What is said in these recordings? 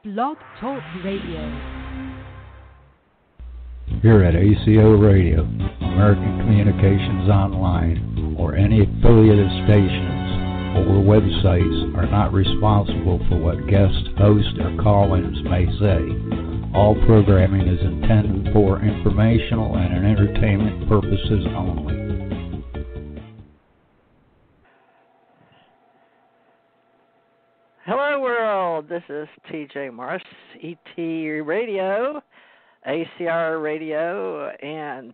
Blog Talk Radio. Here at ACIR Radio, American Communications Online, or any affiliated stations or websites are not responsible for what guest hosts or call-ins may say. All programming is intended for informational and entertainment purposes only. Hello, world. This is T.J. Morris, ET Radio, ACIR Radio, and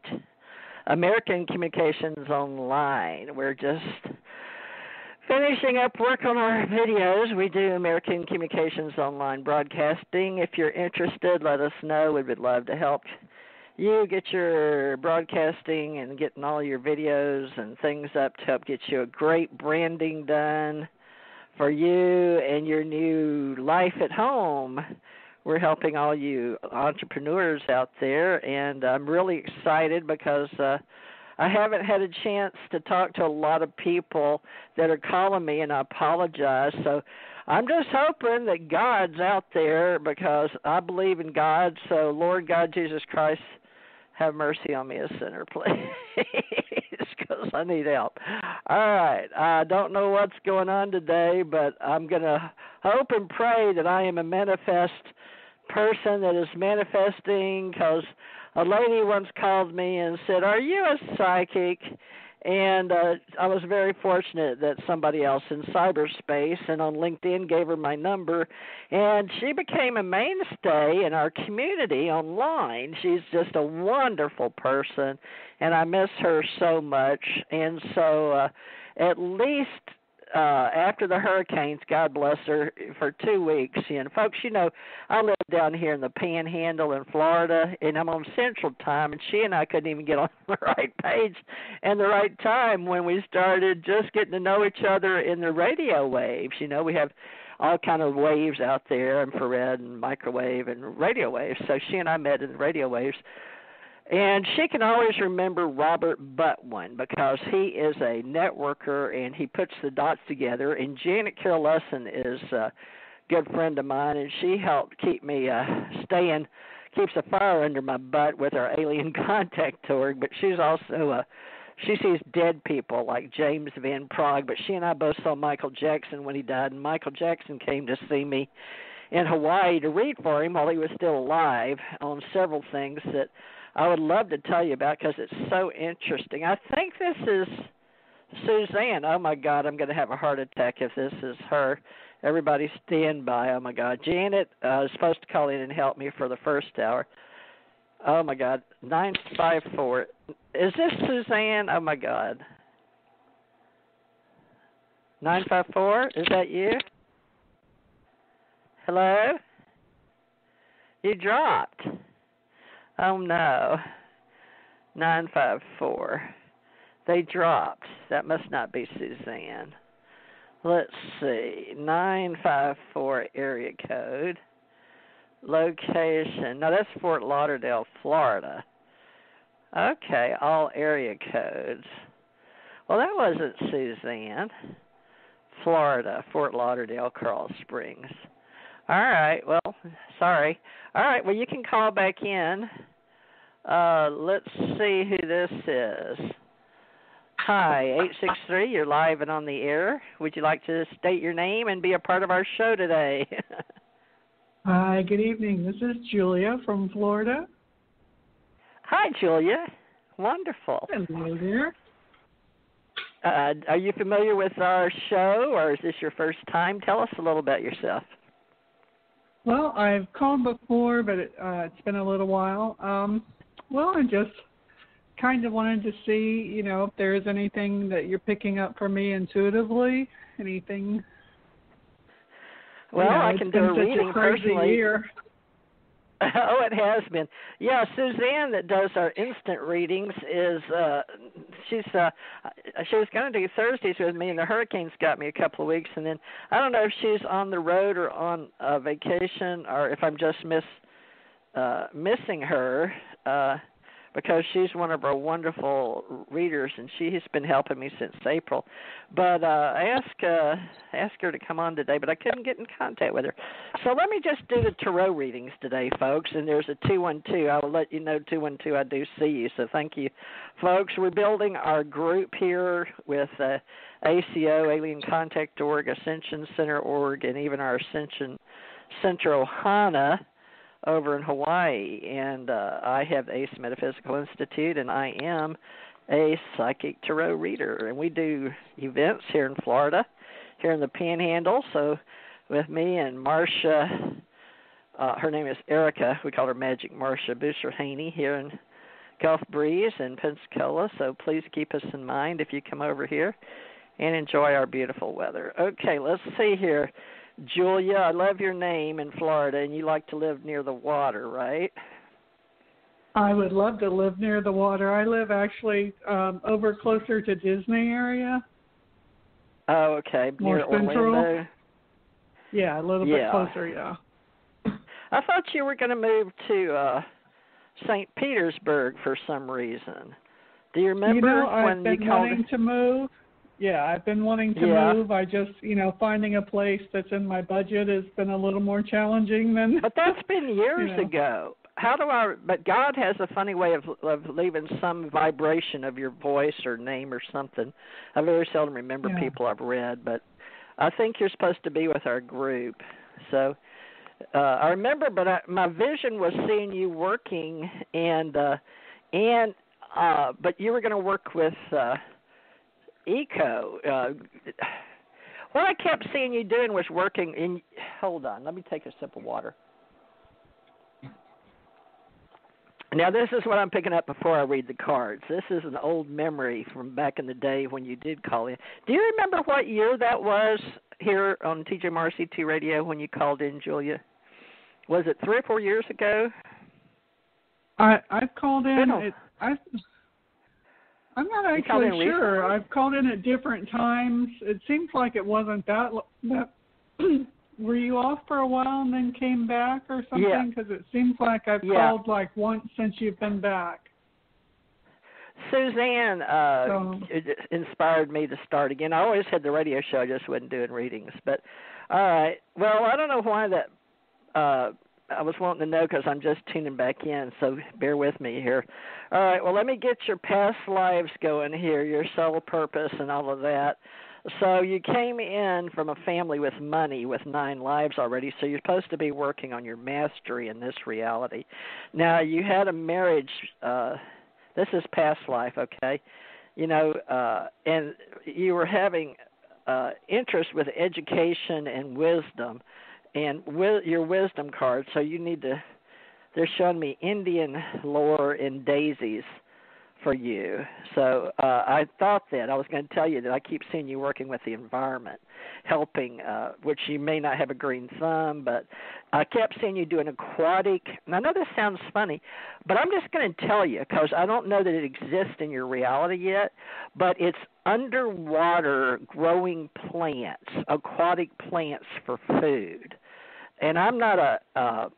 American Communications Online. We're just finishing up work on our videos. We do American Communications Online broadcasting. If you're interested, let us know. We would love to help you get your broadcasting and getting all your videos and things up to help get you a great branding done for you and your new life at home. We're helping all you entrepreneurs out there, and I'm really excited because I haven't had a chance to talk to a lot of people that are calling me, and I apologize. So I'm just hoping that God's out there, because I believe in God. So, Lord God, Jesus Christ, have mercy on me, a sinner, please, because I need help. All right. I don't know what's going on today, but I'm going to hope and pray that I am a manifest person that is manifesting, because a lady once called me and said, "Are you a psychic?" And I was very fortunate that somebody else in cyberspace and on LinkedIn gave her my number, and she became a mainstay in our community online. She's just a wonderful person, and I miss her so much. And so at least after the hurricanes, God bless her, for 2 weeks. And folks, you know, I live down here in the Panhandle in Florida, and I'm on Central Time, and she and I couldn't even get on the right page and the right time when we started just getting to know each other in the radio waves. You know, we have all kind of waves out there, infrared and microwave and radio waves. So she and I met in the radio waves. And she can always remember Robert Butwin, because he is a networker and he puts the dots together. And Janet Carol Lessin is a good friend of mine, and she helped keep me keeps a fire under my butt with our alien contact tour. But she's also she sees dead people like James Van Prague. But she and I both saw Michael Jackson when he died, and Michael Jackson came to see me in Hawaii to read for him while he was still alive on several things that I would love to tell you about, because it's so interesting. I think this is Suzanne. Oh, my God, I'm going to have a heart attack if this is her. Everybody stand by. Oh, my God. Janet is supposed to call in and help me for the first hour. Oh, my God. 954. Is this Suzanne? Oh, my God. 954? Is that you? Hello? You dropped. Oh, no. 954. They dropped. That must not be Suzanne. Let's see. 954 area code. Location. No, that's Fort Lauderdale, Florida. Okay, all area codes. Well, that wasn't Suzanne. Florida, Fort Lauderdale, Coral Springs. All right, well, sorry. All right, well, you can call back in. Let's see who this is. Hi, 863, you're live and on the air. Would you like to state your name and be a part of our show today? Hi, good evening. This is Julia from Florida. Hi, Julia. Wonderful. Hello there. Are you familiar with our show, or is this your first time? Tell us a little about yourself. Well, I've called before, but it's been a little while. Well, I just kind of wanted to see, you know, if there is anything that you're picking up for me intuitively, anything. Well, you know, I can do a reading personally. Year. Oh, it has been. Yeah, Suzanne that does our instant readings is she was going to do Thursdays with me, and the hurricanes got me a couple of weeks, and then I don't know if she's on the road or on vacation, or if I'm just missing her. because she's one of our wonderful readers, and she has been helping me since April. But I asked her to come on today, but I couldn't get in contact with her. So let me just do the tarot readings today, folks. And there's a 212. I will let you know 212. I do see you. So thank you, folks. We're building our group here with ACO, Alien Contact Org, Ascension Center Org, and even our Ascension Center Ohana over in Hawaii. And I have the ACE Metaphysical Institute, and I am a psychic tarot reader. And we do events here in Florida, here in the Panhandle. So with me and Marcia, her name is Erica. We call her Magic Marcia Busser-Haney here in Gulf Breeze in Pensacola. So please keep us in mind if you come over here and enjoy our beautiful weather. Okay, let's see here. Julia, I love your name in Florida, and you like to live near the water, right? I would love to live near the water. I live actually over closer to Disney area. Oh, okay. More near central. Orlando? Yeah, a little bit closer, yeah. I thought you were going to move to St. Petersburg for some reason. Do you remember I've been wanting to move. Yeah, I've been wanting to move. I just, finding a place that's in my budget has been a little more challenging than... But that's been years ago. But God has a funny way of leaving some vibration of your voice or name or something. I very seldom remember people I've read, but I think you're supposed to be with our group. So I remember, but my vision was seeing you working, but you were going to work with ECO. What I kept seeing you doing was working in. Hold on, let me take a sip of water. Now, this is what I'm picking up before I read the cards. This is an old memory from back in the day when you did call in. Do you remember what year that was here on TJ Mars ET Radio when you called in, Julia? Was it 3 or 4 years ago? I've called in. I'm not actually sure. I've called in at different times. It seems like it wasn't that were you off for a while and then came back or something? Because it seems like I've called like once since you've been back. Suzanne inspired me to start again. I always had the radio show. I just wasn't doing readings. But, all right. Well, I don't know why that I was wanting to know because I'm just tuning back in, so bear with me here. All right, well, let me get your past lives going here, your soul purpose and all of that. So you came in from a family with money with 9 lives already, so you're supposed to be working on your mastery in this reality. Now, you had a marriage. This is past life, okay? And you were having interest with education and wisdom. And your wisdom card, so you need to, they're showing me Indian lore and daisies for you. So I thought that. I was going to tell you that I keep seeing you working with the environment, helping, which you may not have a green thumb, but I kept seeing you doing aquatic. And I know this sounds funny, but I'm just going to tell you because I don't know that it exists in your reality yet, but it's underwater growing plants, aquatic plants for food. And I'm not a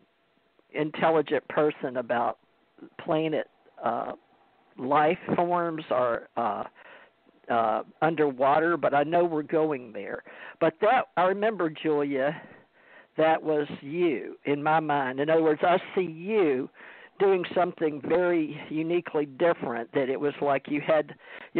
intelligent person about planet life forms or underwater, but I know we're going there. But that I remember, Julia, that was you in my mind. In other words, I see you doing something very uniquely different, that it was like you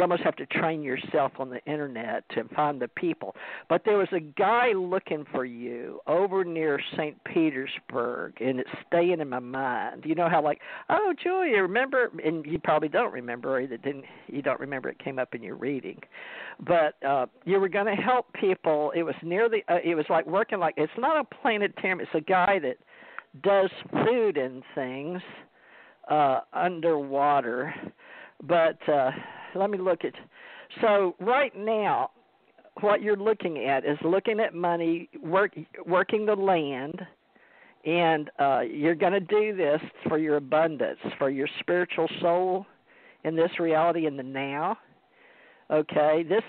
almost have to train yourself on the internet to find the people. But there was a guy looking for you over near St. Petersburg, and it's staying in my mind. You know how oh, Julia, remember, and you probably don't remember, or you don't remember it came up in your reading. But you were going to help people. It was it was like working it's not a planetarium, it's a guy that does food and things underwater. But let me look at. So right now, what you're looking at is looking at money, working the land, and you're going to do this for your abundance, for your spiritual soul in this reality in the now. Okay, this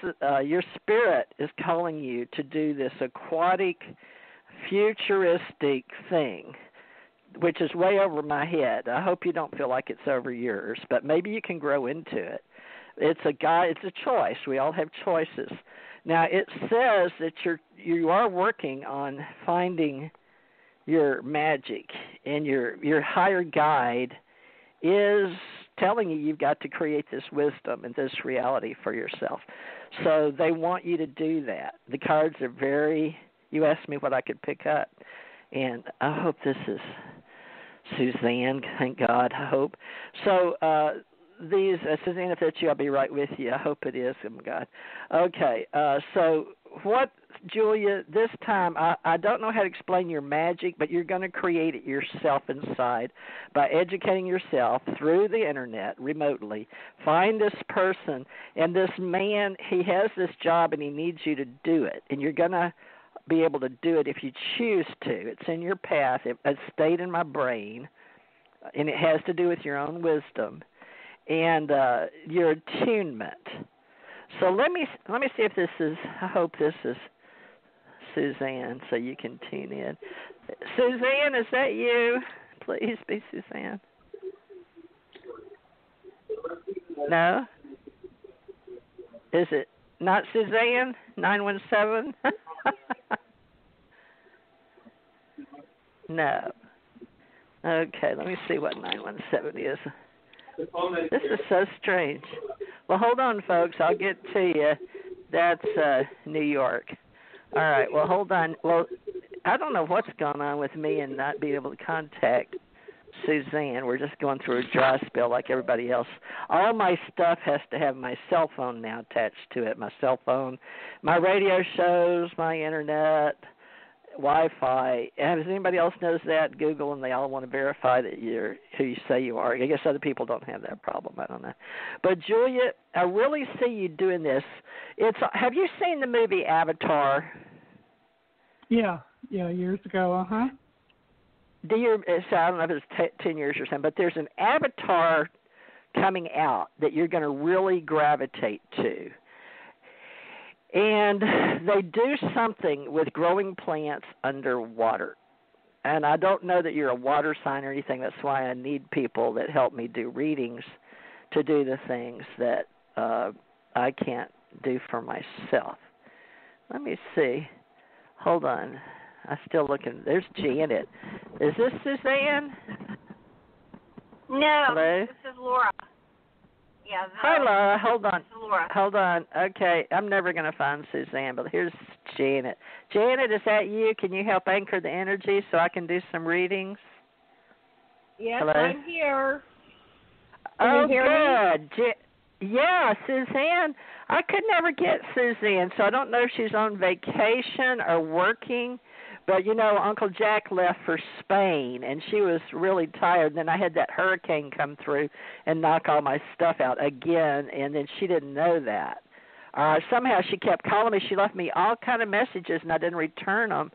your spirit is calling you to do this aquatic, futuristic thing. which is way over my head. I hope you don't feel like it's over yours, but maybe you can grow into it. It's a choice. We all have choices. Now, it says that you are working on finding your magic, and your higher guide is telling you you've got to create this wisdom and this reality for yourself. So they want you to do that. The cards are you asked me what I could pick up, and I hope this is Suzanne, thank God, I hope. So these, Suzanne, if that's you, I'll be right with you. I hope it is, oh my God. Okay, so what, Julia, this time, I don't know how to explain your magic, but you're going to create it yourself inside by educating yourself through the internet remotely. Find this person, and this man, he has this job, and he needs you to do it, and you're going to be able to do it if you choose to. It's in your path. It stayed in my brain, and it has to do with your own wisdom and your attunement. So let me see if this is, I hope this is Suzanne, so you can tune in. Suzanne, is that you? Please be Suzanne. No? Is it not Suzanne? 917? No. Okay, let me see what 917 is. This is so strange. Well, hold on, folks. I'll get to you. That's New York. All right, well, hold on. Well, I don't know what's going on with me and not being able to contact Suzanne. We're just going through a dry spell like everybody else. All my stuff has to have my cell phone now attached to it. My cell phone, my radio shows, my internet, Wi-Fi. Has anybody else knows that? Google, and they all want to verify that you're who you say you are. I guess other people don't have that problem. I don't know. But Julia, I really see you doing this. Have you seen the movie Avatar? Yeah, years ago. So I don't know if it's 10 years or something, but there's an Avatar coming out that you're going to really gravitate to. And they do something with growing plants underwater. And I don't know that you're a water sign or anything. That's why I need people that help me do readings to do the things that I can't do for myself. Let me see. Hold on. I'm still looking. There's Janet. Is this Suzanne? No. Hello? This is Laura. Yeah. Hi, Laura. Hold on. This is Laura. Hold on. Okay, I'm never going to find Suzanne, but here's Janet. Janet, is that you? Can you help anchor the energy so I can do some readings? Yes, Hello? I'm here. Can you hear me? Good. Yeah, Suzanne. I could never get Suzanne, so I don't know if she's on vacation or working. But, Uncle Jack left for Spain, and she was really tired. And then I had that hurricane come through and knock all my stuff out again, and then she didn't know that. Somehow she kept calling me. She left me all kind of messages, and I didn't return them.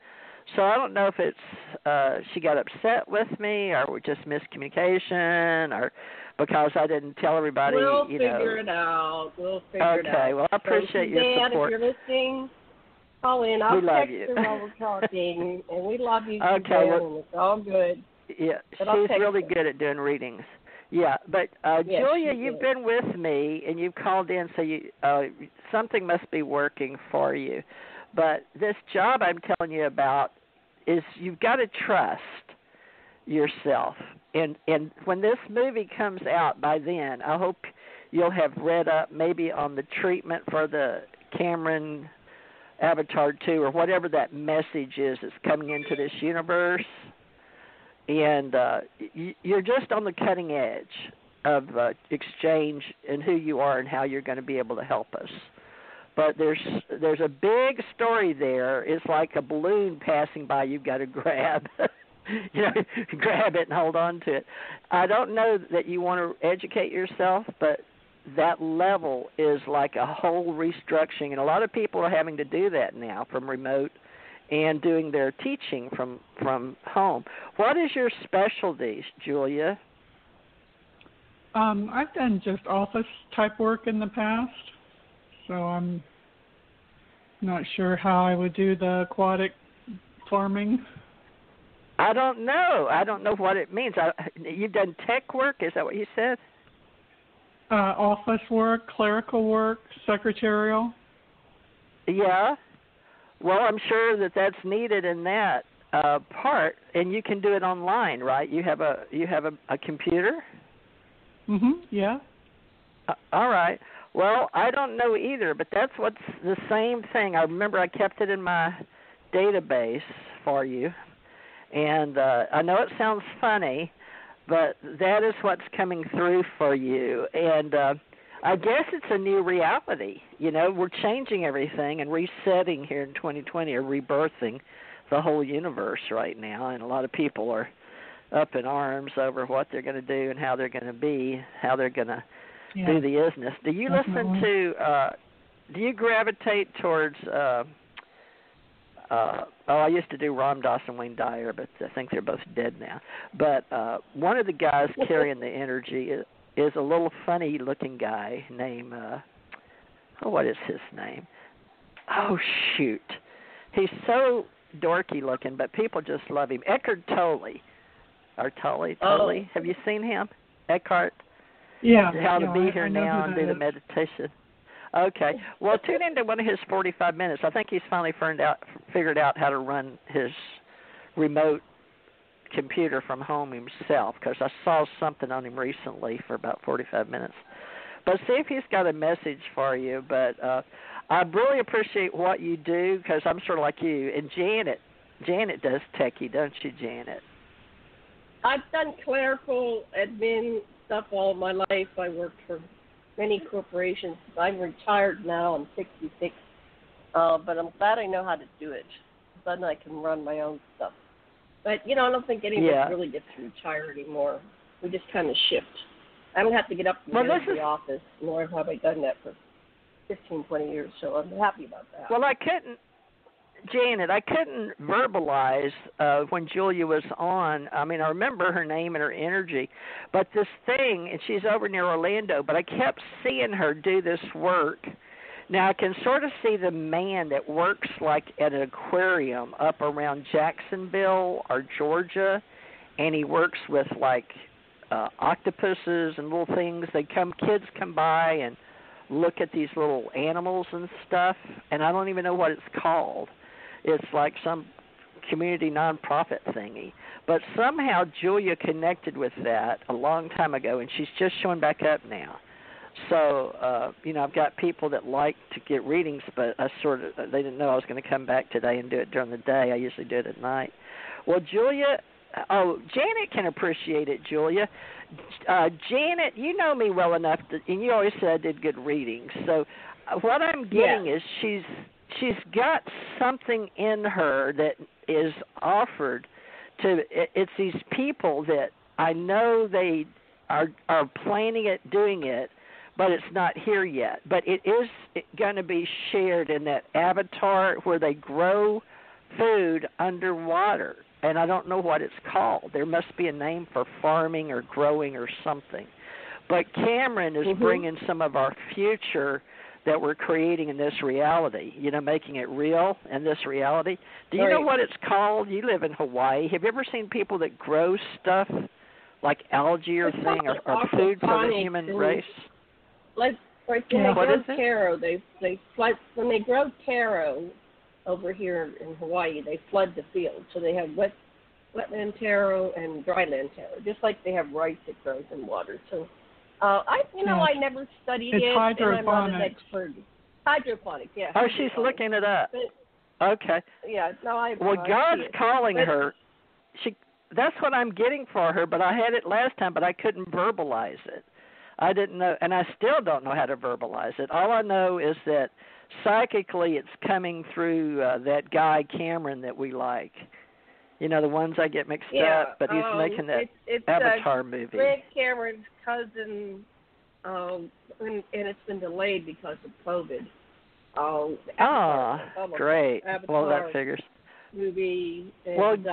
So I don't know if it's she got upset with me or just miscommunication or because I didn't tell everybody. We'll figure it out. Okay, well, I appreciate your support. If you're listening, call in. I'll text you while we're talking, and we love you. Okay, well, it's all good. Yeah, she's really good at doing readings. Yeah, but Julia, you've been with me, and you've called in, so something must be working for you. But this job I'm telling you about is you've got to trust yourself. And when this movie comes out by then, I hope you'll have read up maybe on the treatment for the Cameron Avatar 2 or whatever that message is that's coming into this universe. And you're just on the cutting edge of exchange and who you are and how you're going to be able to help us. But there's a big story there. It's like a balloon passing by you've got to grab. Grab it and hold on to it. I don't know that you want to educate yourself, but that level is like a whole restructuring. And a lot of people are having to do that now from remote and doing their teaching from home. What is your specialty, Julia? I've done just office type work in the past, so I'm not sure how I would do the aquatic farming. I don't know. I don't know what it means. You've done tech work? Is that what you said? Office work, clerical work, secretarial. Yeah. Well, I'm sure that's needed in that part, and you can do it online, right? You have a computer? Yeah. All right. Well, I don't know either, but that's what's the same thing. I remember I kept it in my database for you, and I know it sounds funny, but that is what's coming through for you. And I guess it's a new reality. You know, we're changing everything and resetting here in 2020, or rebirthing the whole universe right now, and a lot of people are up in arms over what they're going to do and how they're going to be, how they're going to do the business. Do you listen to, do you gravitate towards, I used to do Ram Dass and Wayne Dyer, but I think they're both dead now. But one of the guys carrying the energy is a little funny-looking guy named, what is his name? Oh, shoot. He's so dorky-looking, but people just love him. Eckhart Tolle. Or Tolle. Have you seen him? Eckhart? Yeah. How to be I here now and do the meditation. Okay. Well, tune into one of his 45 minutes. I think he's finally figured out how to run his remote computer from home himself, because I saw something on him recently for about 45 minutes. But see if he's got a message for you. But I really appreciate what you do, because I'm sort of like you. And Janet does techie, don't you, Janet? I've done clerical admin stuff all my life. I worked for many corporations. I'm retired now. I'm 66. But I'm glad I know how to do it. Then I can run my own stuff. But, I don't think any of us really get to retire anymore. We just kind of shift. I don't have to get up and go to the office, nor have I done that for 15, 20 years. So I'm happy about that. Well, I couldn't verbalize when Julia was on. I mean, I remember her name and her energy. But this thing, and she's over near Orlando, but I kept seeing her do this work. Now, I can sort of see the man that works like at an aquarium up around Jacksonville or Georgia, and he works with like octopuses and little things. Kids come by and look at these little animals and stuff, and I don't even know what it's called. It's like some community nonprofit thingy. But somehow Julia connected with that a long time ago, and she's just showing back up now. So, I've got people that like to get readings, but they didn't know I was going to come back today and do it during the day. I usually do it at night. Well, Janet can appreciate it, Julia. Janet, you know me well enough, and you always said I did good readings. So what I'm getting is she's got something in her that is offered to, it's these people that I know they are planning it, doing it, but it's not here yet. But it is going to be shared in that avatar where they grow food underwater. And I don't know what it's called. There must be a name for farming or growing or something. But Cameron is bringing some of our future that we're creating in this reality, making it real in this reality. Do you know what it's called? You live in Hawaii. Have you ever seen people that grow stuff like algae or food for the human race? When they grow taro, when they grow taro over here in Hawaii, they flood the field. So they have wetland taro and dryland taro, just like they have rice that grows in water. So I never studied it, and I'm not an expert. Hydroponics, yeah. Oh, she's looking it up. Okay. Yeah, God's calling her. That's what I'm getting for her, but I had it last time, but I couldn't verbalize it. I didn't know, and I still don't know how to verbalize it. All I know is that psychically it's coming through that guy Cameron that we like. The ones I get mixed up, but he's making that Avatar movie. Greg Cameron's cousin, and it's been delayed because of COVID. Great. Avatar well, that figures. Movie, and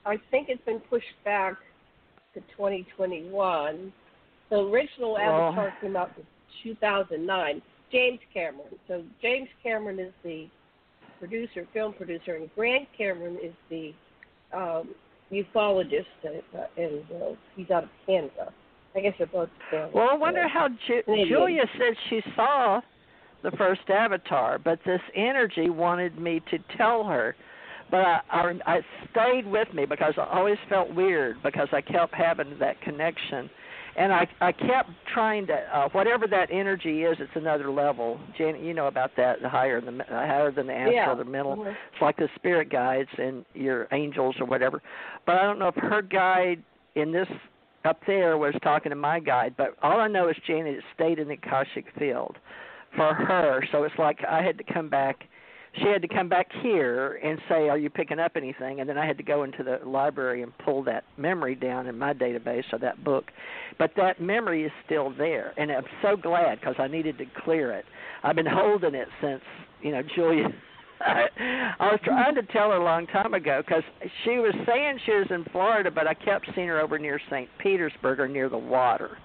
I think it's been pushed back to 2021. The original Avatar came out in 2009. James Cameron. So James Cameron is the film producer, and Grant Cameron is the ufologist, and he's out of Canada. I guess they're both Canada. Well, I wonder how Julia said she saw the first avatar, but this energy wanted me to tell her. But I stayed with me because I always felt weird because I kept having that connection. And I kept trying to, whatever that energy is, it's another level. Janet, you know about that, higher than the astral, the mental. Mm-hmm. It's like the spirit guides and your angels or whatever. But I don't know if her guide in this up there was talking to my guide. But all I know is Janet stayed in the Akashic field for her. So it's like I had to come back. She had to come back here and say, are you picking up anything? And then I had to go into the library and pull that memory down in my database of that book. But that memory is still there, and I'm so glad because I needed to clear it. I've been holding it since, Julia. I was trying to tell her a long time ago because she was saying she was in Florida, but I kept seeing her over near St. Petersburg or near the water.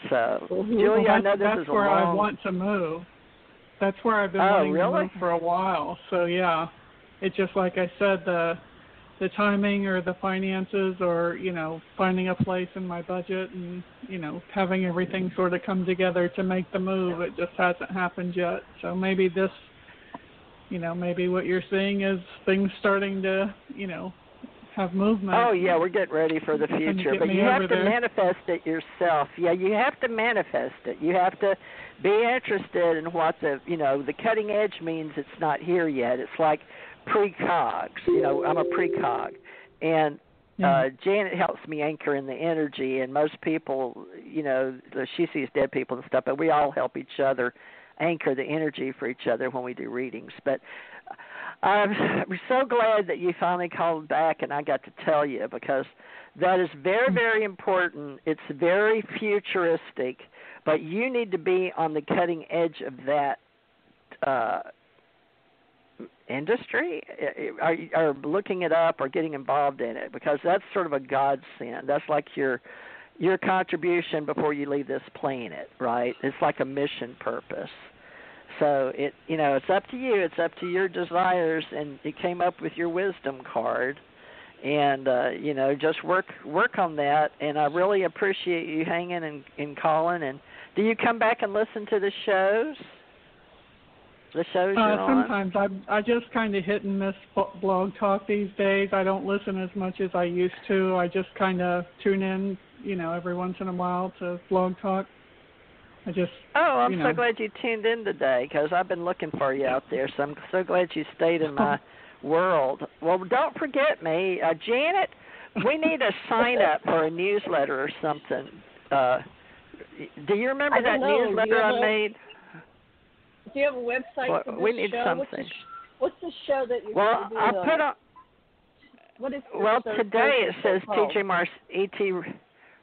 So, Julia, I know this is a long... That's where I want to move. That's where I've been wanting to move for a while. So, yeah, it's just like I said, the timing or the finances or, finding a place in my budget and, having everything sort of come together to make the move. It just hasn't happened yet. So maybe this, maybe what you're seeing is things starting to, have movement. Oh, yeah, we're getting ready for the future. But you have to manifest it yourself. Yeah, you have to manifest it. You have to be interested in what the cutting edge means. It's not here yet. It's like precogs. I'm a precog. And Janet helps me anchor in the energy. And most people, she sees dead people and stuff, but we all help each other anchor the energy for each other when we do readings. But I'm so glad that you finally called back and I got to tell you because that is very, very important. It's very futuristic, but you need to be on the cutting edge of that industry or looking it up or getting involved in it because that's sort of a godsend. That's like your contribution before you leave this planet, right? It's like a mission purpose. So it's up to you. It's up to your desires, and you came up with your wisdom card, and just work on that. And I really appreciate you hanging and calling. And do you come back and listen to the shows? The shows you're on? Sometimes I just kind of hit and miss Blog Talk these days. I don't listen as much as I used to. I just kind of tune in, every once in a while to Blog Talk. I'm so glad you tuned in today because I've been looking for you out there. So I'm so glad you stayed in my world. Well, don't forget me. Janet, we need a sign up for a newsletter or something. Do you remember that newsletter I made? Do you have a website for this we need show? Something. What's the show that you're going to do? I put on. What is today it says TJ Mars ET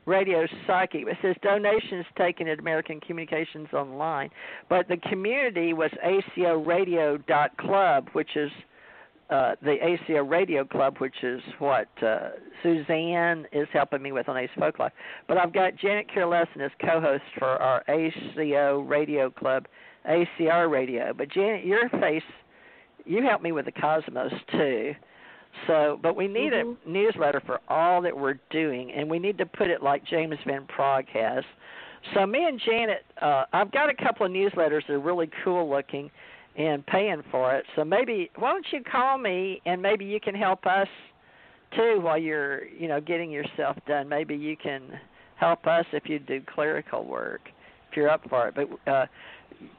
Radio Psychic. It says donations taken at American Communications Online. But the community was ACIR which is the ACIR Radio Club, which is what Suzanne is helping me with on Ace Folklife. But I've got Janet Lessin as co-host for our ACIR Radio Club, ACR Radio. But Janet, your face, you help me with the Cosmos too. So, but we need a newsletter for all that we're doing, and we need to put it like James Van Prague has. So me and Janet, I've got a couple of newsletters that are really cool looking and paying for it. So maybe, why don't you call me, and maybe you can help us too while you're, getting yourself done. Maybe you can help us if you do clerical work, if you're up for it. But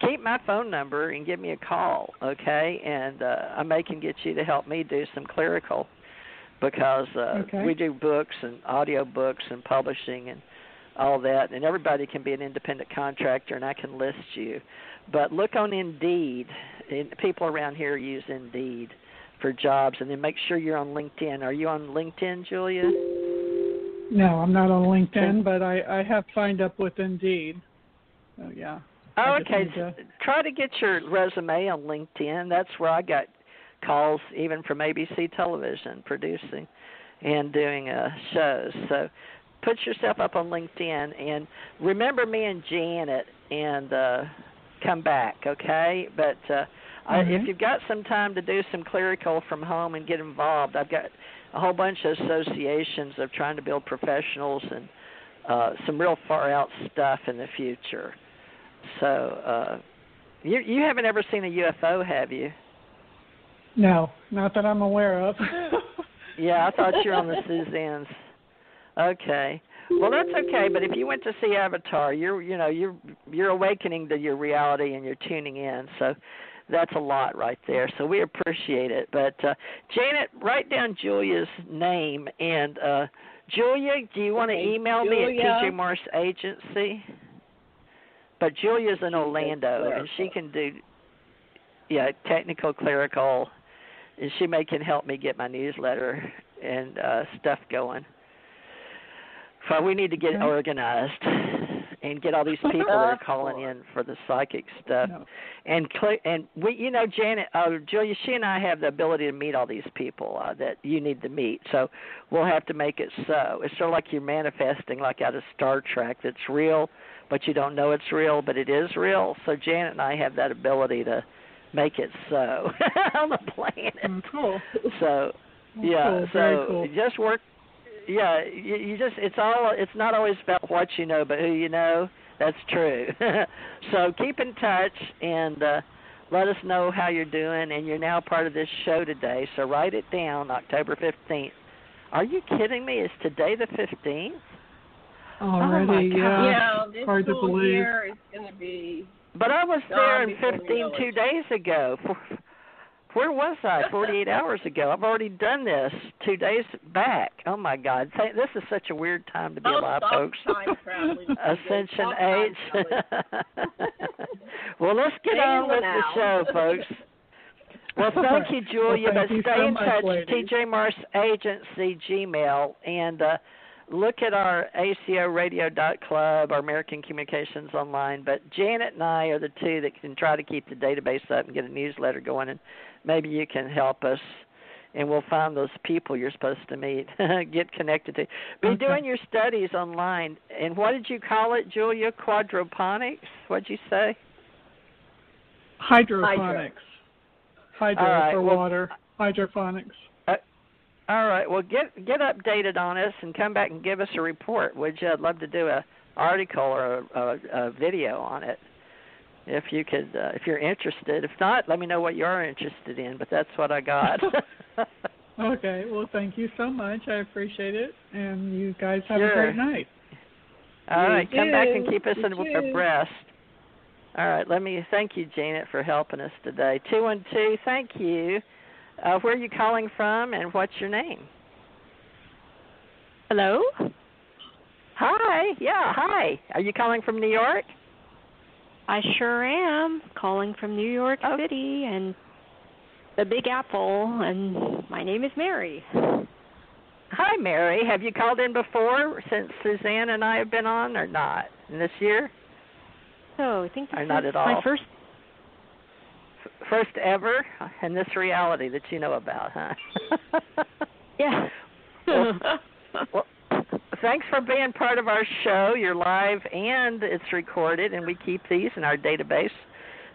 keep my phone number and give me a call, okay? And I can get you to help me do some clerical because we do books and audio books and publishing and all that, and everybody can be an independent contractor, and I can list you. But look on Indeed. People around here use Indeed for jobs, and then make sure you're on LinkedIn. Are you on LinkedIn, Julia? No, I'm not on LinkedIn, but I have signed up with Indeed. So, yeah. Oh, okay. Try to get your resume on LinkedIn. That's where I got calls even from ABC Television producing and doing shows. So put yourself up on LinkedIn and remember me and Janet and come back, okay? But if you've got some time to do some clerical from home and get involved, a whole bunch of associations of trying to build professionals and some real far out stuff in the future. So you haven't ever seen a UFO, have you? No, not that I'm aware of. Yeah, I thought you were on the Suzanne's. Okay. Well, that's okay. But if you went to see Avatar, you're awakening to your reality and you're tuning in. So that's a lot right there. So we appreciate it. But Janet, write down Julia's name. And Julia, do you want to email me at TJ Morse Agency? But Julia's in Orlando, and she can do, technical, clerical, and she can help me get my newsletter and stuff going. So we need to get organized and get all these people that are calling in for the psychic stuff. No. And we, Janet, Julia, she and I have the ability to meet all these people that you need to meet. So we'll have to make it so. It's sort of like you're manifesting, like out of Star Trek, that's real, but you don't know it's real, but it is real. So Janet and I have that ability to make it so on the planet. Cool. So cool. Cool. Just work. Yeah, you just it's not always about what you know, but who you know. That's true. So keep in touch and let us know how you're doing. And you're now part of this show today, so write it down, October 15th. Are you kidding me? Is today the 15th? Already, yeah. This hard to believe. Year is going to be. But I was there in 15 2 days ago. Where was I 48 hours ago? I've already done this 2 days back. Oh, my God. This is such a weird time to be alive, folks. Ascension age. Well, let's get on with the show, folks. Well, thank you, Julia. But stay in touch, TJ Morse Agency, Gmail, and look at our ACIR our American Communications Online. But Janet and I are the two that can try to keep the database up and get a newsletter going, and maybe you can help us, and we'll find those people you're supposed to meet, get connected to. Be doing your studies online. And what did you call it, Julia? Quadroponics? What'd you say? Hydroponics. Hydro for water. Hydroponics. All right. Well, get updated on us and come back and give us a report, would you? I'd love to do an article or a video on it. If you could, if you're interested. If not, let me know what you're interested in. But that's what I got. Okay. Well, thank you so much. I appreciate it. And you guys have a great night. All right. Come back and keep us abreast. All right. Thank you, Janet, for helping us today. 212. Thank you. Where are you calling from, and what's your name? Hello. Hi. Yeah. Hi. Are you calling from New York? I sure am, calling from New York City and the Big Apple, and my name is Mary. Hi, Mary. Have you called in before since Suzanne and I have been on, or not, in this year? So I think this is not at all. My first ever in this reality that you know about, huh? Yeah. Well, thanks for being part of our show. You're live and it's recorded, and we keep these in our database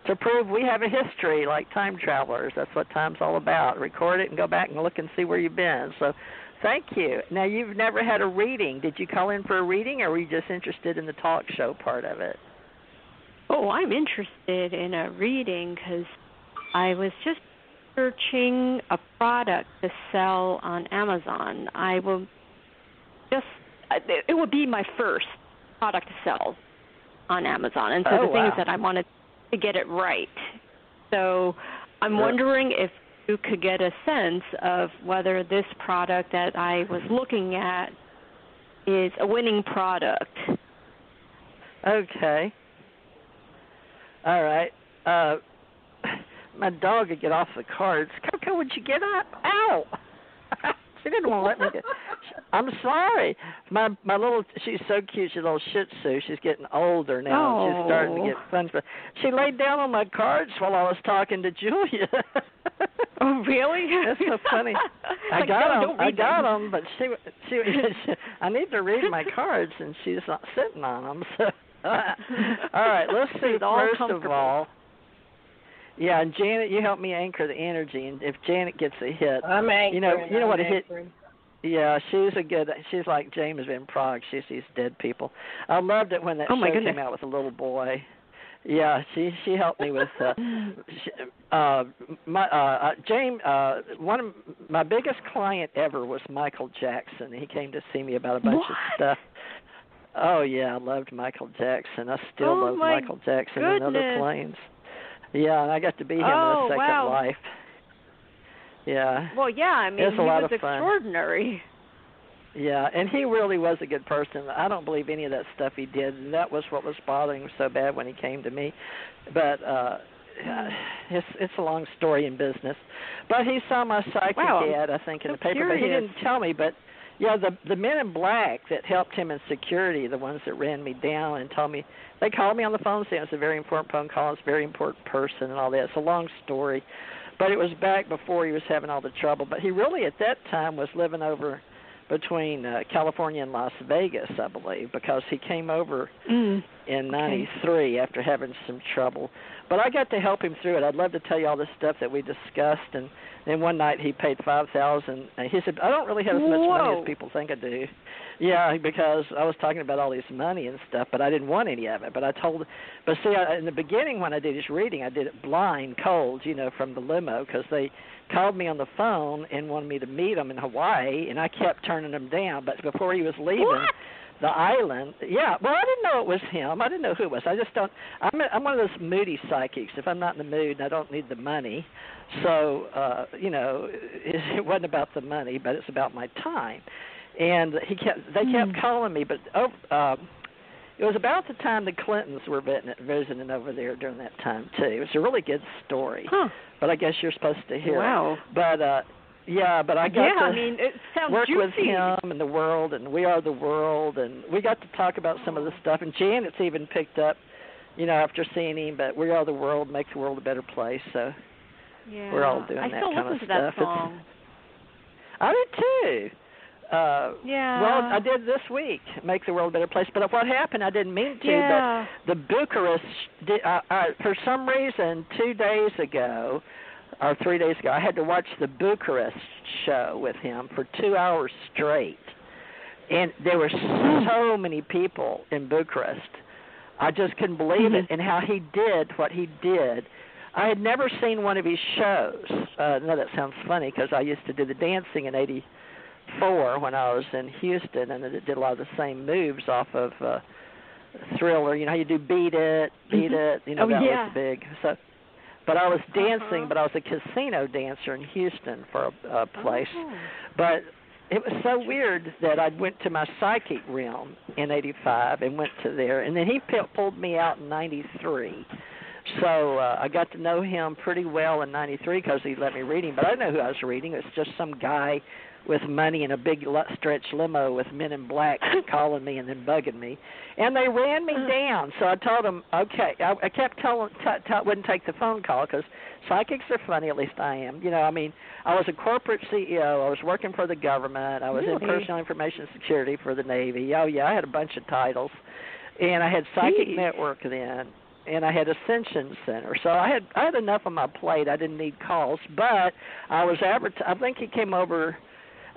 to prove we have a history like time travelers. That's what time's all about. Record it and go back and look and see where you've been. So thank you. Now, you've never had a reading. Did you call in for a reading, or were you just interested in the talk show part of it? Oh, I'm interested in a reading because I was just searching a product to sell on Amazon. It would be my first product to sell on Amazon. And so the thing is that I wanted to get it right. So I'm wondering if you could get a sense of whether this product that I was looking at is a winning product. Okay. All right. My dog would get off the cards. Coco, would you get up? Ow! She didn't want to let me get. I'm sorry. My little, she's so cute. She's a little Shih Tzu. She's getting older now. Oh. She's starting to get fun. She laid down on my cards while I was talking to Julia. Oh, really? That's so funny. I got them, but she I need to read my cards, and she's not sitting on them. So, all right, let's see. First of all. Yeah, and Janet, you help me anchor the energy, and if Janet gets a hit, I'm anchoring. you know what a hit. Yeah, she's like James Van Prague. She sees dead people. I loved it when that show came out with a little boy. Yeah, she helped me with James. One of my biggest client ever was Michael Jackson. He came to see me about a bunch of stuff. Oh yeah, I loved Michael Jackson. I still love Michael Jackson and Other Planes. Yeah, and I got to be him in a second life. Yeah. Well, yeah, I mean, he was extraordinary. Yeah, and he really was a good person. I don't believe any of that stuff he did, and that was what was bothering him so bad when he came to me. But it's a long story in business. But he saw my psychic ad, I think, in the paper, but he didn't tell me. But, yeah, the men in black that helped him in security, the ones that ran me down and told me, they called me on the phone saying it was a very important phone call, it's a very important person and all that. It's a long story. But it was back before he was having all the trouble. But he really, at that time, was living over between California and Las Vegas, I believe, because he came over in 93 after having some trouble. But I got to help him through it. I'd love to tell you all the stuff that we discussed. And then one night he paid $5,000. He said, I don't really have as much money as people think I do. Yeah, because I was talking about all this money and stuff, but I didn't want any of it. But in the beginning when I did his reading, I did it blind, cold, from the limo, because they called me on the phone and wanted me to meet him in Hawaii, and I kept turning him down. But before he was leaving the island, I didn't know it was him. I didn't know who it was. I just don't. I'm one of those moody psychics. If I'm not in the mood and I don't need the money, so it wasn't about the money, but it's about my time. And they kept calling me, but it was about the time the Clintons were visiting over there during that time too. It was a really good story, but I guess you're supposed to hear it. But but I got to it sounds work juicy. with him and the world, and We Are the World, and we got to talk about some of the stuff. And Janet's even picked up, after seeing him. But We Are the World makes the world a better place. So we're all doing that kind of stuff. I still listen to that song. I did too. Well, I did this week, Make the World a Better Place. But what happened, I didn't mean to, but the Bucharest, for some reason, 2 days ago, or 3 days ago, I had to watch the Bucharest show with him for 2 hours straight. And there were so many people in Bucharest. I just couldn't believe it, and how he did what he did. I had never seen one of his shows. No, that sounds funny, because I used to do the dancing in 84 when I was in Houston, and it did a lot of the same moves off of Thriller. You know how you do Beat It, that was big. So, but I was dancing, but I was a casino dancer in Houston for a place. But it was so weird that I went to my psychic realm in 85 and went to there, and then he pulled me out in 93. So I got to know him pretty well in 93 because he let me read him, but I didn't know who I was reading. It was just some guy with money in a big stretch limo with men in black calling me and then bugging me. And they ran me down. So I told them, okay. I kept wouldn't take the phone call because psychics are funny, at least I am. You know, I mean, I was a corporate CEO. I was working for the government. I was in personal information security for the Navy. Oh, yeah, I had a bunch of titles. And I had Psychic Network then. And I had Ascension Center, so I had enough on my plate. I didn't need calls, but I was I think he came over.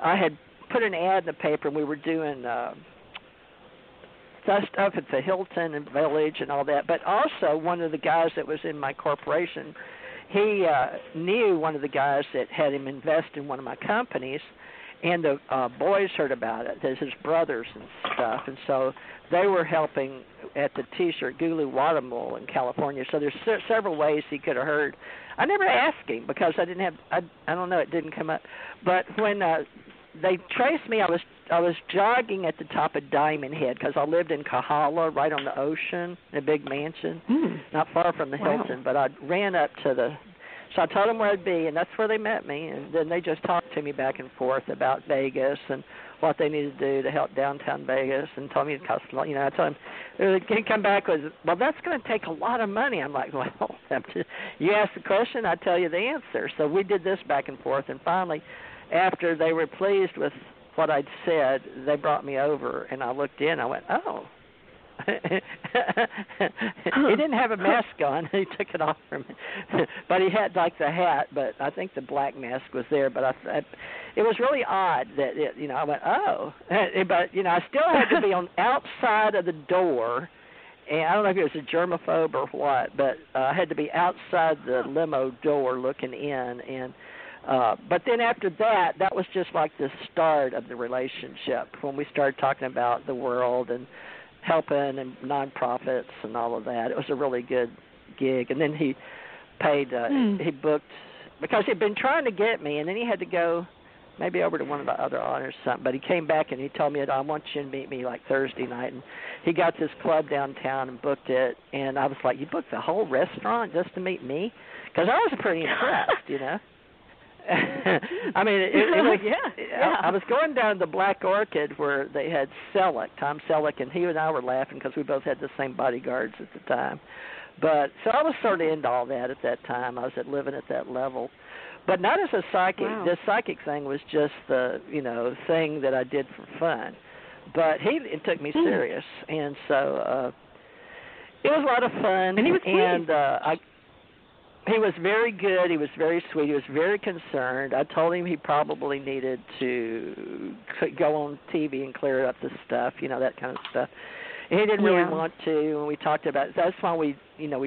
I had put an ad in the paper, and we were doing stuff at the Hilton and Village and all that. But also, one of the guys that was in my corporation, he knew one of the guys that had him invest in one of my companies, and the boys heard about it. There's his brothers and stuff, and so they were helping at the T-shirt Gulu Watermill in California. So there's several ways he could have heard. I never asked him because I didn't have. I don't know. It didn't come up. But when they traced me, I was jogging at the top of Diamond Head because I lived in Kahala, right on the ocean, in a big mansion, not far from the Hilton. But I ran up to the. So I told them where I'd be, and that's where they met me. And then they just talked to me back and forth about Vegas and what they needed to do to help downtown Vegas, and told me it cost a lot. You know, I told them, they come back with, well, that's going to take a lot of money. I'm like, well, you ask the question, I tell you the answer. So we did this back and forth, and finally, after they were pleased with what I'd said, they brought me over, and I looked in. I went, oh, He didn't have a mask on. He took it off from me. But he had like the hat, but I think the black mask was there. But it was really odd that, I went, oh. But, I still had to be on outside of the door. And I don't know if it was a germaphobe or what, but I had to be outside the limo door looking in. And but then after that was just like the start of the relationship when we started talking about the world and helping and nonprofits and all of that. It was a really good gig. And then he paid, he booked, because he'd been trying to get me, and then he had to go maybe over to one of the other honors or something. But he came back and he told me, I want you to meet me like Thursday night. And he got this club downtown and booked it. And I was like, you booked the whole restaurant just to meet me? Because I was pretty impressed, I mean, it was, I was going down to the Black Orchid where they had Tom Selleck, and he and I were laughing because we both had the same bodyguards at the time. But so I was sort of into all that at that time. I was living at that level. But not as a psychic. Wow. The psychic thing was just the, thing that I did for fun. But it took me serious. And so it was a lot of fun. And he was sweet. And he was very good. He was very sweet. He was very concerned. I told him he probably needed to go on TV and clear up the stuff, that kind of stuff. And he didn't really want to. And we talked about it. That's why we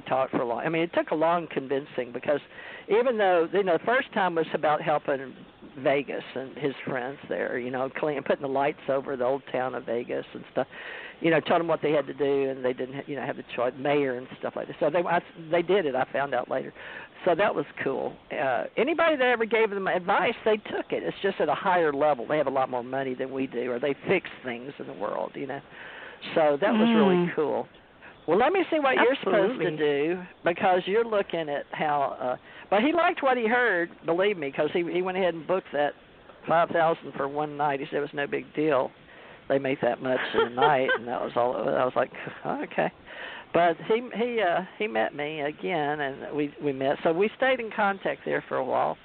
talked for a long. I mean, it took a long convincing because even though the first time was about helping Vegas and his friends there, putting the lights over the old town of Vegas and stuff. Told them what they had to do, and they didn't, have the choice, mayor and stuff like that. So they did it. I found out later. So that was cool. Anybody that ever gave them advice, they took it. It's just at a higher level. They have a lot more money than we do, or they fix things in the world, So that was really cool. Well, let me see what you're supposed to do, because you're looking at how. But he liked what he heard, believe me, because he went ahead and booked that $5,000 for one night. He said it was no big deal. They make that much in a night, and that was all. I was like, okay. But he met me again, and we met. So we stayed in contact there for a while.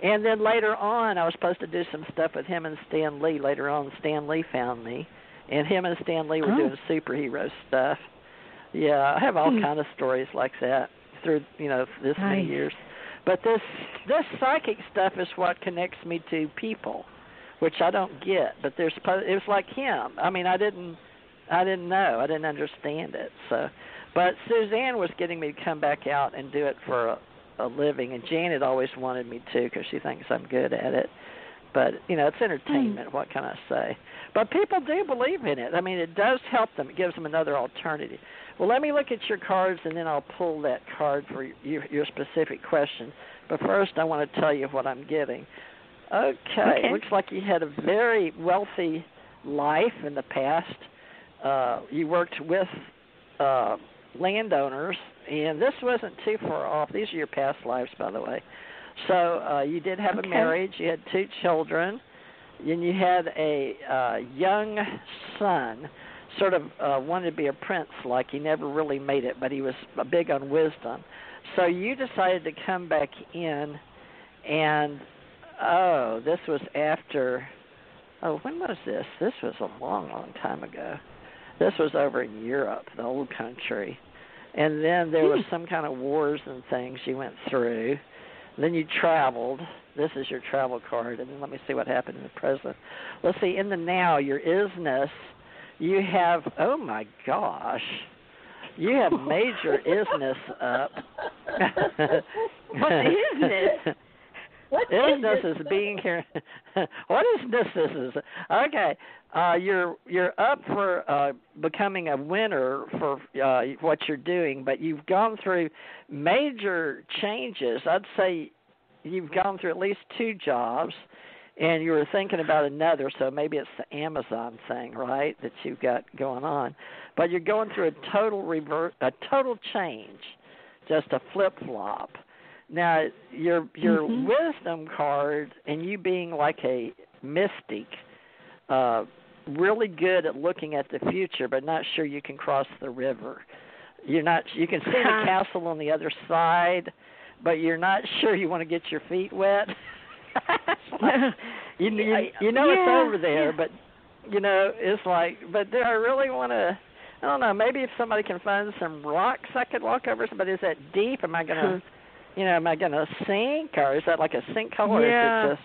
And then later on, I was supposed to do some stuff with him and Stan Lee. Later on, Stan Lee found me, and him and Stan Lee were doing superhero stuff. Yeah, I have all kind of stories like that through this many years. But this psychic stuff is what connects me to people, which I don't get. But it was like him. I mean, I didn't know. I didn't understand it. So, but Suzanne was getting me to come back out and do it for a living, and Janet always wanted me to because she thinks I'm good at it. But, it's entertainment. What can I say? But people do believe in it. I mean, it does help them. It gives them another alternative. Well, let me look at your cards, and then I'll pull that card for your specific question. But first, I want to tell you what I'm getting. Okay. Looks like you had a very wealthy life in the past. You worked with landowners, and this wasn't too far off. These are your past lives, by the way. So you did have a marriage. You had 2 children, and you had a young son, sort of wanted to be a prince, like he never really made it, but he was big on wisdom. So you decided to come back in, and, this was after, when was this? This was a long, long time ago. This was over in Europe, the old country. And then there was some kind of wars and things you went through. Then you traveled. This is your travel card. And then let me see what happened in the present. Let's see, in the now, your isness, you have, oh, my gosh, you have major isness up. What's isness? What isness is being here. What is this? Okay, you're up for becoming a winner for what you're doing, but you've gone through major changes. I'd say you've gone through at least 2 jobs, and you were thinking about another, so maybe it's the Amazon thing, right, that you've got going on. But you're going through a total change, just a flip-flop. Now, your wisdom card and you being like a mystic, really good at looking at the future, but not sure you can cross the river. You can see the castle on the other side, but you're not sure you want to get your feet wet. you know it's over there, but it's like, but do I really want to? I don't know. Maybe if somebody can find some rocks I could walk over, but is that deep? Am I gonna, am I gonna sink, or is that like a sinkhole, or is it just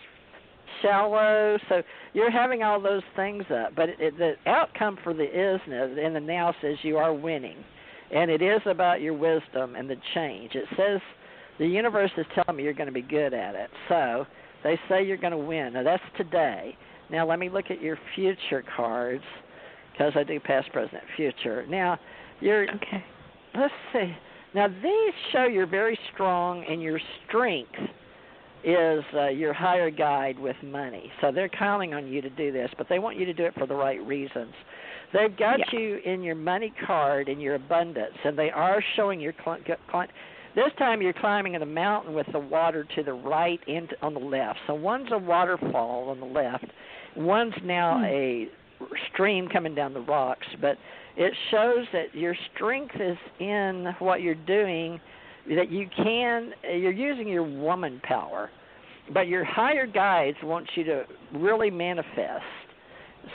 shallow? So you're having all those things up, but the outcome for the isness in the now says you are winning, and it is about your wisdom and the change. It says the universe is telling me you're going to be good at it, so they say you're going to win. Now that's today. Now let me look at your future cards, because I do past, present, future. Now okay. Let's see. Now these show you're very strong, and your strength is your higher guide with money. So they're counting on you to do this, but they want you to do it for the right reasons. They've got you in your money card and your abundance, and they are showing your this time you're climbing in a mountain with the water to the right and on the left. So one's a waterfall on the left, one's now a stream coming down the rocks, but it shows that your strength is in what you're doing, that you're using your woman power, but your higher guides want you to really manifest.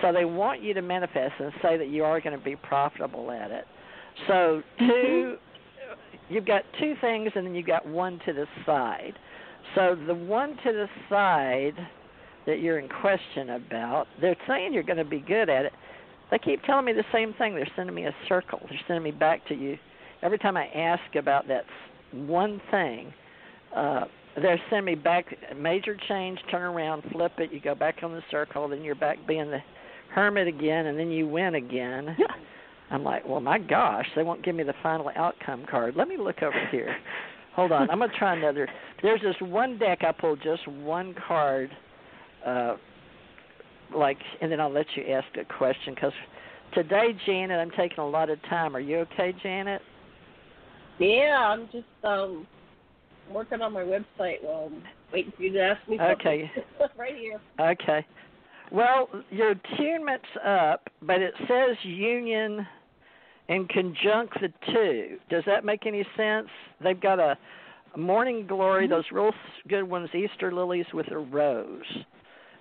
So they want you to manifest and say that you are going to be profitable at it. So you've got two things, and then you've got one to the side. So the one to the side that you're in question about, they're saying you're going to be good at it. They keep telling me the same thing. They're sending me a circle. They're sending me back to you. Every time I ask about that one thing, they're sending me back, major change, turn around, flip it, you go back on the circle, then you're back being the hermit again, and then you win again. Yeah. I'm like, well, my gosh, they won't give me the final outcome card. Let me look over here. Hold on. I'm going to try another. There's this one deck I pulled just one card, and then I'll let you ask a question, because today, Janet, I'm taking a lot of time. Are you okay, Janet? Yeah, I'm just working on my website while I'm waiting for you to ask me something. Okay. Right here. Okay. Well, your attunement's up, but it says union and conjunct the two. Does that make any sense? They've got a morning glory, those real good ones, Easter lilies with a rose,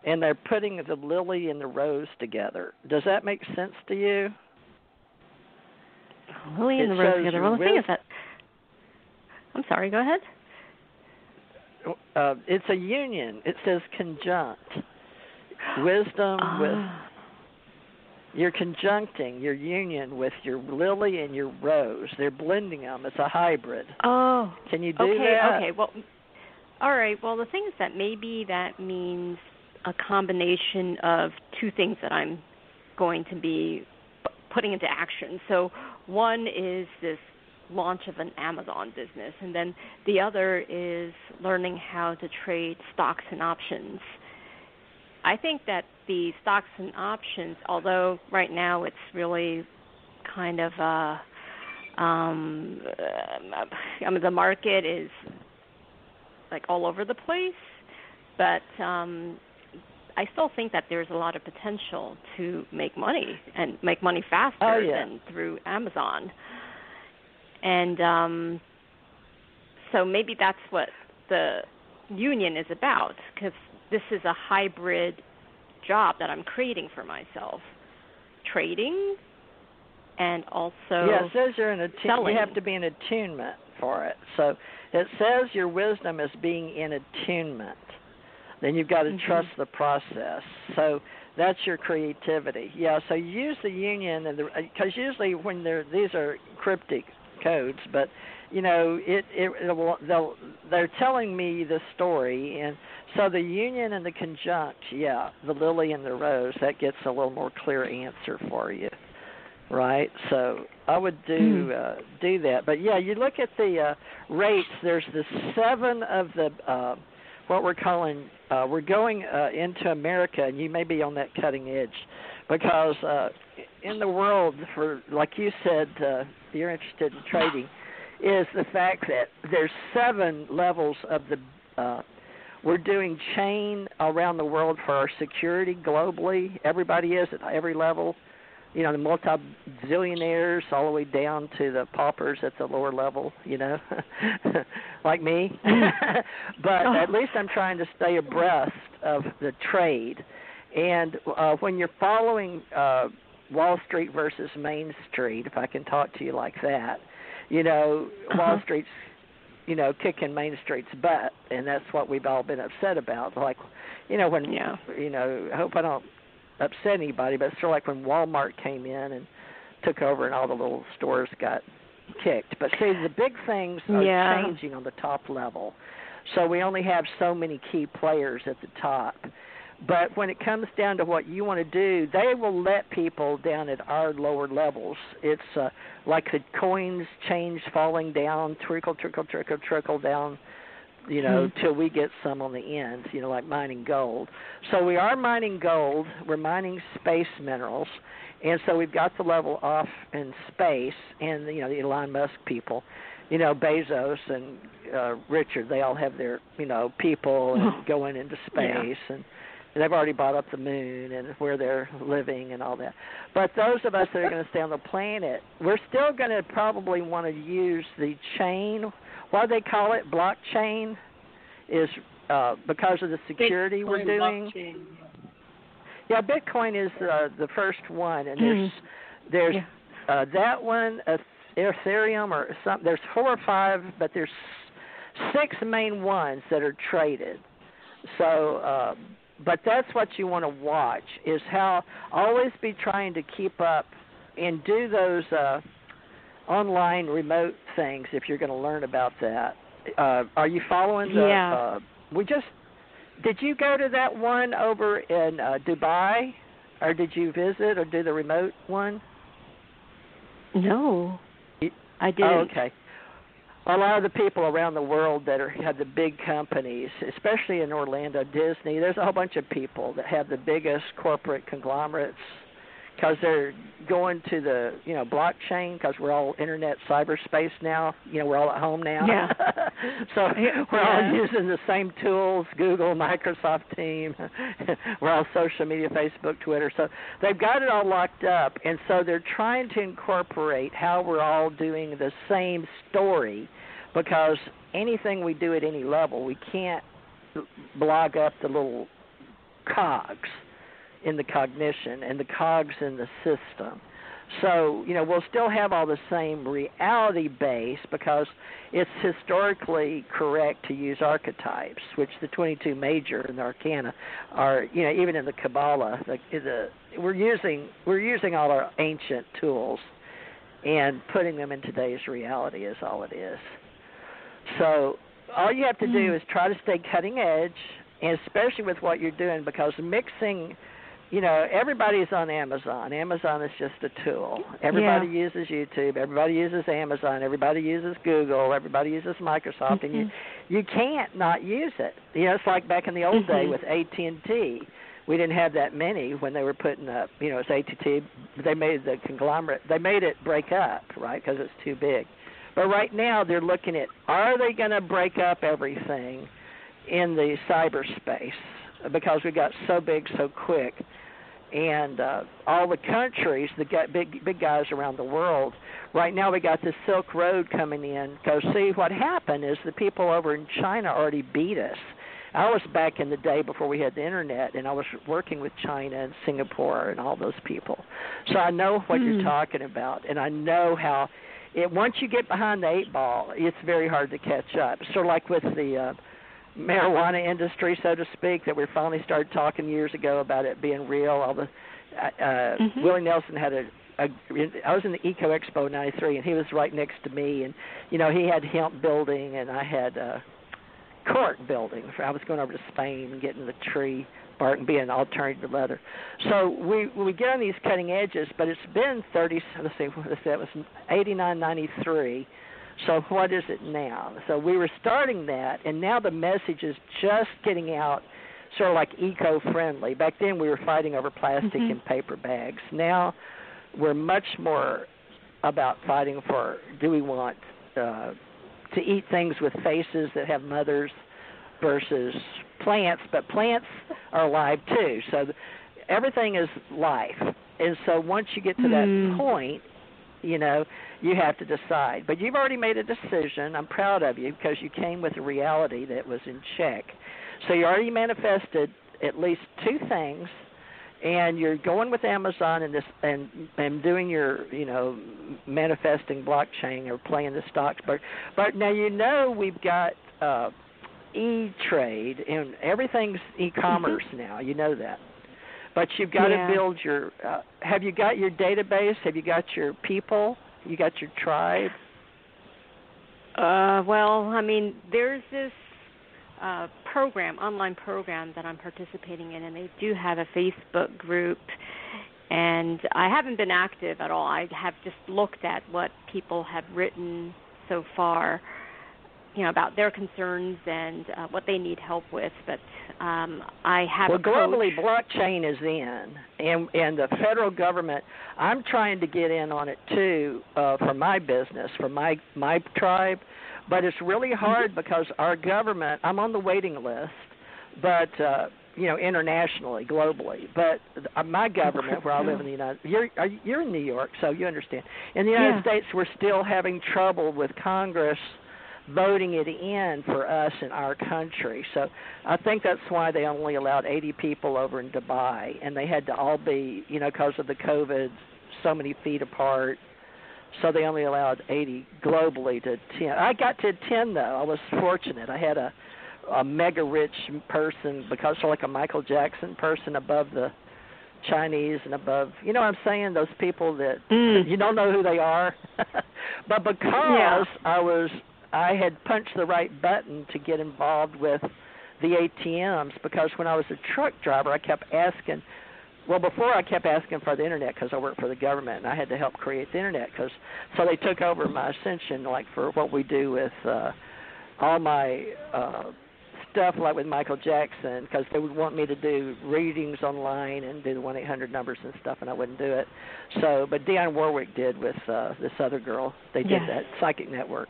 and they're putting the lily and the rose together. Does that make sense to you? Lily and the rose together. Well, the thing is that... I'm sorry, go ahead. It's a union. It says conjunct. Wisdom with... You're conjuncting your union with your lily and your rose. They're blending them. It's a hybrid. Oh. Can you do that? Okay. Well, all right. Well, the thing is that maybe that means a combination of two things that I'm going to be putting into action. So one is this launch of an Amazon business, and then the other is learning how to trade stocks and options. I think that the stocks and options, although right now it's really kind of, the market is like all over the place, but I still think that there's a lot of potential to make money and make money faster than through Amazon. And so maybe that's what the union is about, because this is a hybrid job that I'm creating for myself. Trading and also it says you're in selling. You have to be in attunement for it. So it says your wisdom is being in attunement. Then you've got to trust the process. So that's your creativity. Yeah, so use the union, and because usually when these are cryptic codes, but they're telling me the story, and so the union and the conjunct, the lily and the rose, that gets a little more clear answer for you, right? So I would do that. But you look at the rates. There's the 7 of the what we're calling. We're going into America, and you may be on that cutting edge, because in the world, for like you said, you're interested in trading, is the fact that there's 7 levels of the. We're doing chain around the world for our security globally. Everybody is at every level. The multi-zillionaires all the way down to the paupers at the lower level, like me. But at least I'm trying to stay abreast of the trade. And when you're following Wall Street versus Main Street, if I can talk to you like that. You know, Wall Street's, you know, kicking Main Street's butt, and that's what we've all been upset about. Like, you know, when, you know, I hope I don't upset anybody, but it's sort of like when Walmart came in and took over and all the little stores got kicked. But see, the big things are changing on the top level. So we only have so many key players at the top. But when it comes down to what you want to do, they will let people down at our lower levels. It's like the coins change falling down, trickle down, you know, till we get some on the ends, you know, like mining gold. So we are mining gold. We're mining space minerals. And so we've got the level off in space, and, you know, the Elon Musk people, you know, Bezos and Richard, they all have their, you know, people and going into space, and they've already bought up the moon and where they're living and all that. But those of us that are going to stay on the planet, we're still going to probably want to use the chain. What they call it, blockchain, is because of the security Bitcoin we're doing. Blockchain. Yeah, Bitcoin is the first one, and there's that one, Ethereum, or something. There's 4 or 5, but there's 6 main ones that are traded. So, but that's what you want to watch, is how always be trying to keep up and do those online remote things if you're going to learn about that. Are you following the did you go to that one over in Dubai, or did you visit or do the remote one? No, I didn't. Oh, okay. A lot of the people around the world that have the big companies, especially in Orlando, Disney, there's a whole bunch of people that have the biggest corporate conglomerates because they're going to the, you know, blockchain, because we're all internet cyberspace now. You know, we're all at home now. Yeah. So we're all using the same tools, Google, Microsoft Teams. We're all social media, Facebook, Twitter. So they've got it all locked up, and so they're trying to incorporate how we're all doing the same story, because anything we do at any level, we can't blog up the little cogs in the cognition and the cogs in the system. So, you know, we'll still have all the same reality base because it's historically correct to use archetypes, which the 22 major and the arcana are, you know, even in the Kabbalah, we're using all our ancient tools and putting them in today's reality is all it is. So all you have to do is try to stay cutting edge, and especially with what you're doing, because mixing, you know, everybody's on Amazon. Amazon is just a tool. Everybody uses YouTube. Everybody uses Amazon. Everybody uses Google. Everybody uses Microsoft. And you can't not use it. You know, it's like back in the old day with AT&T. We didn't have that many when they were putting up, you know, it's AT&T. They made the conglomerate. They made it break up, right, because it's too big. But right now they're looking at, are they going to break up everything in the cyberspace? Because we got so big so quick, and all the countries, the big guys around the world, right now we got the Silk Road coming in. Because see, what happened is the people over in China already beat us. I was back in the day before we had the internet, and I was working with China and Singapore and all those people. So I know what you're talking about, and I know how once you get behind the 8 ball, it's very hard to catch up. Sort of like with the marijuana industry, so to speak, that we finally started talking years ago about it being real. All the Willie Nelson had I was in the Eco Expo '93, and he was right next to me, and you know, he had hemp building, and I had cork building. I was going over to Spain and getting the tree bark and being an alternative to leather. So we get on these cutting edges, but it's been 30. Let's see, that was 89, 93. So what is it now? So we were starting that, and now the message is just getting out, sort of like eco-friendly. Back then we were fighting over plastic and paper bags. Now we're much more about fighting for, do we want to eat things with faces that have mothers versus plants, but plants are alive too. So everything is life. And so once you get to that point, you know, you have to decide. But you've already made a decision. I'm proud of you because you came with a reality that was in check. So you already manifested at least 2 things. and you're going with Amazon and this and doing your manifesting blockchain or playing the stocks, but now we've got e-trade and everything's e-commerce now. You know that, but you've got to build your. Have you got your database? Have you got your people? You got your tribe? Well, I mean, there's this online program that I'm participating in, and they do have a Facebook group, and I haven't been active at all. I have just looked at what people have written so far, about their concerns and what they need help with, but I have a coach. Globally, blockchain is in, and the federal government, I'm trying to get in on it too for my business, for my tribe, but it's really hard because our government, I'm on the waiting list, but internationally, globally, but my government, where I live in the United, you're in New York, so you understand. In the United States, we're still having trouble with Congress voting it in for us in our country. So I think that's why they only allowed 80 people over in Dubai, and they had to all be, because of the COVID, so many feet apart. So they only allowed 80 globally to attend. I got to attend, though. I was fortunate. I had a mega rich person, because like a Michael Jackson person above the Chinese and above, you know what I'm saying, those people that you don't know who they are. But because I had punched the right button to get involved with the ATMs, because when I was a truck driver, I kept asking, before I kept asking for the Internet because I worked for the government and I had to help create the Internet, so they took over my Ascension, like for what we do with all my stuff, like with Michael Jackson, because they would want me to do readings online and do the 1-800 numbers and stuff, and I wouldn't do it. So, but Dionne Warwick did with this other girl. They did that, Psychic Network.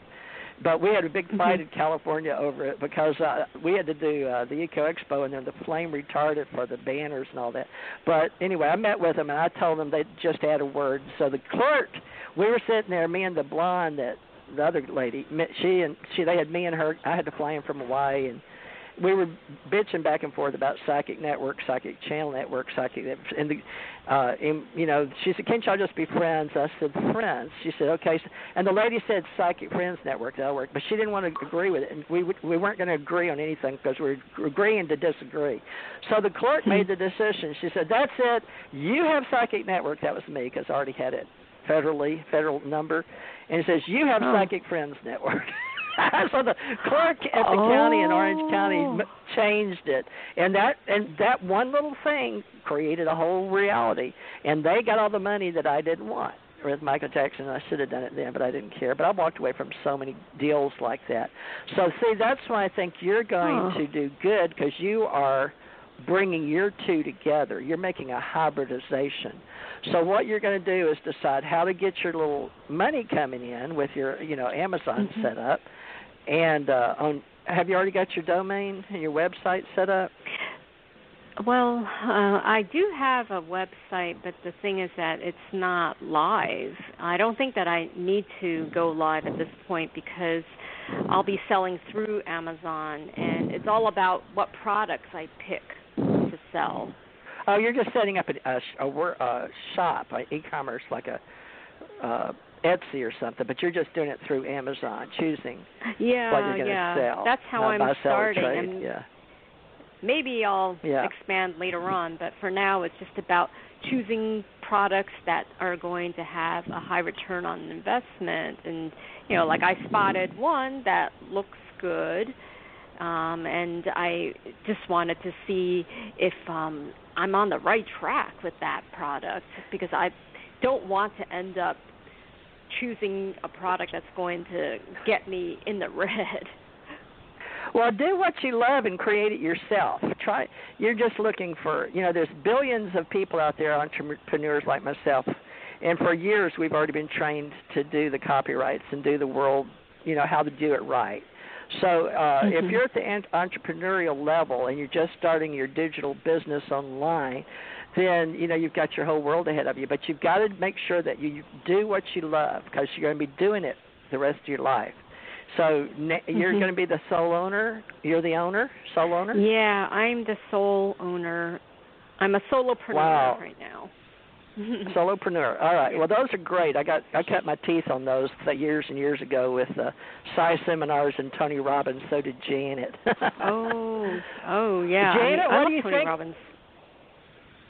But we had a big fight in California over it because we had to do the Eco Expo, and then the flame retarded for the banners and all that. But anyway, I met with them, and I told them they'd just add a word. So the clerk, we were sitting there, me and the blonde, the other lady, they had me and her. I had to fly in from Hawaii, and we were bitching back and forth about Psychic Network, Psychic Channel Network, and she said, "Can't y'all just be friends?" I said, "Friends." She said, "Okay." And the lady said, "Psychic Friends Network, that'll work." But she didn't want to agree with it, and we weren't going to agree on anything because we were agreeing to disagree. So the clerk made the decision. She said, "That's it. You have Psychic Network." That was me because I already had it federal number, and it says, "You have Psychic Friends Network." So the clerk at the county in Orange County changed it, and that one little thing created a whole reality. And they got all the money that I didn't want with Michael Jackson. I should have done it then, but I didn't care. But I walked away from so many deals like that. So see, that's why I think you're going to do good, because you are bringing your two together. You're making a hybridization. So what you're going to do is decide how to get your little money coming in with your, Amazon set up. And have you already got your domain and your website set up? Well, I do have a website, but the thing is that it's not live. I don't think that I need to go live at this point because I'll be selling through Amazon, and it's all about what products I pick to sell. Oh, you're just setting up a shop, e-commerce, like a Etsy or something, but you're just doing it through Amazon, choosing what you're going to sell. That's how I'm starting. And maybe I'll expand later on, but for now it's just about choosing products that are going to have a high return on investment. And, like I spotted one that looks good, and I just wanted to see if I'm on the right track with that product, because I don't want to end up choosing a product that's going to get me in the red. Well, do what you love and create it yourself. You're just looking for, there's billions of people out there, entrepreneurs like myself, and for years we've already been trained to do the copyrights and do the world, how to do it right. So if you're at the entrepreneurial level and you're just starting your digital business online, then, you've got your whole world ahead of you. But you've got to make sure that you do what you love, because you're going to be doing it the rest of your life. So you're going to be the sole owner? You're the owner, sole owner? Yeah, I'm the sole owner I'm a solopreneur right now. Solopreneur. All right. Well, those are great. I cut my teeth on those years and years ago with Psy seminars and Tony Robbins. So did Janet. oh yeah. Janet, I what do you Tony think? Robbins.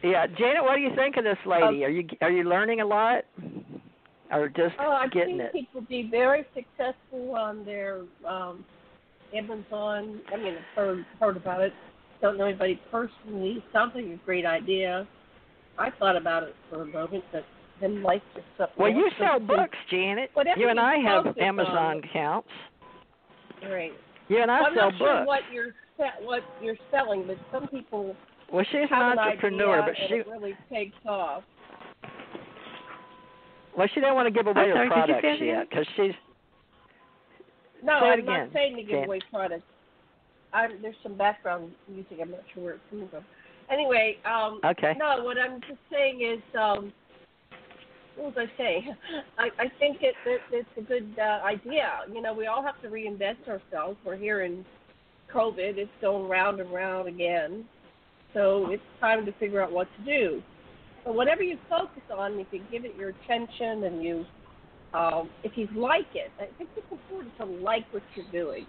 Yeah, Janet, what do you think of this lady? Are you learning a lot, or just getting it? I've seen people be very successful on their Amazon. I mean, I've heard about it. Don't know anybody personally. Sounds like a great idea. I thought about it for a moment, but then life just something. Well, you sell books, Janet. You and I have Amazon accounts. Right. You and I sell books. I'm not sure what you're selling, but some people. Well, she's an entrepreneur, but it really takes off. Well, she didn't want to give away her products yet because she's. No, I'm not saying to give away products. There's some background music. I'm not sure where it's coming from. Anyway, okay. No, what I'm just saying is, what was I saying? I think it's a good idea. You know, we all have to reinvent ourselves. We're here in COVID. It's going round and round again. So it's time to figure out what to do. So whatever you focus on, if you give it your attention and you, if you like it, I think it's important to like what you're doing.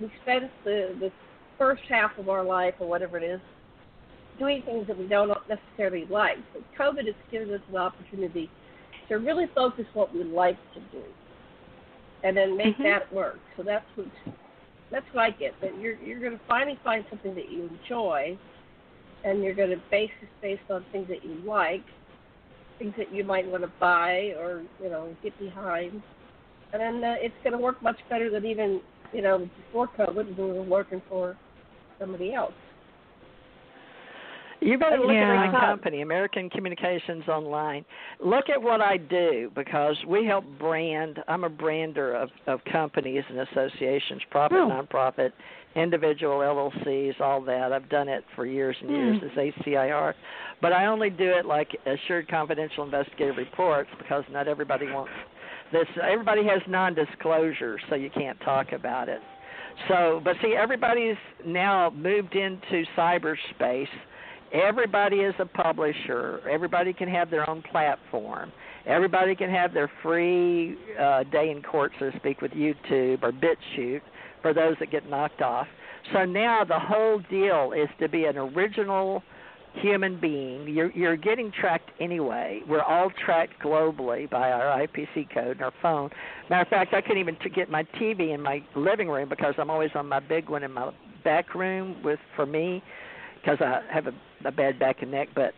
We spend the first half of our life or whatever it is doing things that we don't necessarily like. But COVID has given us an opportunity to really focus what we like to do and then make that work. So that's what I get. That you're going to finally find something that you enjoy, and you're going to base this based on things that you like, things that you might want to buy or, you know, get behind. And then it's going to work much better than even, you know, before COVID when we were working for somebody else. You better look at my company, American Communications Online. Look at what I do, because we help brand. I'm a brander of companies and associations, profit, nonprofit, individual LLCs, all that. I've done it for years and years as ACIR. But I only do it like assured confidential investigative reports, because not everybody wants this. Everybody has non-disclosure, so you can't talk about it. So, but see, everybody's now moved into cyberspace. Everybody is a publisher. Everybody can have their own platform. Everybody can have their free day in court, so to speak, with YouTube or BitChute for those that get knocked off. So now the whole deal is to be an original human being. You're getting tracked anyway. We're all tracked globally by our IPC code and our phone. Matter of fact, I couldn't even get my TV in my living room because I'm always on my big one in my back room for me, because I have a bad back and neck. But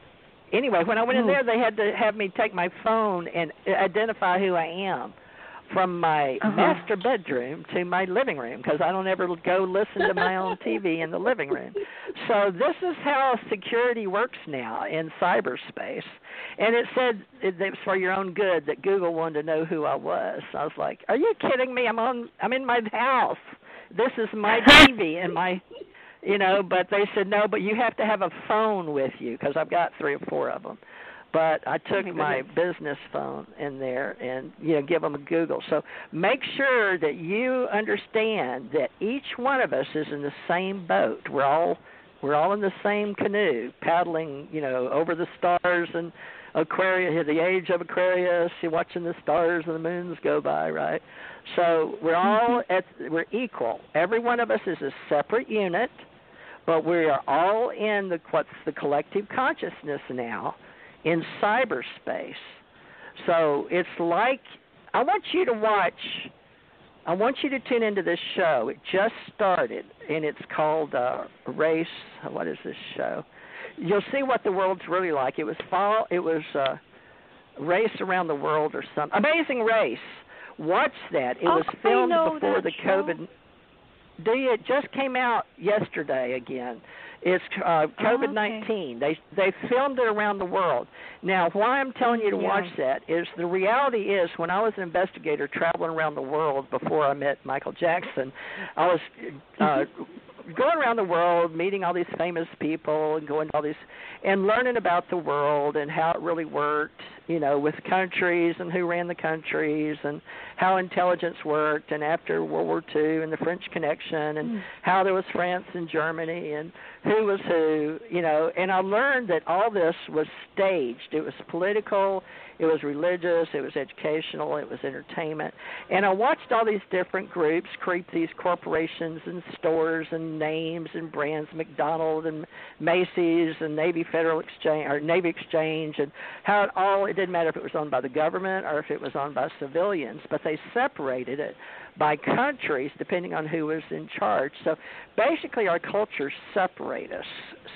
anyway, when I went in there, they had to have me take my phone and identify who I am from my master bedroom to my living room, because I don't ever go listen to my own TV in the living room. So this is how security works now in cyberspace. And it said it was for your own good that Google wanted to know who I was. I was like, are you kidding me? I'm in my house. This is my TV and my... You know, but they said, no, but you have to have a phone with you, because I've got 3 or 4 of them. But I took my business phone in there and, you know, give them a Google. So make sure that you understand that each one of us is in the same boat. We're all in the same canoe, paddling, you know, over the stars and Aquarius, the age of Aquarius, you're watching the stars and the moons go by, right? So we're all we're equal. Every one of us is a separate unit, but we are all in what's the collective consciousness now in cyberspace. So it's like, I want you to tune into this show. It just started, and it's called Race. What is this show? You'll see what the world's really like. It was Race Around the World or something. Amazing Race. Watch that. It was filmed before the COVID. It just came out yesterday again. It's COVID-19. They filmed it around the world. Now, why I'm telling you to watch that is the reality is, when I was an investigator traveling around the world before I met Michael Jackson, I was going around the world, meeting all these famous people and going to all these and learning about the world and how it really worked. with countries and who ran the countries and how intelligence worked, and after World War II and the French Connection and how there was France and Germany and who was who, and I learned that all this was staged. It was political, it was religious, it was educational, it was entertainment. And I watched all these different groups create these corporations and stores and names and brands, McDonald's and Macy's and Navy Exchange, and how it didn't matter if it was owned by the government or if it was owned by civilians, but they separated it by countries depending on who was in charge. So basically our cultures separate us.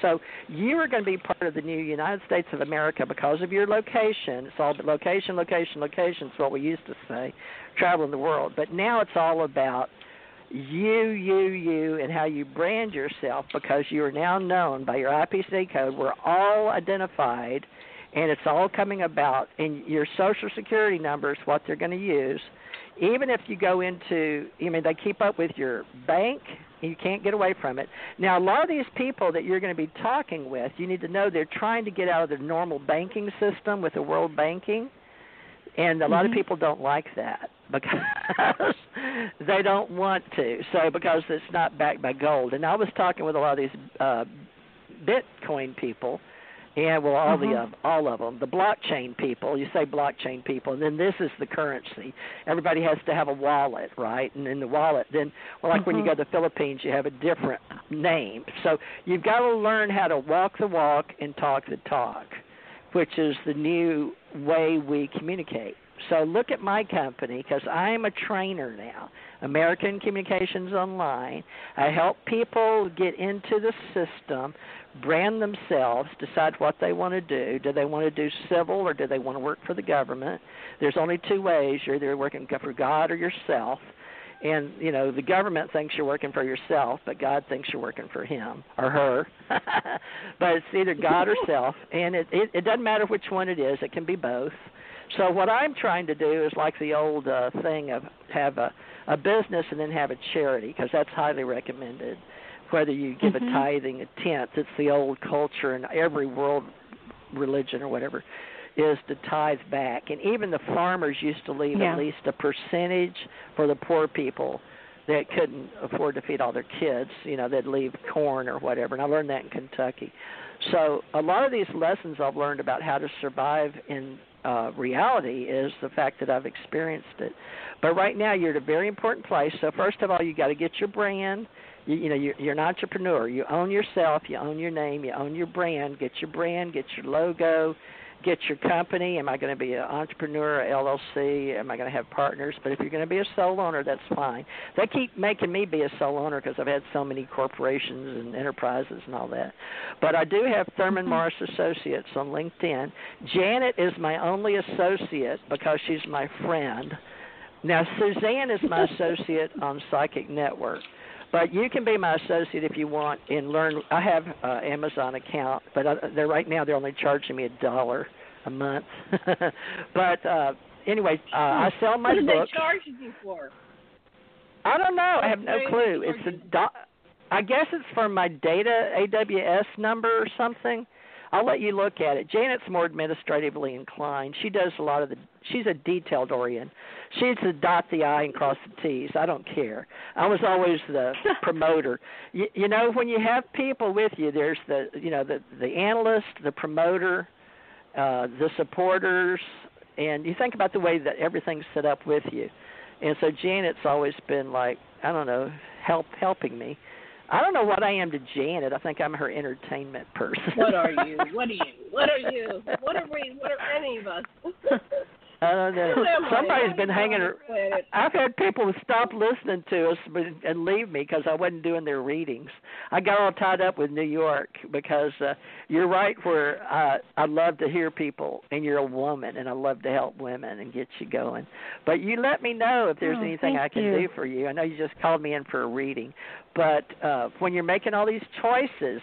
So you are going to be part of the new United States of America because of your location. It's all location, location, location. It's what we used to say, traveling the world. But now it's all about you, and how you brand yourself, because you are now known by your IPC code. We're all identified, and it's all coming about. And your Social Security number is what they're going to use. Even if you go into, they keep up with your bank, you can't get away from it. Now, a lot of these people that you're going to be talking with, you need to know they're trying to get out of their normal banking system with the world banking, and a lot of people don't like that because they don't want to. So because it's not backed by gold. And I was talking with a lot of these Bitcoin people, and all of them, the blockchain people. You say blockchain people, and then this is the currency. Everybody has to have a wallet, right? And in the wallet, then, when you go to the Philippines, you have a different name. So you've got to learn how to walk the walk and talk the talk, which is the new way we communicate. So look at my company, because I am a trainer now, American Communications Online. I help people get into the system, brand themselves, decide what they want to do. Do they want to do civil or do they want to work for the government? There's only two ways. You're either working for God or yourself. And, the government thinks you're working for yourself, but God thinks you're working for him or her. But it's either God or self, and it doesn't matter which one it is. It can be both. So what I'm trying to do is like the old thing of have a business and then have a charity, because that's highly recommended. Whether you give a tithing, a tenth, it's the old culture in every world religion or whatever, is to tithe back. And even the farmers used to leave at least a percentage for the poor people that couldn't afford to feed all their kids. They'd leave corn or whatever. And I learned that in Kentucky. So a lot of these lessons I've learned about how to survive in reality is the fact that I've experienced it. But right now you're at a very important place. So first of all, you got to get your brand. You're an entrepreneur. You own yourself. You own your name. You own your brand. Get your brand. Get your logo. Get your company. Am I going to be an entrepreneur, LLC? Am I going to have partners? But if you're going to be a sole owner, that's fine. They keep making me be a sole owner because I've had so many corporations and enterprises and all that. But I do have Thurman Morris Associates on LinkedIn. Janet is my only associate because she's my friend. Now, Suzanne is my associate on Psychic Network. But you can be my associate if you want and learn. I have an Amazon account, but right now they're only charging me $1 a month. But anyway, I sell my books. What are they charging you for? I don't know. I have no clue. I guess it's for my data AWS number or something. I'll let you look at it. Janet's more administratively inclined. She does a lot of she's a detailed orient. She's the dot the I and cross the T's. I don't care. I was always the promoter. When you have people with you, there's the analyst, the promoter, the supporters, and you think about the way that everything's set up with you. And so Janet's always been helping me. I don't know what I am to Janet. I think I'm her entertainment person. What are you? What are you? What are you? What are we? What are any of us? I don't know. Somebody's been hanging her. I've had people stop listening to us and leave me because I wasn't doing their readings. I got all tied up with New York because you're right where I love to hear people, and you're a woman, and I love to help women and get you going. But you let me know if there's anything I can do for you. I know you just called me in for a reading. But when you're making all these choices,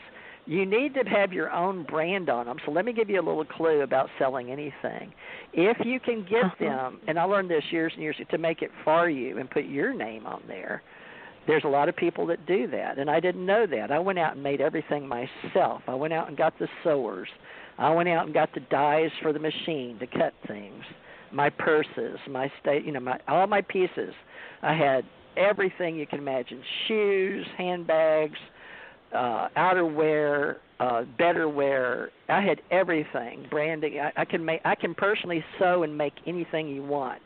you need to have your own brand on them. So let me give you a little clue about selling anything. If you can get them, and I learned this years and years ago, to make it for you and put your name on there, there's a lot of people that do that, and I didn't know that. I went out and made everything myself. I went out and got the sewers, I went out and got the dies for the machine to cut things. My purses, my all my pieces. I had everything you can imagine: shoes, handbags, outerwear, betterwear. I had everything. Branding. I can personally sew and make anything you want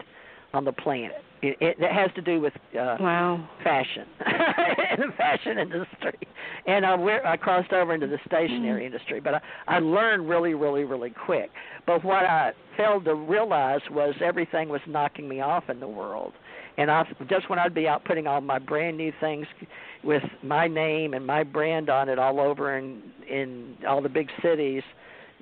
on the planet. It has to do with fashion, in the fashion industry. And I crossed over into the stationery industry, but I learned really, really, really quick. But what I failed to realize was everything was knocking me off in the world. And just when I'd be out putting all my brand new things with my name and my brand on it all over in all the big cities,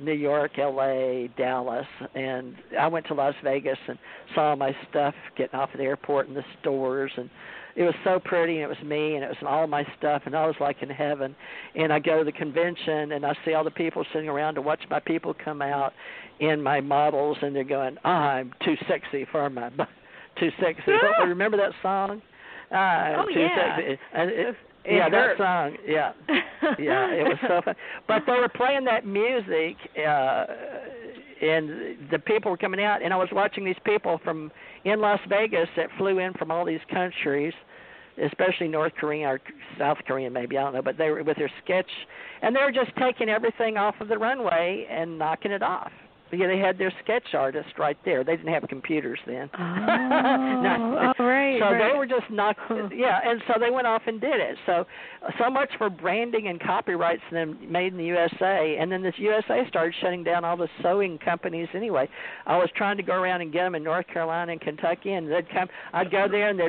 New York, L.A., Dallas, and I went to Las Vegas and saw my stuff getting off at the airport and the stores, and it was so pretty, and it was me, and it was all my stuff, and I was like in heaven. And I go to the convention, and I see all the people sitting around to watch my people come out in my models, and they're going, I'm too sexy for my too sexy. Remember that song? Too sexy. And that song. Yeah, it was so fun. But they were playing that music, and the people were coming out, and I was watching these people from in Las Vegas that flew in from all these countries, especially North Korea or South Korea, maybe, I don't know. But they were with their sketch, and they were just taking everything off of the runway and knocking it off. Yeah, they had their sketch artist right there. They didn't have computers then. Right. So they were just and so they went off and did it. So much for branding and copyrights made in the USA. And then this USA started shutting down all the sewing companies anyway. I was trying to go around and get them in North Carolina and Kentucky, and they'd come. I'd go there, and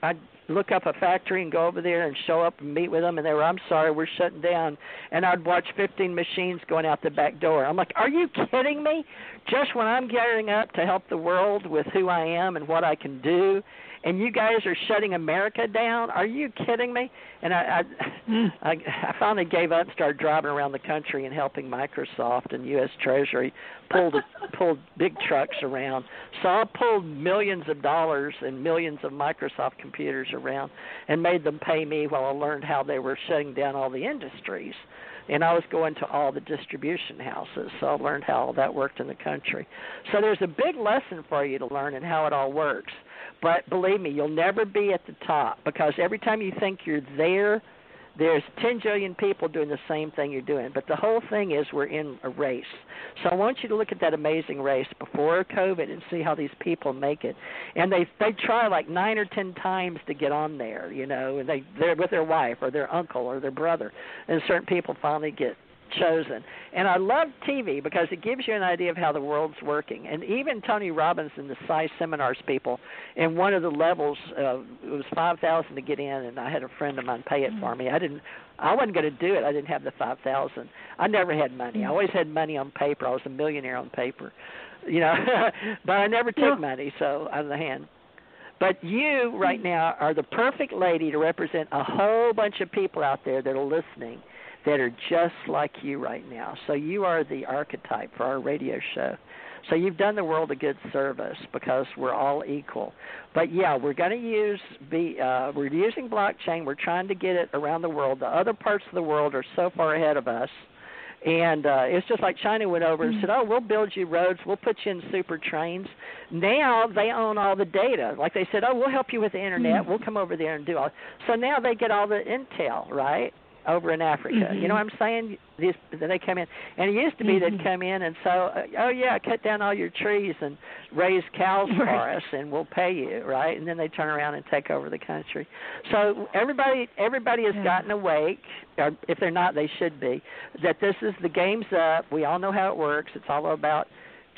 I'd look up a factory and go over there and show up and meet with them, and they were, I'm sorry, we're shutting down. And I'd watch 15 machines going out the back door. I'm like, are you kidding me? Just when I'm gearing up to help the world with who I am and what I can do, and you guys are shutting America down? Are you kidding me? And I finally gave up and started driving around the country and helping Microsoft and U.S. Treasury pulled big trucks around. So I pulled millions of dollars and millions of Microsoft computers around and made them pay me while I learned how they were shutting down all the industries. And I was going to all the distribution houses, so I learned how all that worked in the country. So there's a big lesson for you to learn in how it all works. But believe me, you'll never be at the top, because every time you think you're there, there's 10 jillion people doing the same thing you're doing. But the whole thing is we're in a race. So I want you to look at that amazing race before COVID and see how these people make it. And they try like 9 or 10 times to get on there, and they're with their wife or their uncle or their brother. And certain people finally get chosen. And I love TV because it gives you an idea of how the world's working. And even Tony Robbins and the PSI seminars people, in one of the levels, it was $5,000 to get in, and I had a friend of mine pay it for me. I wasn't going to do it. I didn't have the $5,000. I never had money. I always had money on paper. I was a millionaire on paper, but I never took money, so out of the hand. But you right now are the perfect lady to represent a whole bunch of people out there that are listening that are just like you right now. So you are the archetype for our radio show. So you've done the world a good service because we're all equal. But yeah, we're going to we're using blockchain. We're trying to get it around the world. The other parts of the world are so far ahead of us. And it's just like China went over and said, we'll build you roads, we'll put you in super trains. Now they own all the data. Like they said, we'll help you with the Internet. We'll come over there and do all. So now they get all the intel, right? Over in Africa. You know what I'm saying? They come in. And it used to be they'd come in and so, cut down all your trees and raise cows for us and we'll pay you, right? And then they turn around and take over the country. So everybody has gotten awake, or if they're not, they should be, that this is the game's up. We all know how it works. It's all about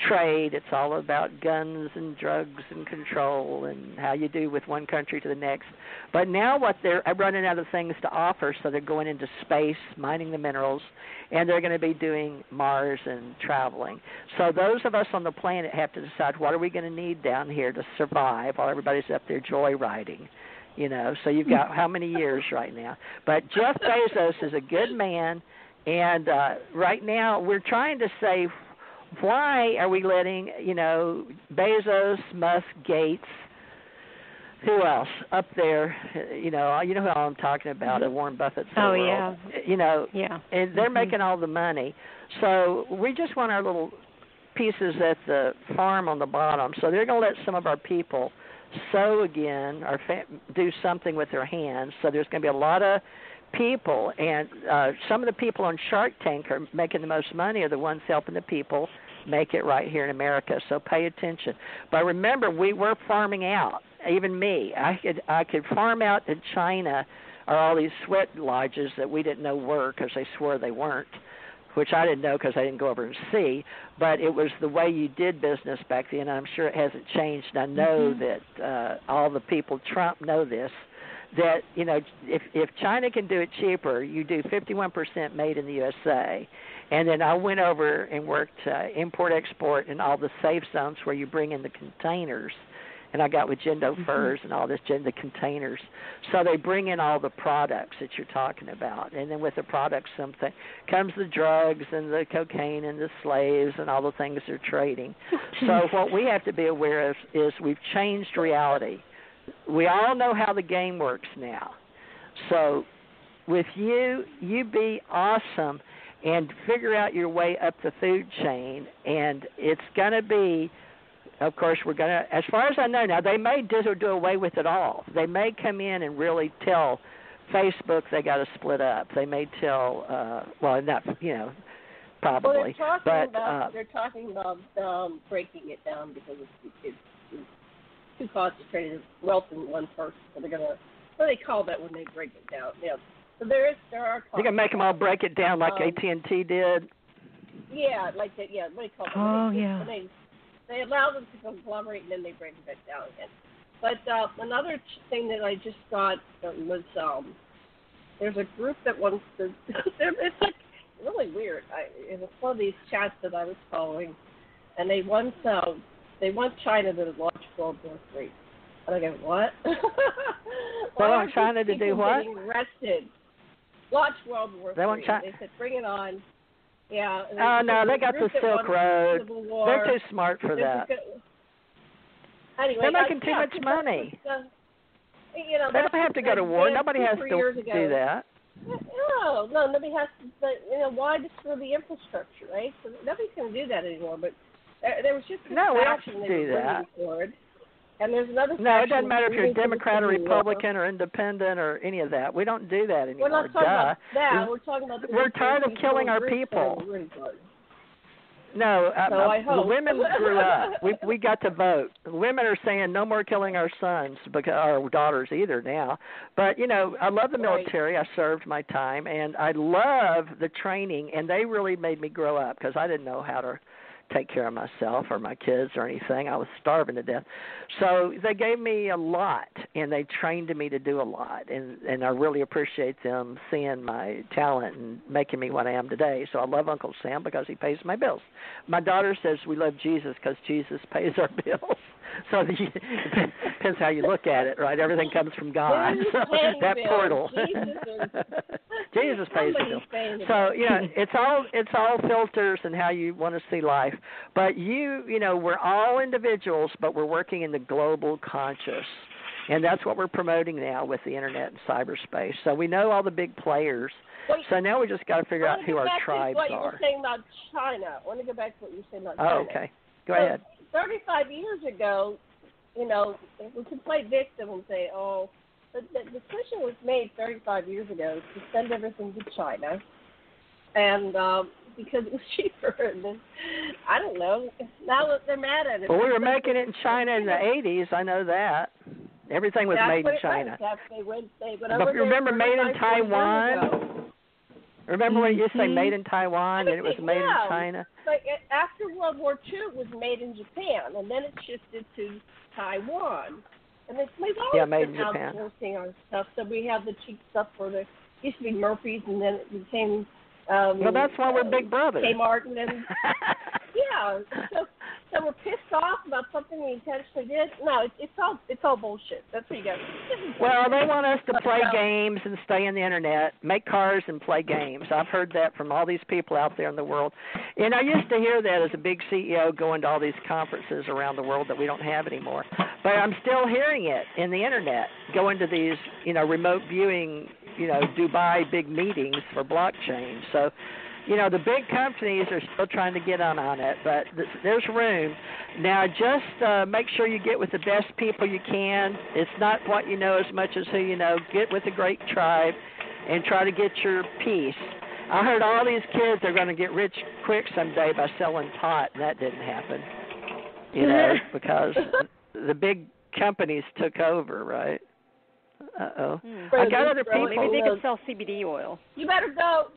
trade. It's all about guns and drugs and control and how you do with one country to the next. But now what they're running out of things to offer, so they're going into space, mining the minerals, and they're going to be doing Mars and traveling. So those of us on the planet have to decide what are we going to need down here to survive while everybody's up there joyriding. So you've got how many years right now? But Jeff Bezos is a good man, and right now we're trying to say, why are we letting, Bezos, Musk, Gates, who else up there? You know who I'm talking about, Warren Buffett's Oh, world. yeah. You know, Yeah. and they're making all the money. So we just want our little pieces at the farm on the bottom. So they're going to let some of our people sew again or do something with their hands. So there's going to be a lot of people, and some of the people on Shark Tank are making the most money are the ones helping the people make it right here in America. So pay attention. But remember, we were farming out. Even me, I could farm out in China, or all these sweat lodges that we didn't know were because they swore they weren't, which I didn't know because I didn't go over and see. But it was the way you did business back then, and I'm sure it hasn't changed. And I know that all the people, Trump, know this. That, you know, if China can do it cheaper, you do 51% made in the USA. And then I went over and worked import-export in all the safe zones where you bring in the containers. And I got with Jendo Furs and all this, the containers. So they bring in all the products that you're talking about. And then with the products, something comes the drugs and the cocaine and the slaves and all the things they're trading. So what we have to be aware of is we've changed reality. We all know how the game works now. So with you be awesome and figure out your way up the food chain. And it's going to be, of course, we're going to, as far as I know now, they may do away with it all. They may come in and really tell Facebook they got to split up. They may tell, well, not, you know, probably. Well, they're talking about breaking it down because it's too concentrated wealth in one person. So they're going to, what do they call that when they break it down? Yeah. So there are. They're going to make them all break it down like AT&T did. Yeah, like that. Yeah, what do you call it? Oh, yeah. They allow them to conglomerate and then they break it back down again. But another thing that I just thought was there's a group that wants to. It's like really weird. It was one of these chats that I was following, and they want China to launch World War III. And I go, what? They want China to do what? Getting arrested. Launch World War III. They said, bring it on. Yeah. Oh, no, they got the Silk Road. They're too smart for that. Anyway, they're making too much money. You know, they don't have to go to war. Nobody has to do that. No, nobody has to. But, you know, why destroy the infrastructure, right? So nobody's going to do that anymore. But there was just we don't have to do that. And there's another. No, it doesn't matter if you're a Democrat or Republican or independent or any of that. We don't do that anymore. We're not talking about that. We're talking about. We're tired of killing our people. No, the women grew up. We got to vote. Women are saying no more killing our sons, because our daughters either now. But, you know, I love the military. I served my time, and I love the training, and they really made me grow up because I didn't know how to take care of myself or my kids or anything. I was starving to death. So they gave me a lot, and they trained me to do a lot, and I really appreciate them seeing my talent and making me what I am today. So I love Uncle Sam because he pays my bills. My daughter says we love Jesus because Jesus pays our bills. So it depends how you look at it, right? Everything comes from God. So that portal. Jesus pays the bill. So, you know, it's all filters and how you want to see life. But you know, we're all individuals, but we're working in the global conscious. And that's what we're promoting now with the internet and cyberspace. So we know all the big players. So now we just got to figure out who our tribes are. What you were saying about China. I want to go back to what you were saying about China. Oh, okay. Go ahead. 35 years ago, you know, we could play victim and say, oh, but the decision was made 35 years ago to send everything to China, and because it was cheaper. And then, I don't know. Now they're mad at it. Well, we were making it in China in the 80s. I know that. Everything was made in China. They went but remember, made in Taiwan? Remember when you used to say made in Taiwan and it was made in China? But after World War II, it was made in Japan, and then it shifted to Taiwan. And we've always made been in Japan. Outsourcing our stuff. So we have the cheap stuff for the used to be Murphy's, and then it became. Well, that's why we're big brothers. Kmart, and then yeah. that were pissed off about something we intentionally did. No, it's all bullshit. That's what you got. Well, they want us to play games and stay on the internet, make cars and play games. I've heard that from all these people out there in the world. And I used to hear that as a big CEO going to all these conferences around the world that we don't have anymore. But I'm still hearing it in the internet, going to these, remote viewing, Dubai big meetings for blockchain. So, the big companies are still trying to get on it, but there's room. Now, just make sure you get with the best people you can. It's not what you know as much as who you know. Get with a great tribe and try to get your piece. I heard all these kids are going to get rich quick someday by selling pot, and that didn't happen, because the big companies took over, right? Uh-oh. I got other people. Maybe they could sell CBD oil. You better go.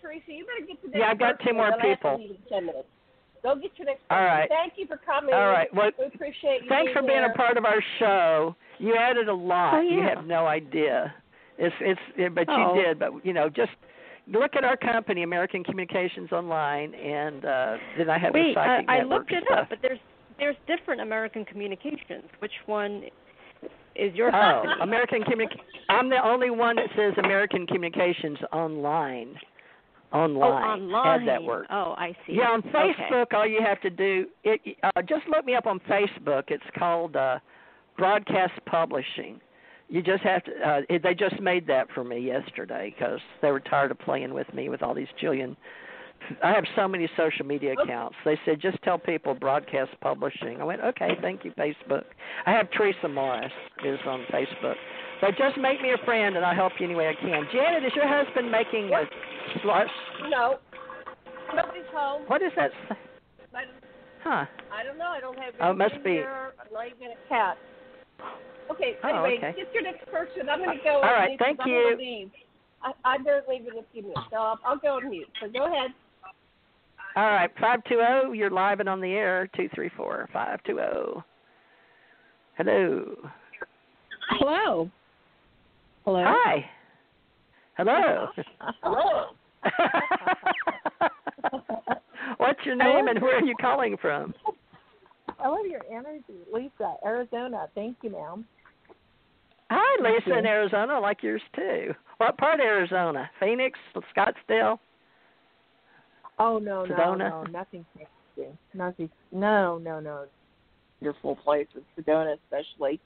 Teresa, you better get to the next. Yeah, I've got 2 more people. 10 minutes. Go get your next person. All right. Thank you for coming. All right. Well, we appreciate you. Thanks for being here. a part of our show. You added a lot. Oh, yeah. You have no idea. But you did. But just look at our company, American Communications Online, and then I have the Psychic I Network looked it stuff. up, but there's different American Communications. Which one is your company? American I'm the only one that says American Communications Online. Online. How's that work? Oh, I see. Yeah, on Facebook, all you have to do, just look me up on Facebook. It's called Broadcast Publishing. You just have to, they just made that for me yesterday because they were tired of playing with me with all these jillion. I have so many social media accounts. They said, just tell people Broadcast Publishing. I went, okay, thank you, Facebook. I have Teresa Morris is on Facebook. But just make me a friend, and I'll help you any way I can. Janet, is your husband making a slush? No. Nobody's home. What is that? I don't know. I don't have it must be. Here. I'm not even a cat. Okay, Oh, anyway, okay. get your next person. I'm going to go. All right, thank you. I'm going to leave. I'm going to leave in a few minutes, so I'll go on mute. So go ahead. All right, 520, you're live and on the air, 234-520. Hello. Hello. Hello. Hi. Hello. Hello. What's your name and where are you calling from? I love your energy. Lisa, Arizona. Thank you, ma'am. Hi, Lisa in Arizona. I like yours too. What part of Arizona? Phoenix, Scottsdale? Oh, no, Sedona? no, nothing fancy. Nothing. No. Beautiful places, Sedona especially.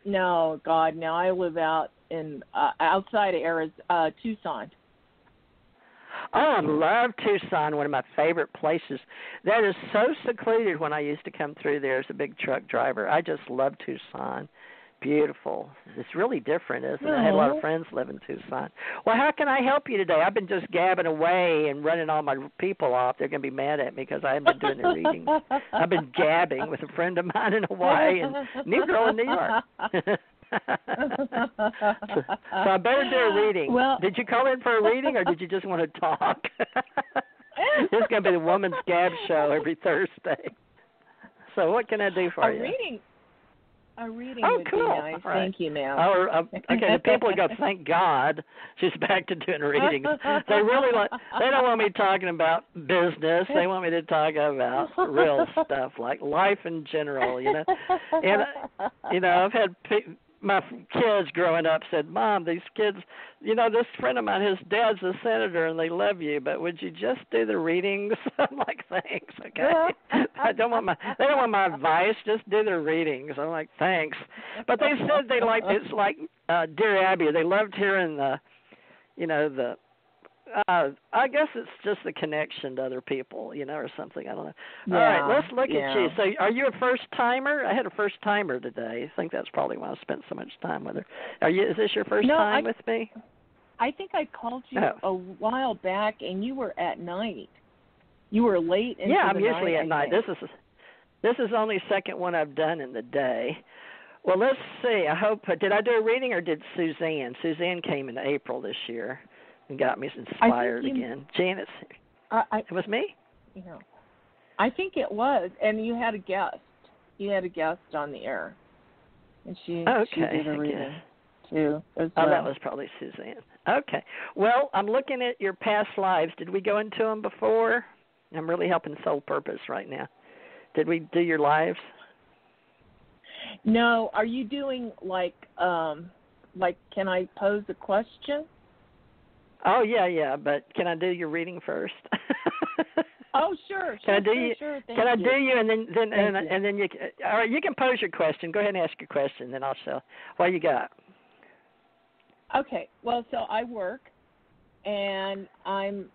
No, God, no. I live out in outside of Arizona, Tucson. Oh, I love Tucson, one of my favorite places. That is so secluded when I used to come through there as a big truck driver. I just love Tucson. Beautiful. It's really different, isn't it? I had a lot of friends live in Tucson. Well, how can I help you today? I've been just gabbing away and running all my people off. They're going to be mad at me because I haven't been doing their readings. I've been gabbing with a friend of mine in Hawaii and a new girl in New York. So I better do a reading. Well, did you call in for a reading or did you just want to talk? This is going to be the Woman's Gab show every Thursday. So what can I do for you? A reading oh, would cool. be nice. Right. Thank you, ma'am. Oh, okay, the people go, thank God she's back to doing readings. They really they don't want me talking about business. They want me to talk about real stuff like life in general, And, I've had my kids growing up said, Mom, these kids, this friend of mine, his dad's a senator and they love you, but would you just do the readings? I'm like, thanks, okay. They don't want my advice, just do the readings. I'm like, thanks. But they said it's like Dear Abby, they loved hearing I guess it's just the connection to other people, or something. I don't know. Yeah, all right, let's look at you. So are you a first-timer? I had a first-timer today. I think that's probably why I spent so much time with her. Is this your first time with me? I think I called you a while back, and you were at night. You were late into the night. Yeah, I'm usually at night. This is only the second one I've done in the day. Well, let's see. Did I do a reading or did Suzanne? Suzanne came in April this year and got me inspired again. Janet's it was me? I think it was, and you had a guest. You had a guest on the air, and she did a reading too. That was probably Suzanne. Okay. Well, I'm looking at your past lives. Did we go into them before? I'm really helping Soul Purpose right now. Did we do your lives? No. Are you doing like can I pose a question? Oh yeah. But can I do your reading first? Oh sure. Can I do you, and then you? All right, you can pose your question. Go ahead and ask your question, then I'll show what you got. Okay. Well, so I work, and I'm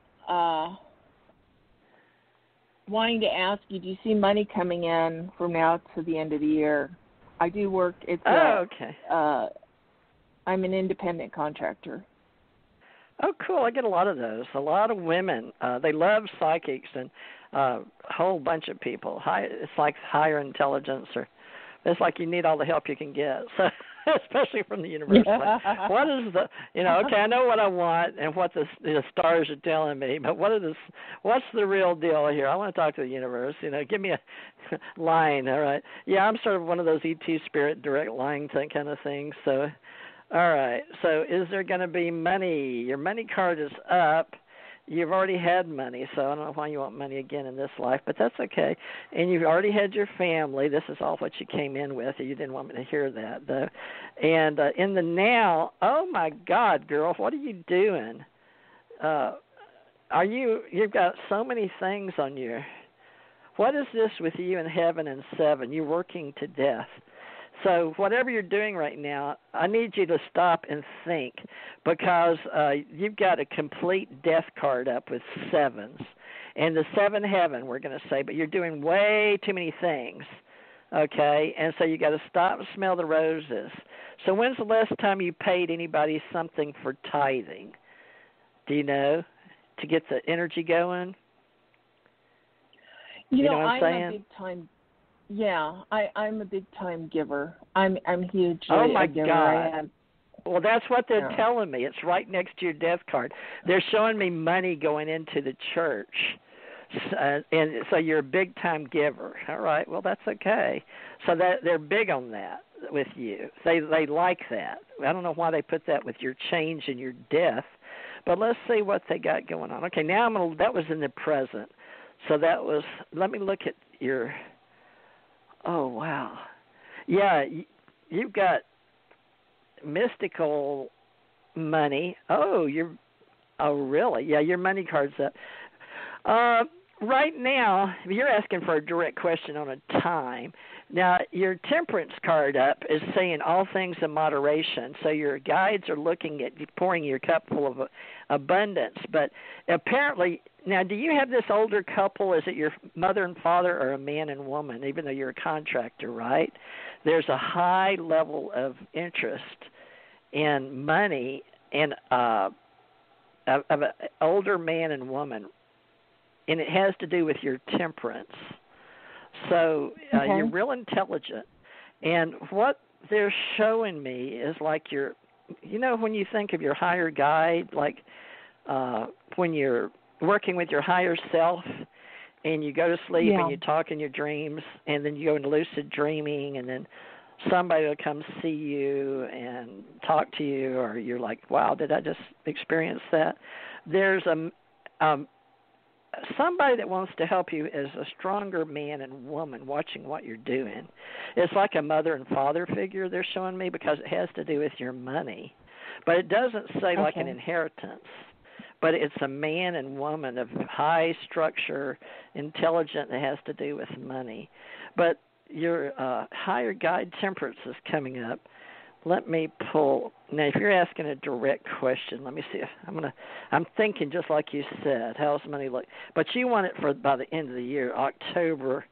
wanting to ask you, do you see money coming in from now to the end of the year? I do work. Okay. I'm an independent contractor. Oh, cool. I get a lot of those. A lot of women. They love psychics and a whole bunch of people. It's like higher intelligence, or it's like you need all the help you can get. So, especially from the universe. Like, what is okay, I know what I want and what the stars are telling me, but what's the real deal here? I want to talk to the universe. Give me a line, all right? Yeah, I'm sort of one of those ET spirit direct line kind of things. So, all right. So, is there going to be money? Your money card is up. You've already had money, so I don't know why you want money again in this life, but that's okay. And you've already had your family. This is all what you came in with. You didn't want me to hear that, though. And in the now, oh, my God, girl, what are you doing? You've got so many things on your, what is this with you in heaven and 7? You're working to death. So whatever you're doing right now, I need you to stop and think, because you've got a complete death card up with 7s. And the 7 heaven, we're going to say, but you're doing way too many things, okay? And so you got to stop and smell the roses. So when's the last time you paid anybody something for tithing? Do you know, to get the energy going? You know what I'm saying? I'm a big time. Yeah, I'm a big time giver. I'm hugely a giver. God. I am. Well, that's what they're telling me. It's right next to your death card. They're showing me money going into the church, and so you're a big time giver. All right, well that's okay. So that they're big on that with you. They like that. I don't know why they put that with your change and your death, but let's see what they got going on. Okay, now that was in the present. So that was. Let me look at your. Oh, wow. Yeah, you've got mystical money. Oh, really? Yeah, your money card's up. Right now, you're asking for a direct question on a time. Now, your temperance card up is saying all things in moderation. So your guides are looking at pouring your cup full of abundance. But apparently, now, do you have this older couple? Is it your mother and father, or a man and woman, even though you're a contractor, right? There's a high level of interest in money and of an older man and woman, and it has to do with your temperance. So you're real intelligent, and what they're showing me is like when you think of your higher guide, like when you're working with your higher self, and you go to sleep and you talk in your dreams, and then you go into lucid dreaming, and then somebody will come see you and talk to you, or you're like, wow, did I just experience that? There's somebody that wants to help you is a stronger man and woman watching what you're doing. It's like a mother and father figure they're showing me, because it has to do with your money. But it doesn't say like an inheritance. But it's a man and woman of high structure, intelligent, that has to do with money. But your higher guide temperance is coming up. Let me pull. Now, if you're asking a direct question, let me see. I'm thinking just like you said. How's money look? But you want it by the end of the year, October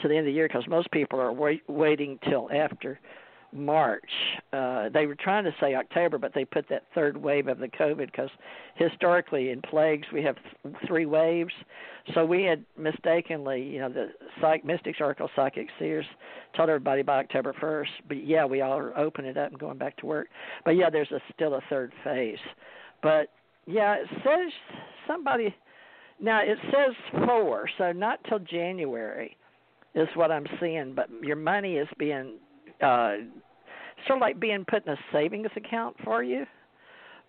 to the end of the year, because most people are waiting till after March. They were trying to say October, but they put that third wave of the COVID, because historically in plagues we have 3 waves. So we had mistakenly, the Mystics, Oracle, Psychic, Seers told everybody by October 1st. But yeah, we all are opening it up and going back to work. But yeah, there's still a third phase. But yeah, it says somebody. Now it says 4, so not till January is what I'm seeing. But your money is being sort of like being put in a savings account for you.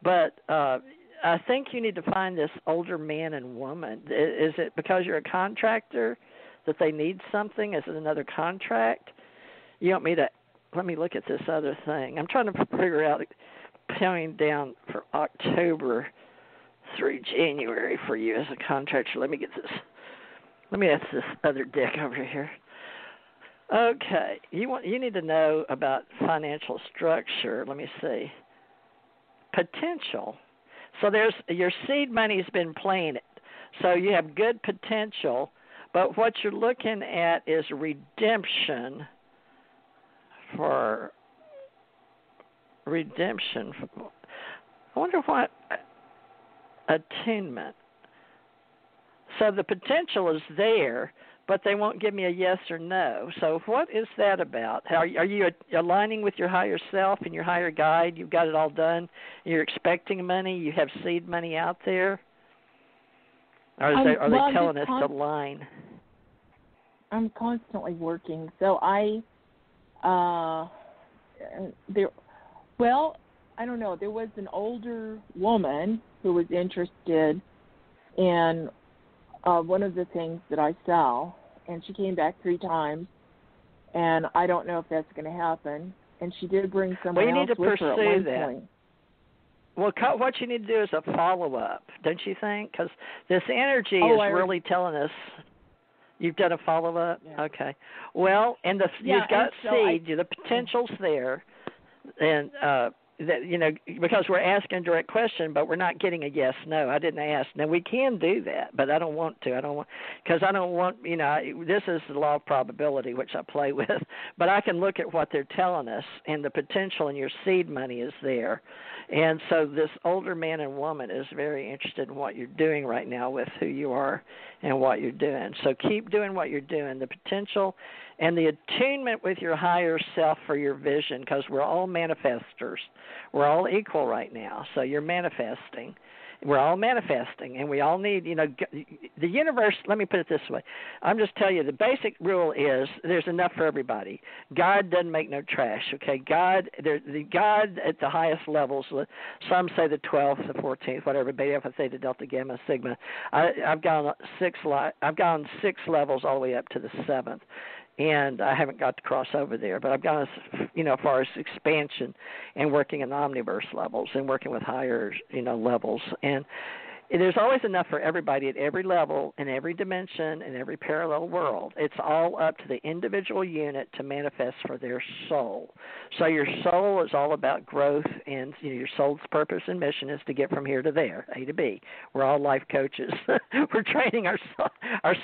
But I think you need to find this older man and woman. Is it because you're a contractor that they need something? Is it another contract? You want me to, let me look at this other thing. I'm trying to figure out counting down for October through January for you as a contractor. Let me ask this other dick over here. Okay, you need to know about financial structure. Let me see. Potential. So there's your seed money's been planted. So you have good potential, but what you're looking at is redemption. I wonder what attunement. So the potential is there, but they won't give me a yes or no. So what is that about? Are you aligning with your higher self and your higher guide? You've got it all done. You're expecting money. You have seed money out there. Or are they telling us to align? I'm constantly working, so I don't know. There was an older woman who was interested in one of the things that I sell, and she came back 3 times, and I don't know if that's going to happen. And she did bring someone else with her at one point. Well, what you need to do is a follow-up, don't you think? Because this energy is really telling us you've done a follow-up? Yeah. Okay. Well, and you've got seed, the potential's there, and because we're asking a direct question, but we're not getting a yes, no. I didn't ask. Now, we can do that, but I don't want to. This is the law of probability, which I play with, but I can look at what they're telling us, and the potential in your seed money is there. And so this older man and woman is very interested in what you're doing right now with who you are and what you're doing. So keep doing what you're doing. The potential and the attunement with your higher self for your vision, because we're all manifestors. We're all equal right now, so you're manifesting. We're all manifesting, and we all need, the universe, let me put it this way. I'm just telling you, the basic rule is there's enough for everybody. God doesn't make no trash, okay? God at the highest levels, some say the 12th, the 14th, whatever, beta, alpha, theta, delta, gamma, sigma. I've gone 6 levels all the way up to the 7th. And I haven't got to cross over there, but I've gone as far as expansion and working in omniverse levels and working with higher, levels. And there's always enough for everybody at every level, in every dimension, in every parallel world. It's all up to the individual unit to manifest for their soul. So your soul is all about growth, and your soul's purpose and mission is to get from here to there, A to B. We're all life coaches. We're training our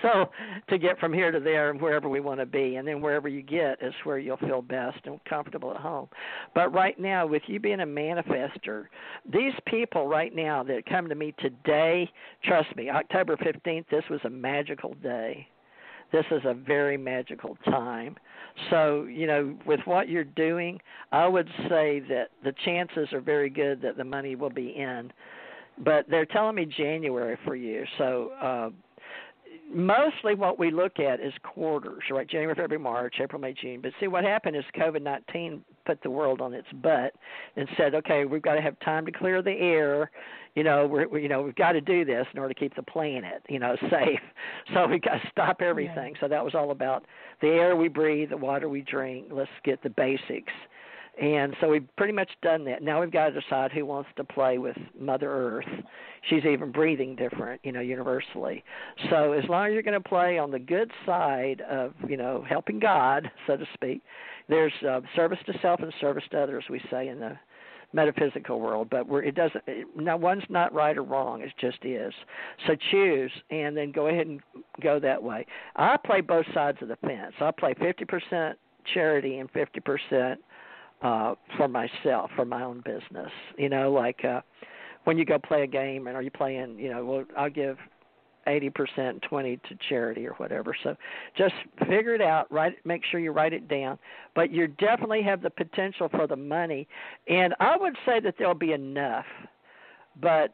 soul to get from here to there and wherever we want to be. And then wherever you get is where you'll feel best and comfortable at home. But right now, with you being a manifester, these people right now that come to me today, trust me, October 15th, this was a magical day. This is a very magical time. So, with what you're doing, I would say that the chances are very good that the money will be in. But they're telling me January for you. So, mostly what we look at is quarters, right? January, February, March, April, May, June. But see, what happened is COVID-19 put the world on its butt and said, okay, we've got to have time to clear the air. We've got to do this in order to keep the planet, safe. So we've got to stop everything. Yeah. So that was all about the air we breathe, the water we drink. Let's get the basics. And so we've pretty much done that. Now we've got to decide who wants to play with Mother Earth. She's even breathing different, universally. So as long as you're going to play on the good side of, helping God, so to speak, there's service to self and service to others, we say in the metaphysical world. But one's not right or wrong. It just is. So choose and then go ahead and go that way. I play both sides of the fence. I play 50% charity and 50% for myself, for my own business. When you go play a game and are you playing, I'll give 80%, 20 to charity or whatever. So just figure it out, make sure you write it down. But you definitely have the potential for the money. And I would say that there'll be enough. But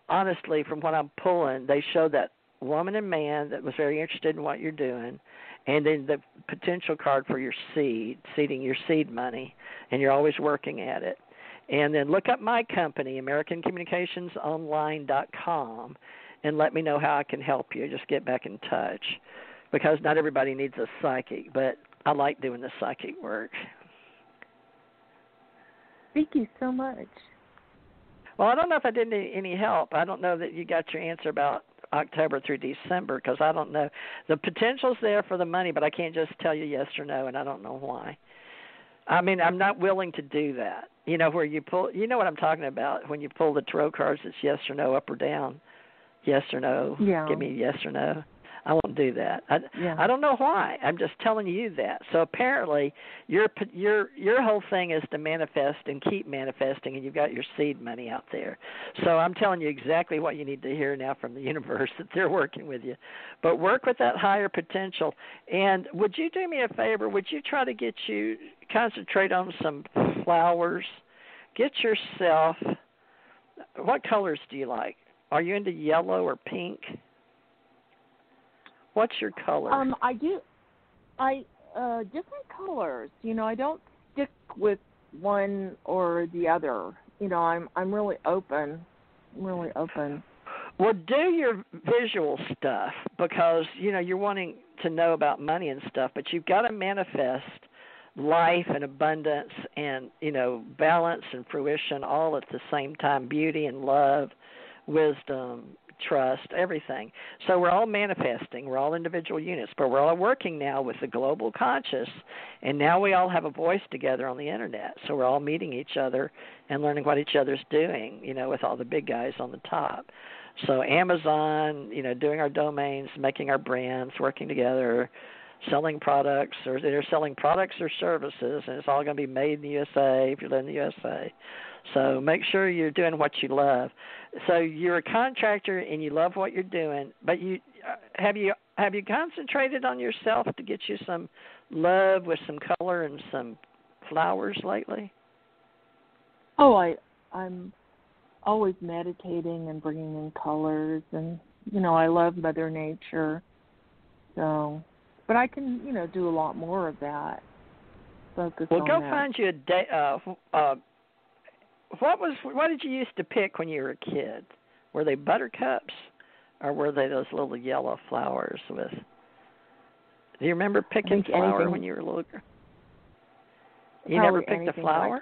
honestly, from what I'm pulling, they show that woman and man that was very interested in what you're doing, and then the potential card for your seeding your seed money, and you're always working at it. And then look up my company, AmericanCommunicationsOnline.com, and let me know how I can help you. Just get back in touch. because not everybody needs a psychic, but I like doing the psychic work. Thank you so much. Well, I don't know if I did any help. I don't know that you got your answer about October through December, because I don't know. The potential's there for the money, but I can't just tell you yes or no, and I don't know why. I mean, I'm not willing to do that. You know, where you pull, you know what I'm talking about, when you pull the tarot cards, it's yes or no, up or down, yes or no, give me yes or no. I won't do that. I don't know why. I'm just telling you that. So apparently, your whole thing is to manifest and keep manifesting, and you've got your seed money out there. So I'm telling you exactly what you need to hear now from the universe, that they're working with you. But work with that higher potential. And would you do me a favor? Would you try to concentrate on some flowers? Get yourself, what colors do you like? Are you into yellow or pink? What's your color? I different colors. You know, I don't stick with one or the other. You know, I'm really open. Well, do your visual stuff, because, you know, you're wanting to know about money and stuff, but you've got to manifest life and abundance and, you know, balance and fruition all at the same time, beauty and love, wisdom, trust, everything. So we're all manifesting. We're all individual units, but we're all working now with the global conscious, and now we all have a voice together on the internet. So we're all meeting each other and learning what each other's doing, you know, with all the big guys on the top. So Amazon, you know, doing our domains, making our brands, working together, selling products, or they're selling products or services, and it's all going to be made in the USA if you live in the USA. So make sure you're doing what you love. So you're a contractor and you love what you're doing, but you have you concentrated on yourself to get you some love with some color and some flowers lately? Oh, I'm always meditating and bringing in colors, and you know, I love Mother Nature. So, but I can, you know, do a lot more of that. Focus on that. Well, go find you a day. What did you used to pick when you were a kid? Were they buttercups, or were they those little yellow flowers with? Do you remember picking flower when you were a little girl? You never picked a flower?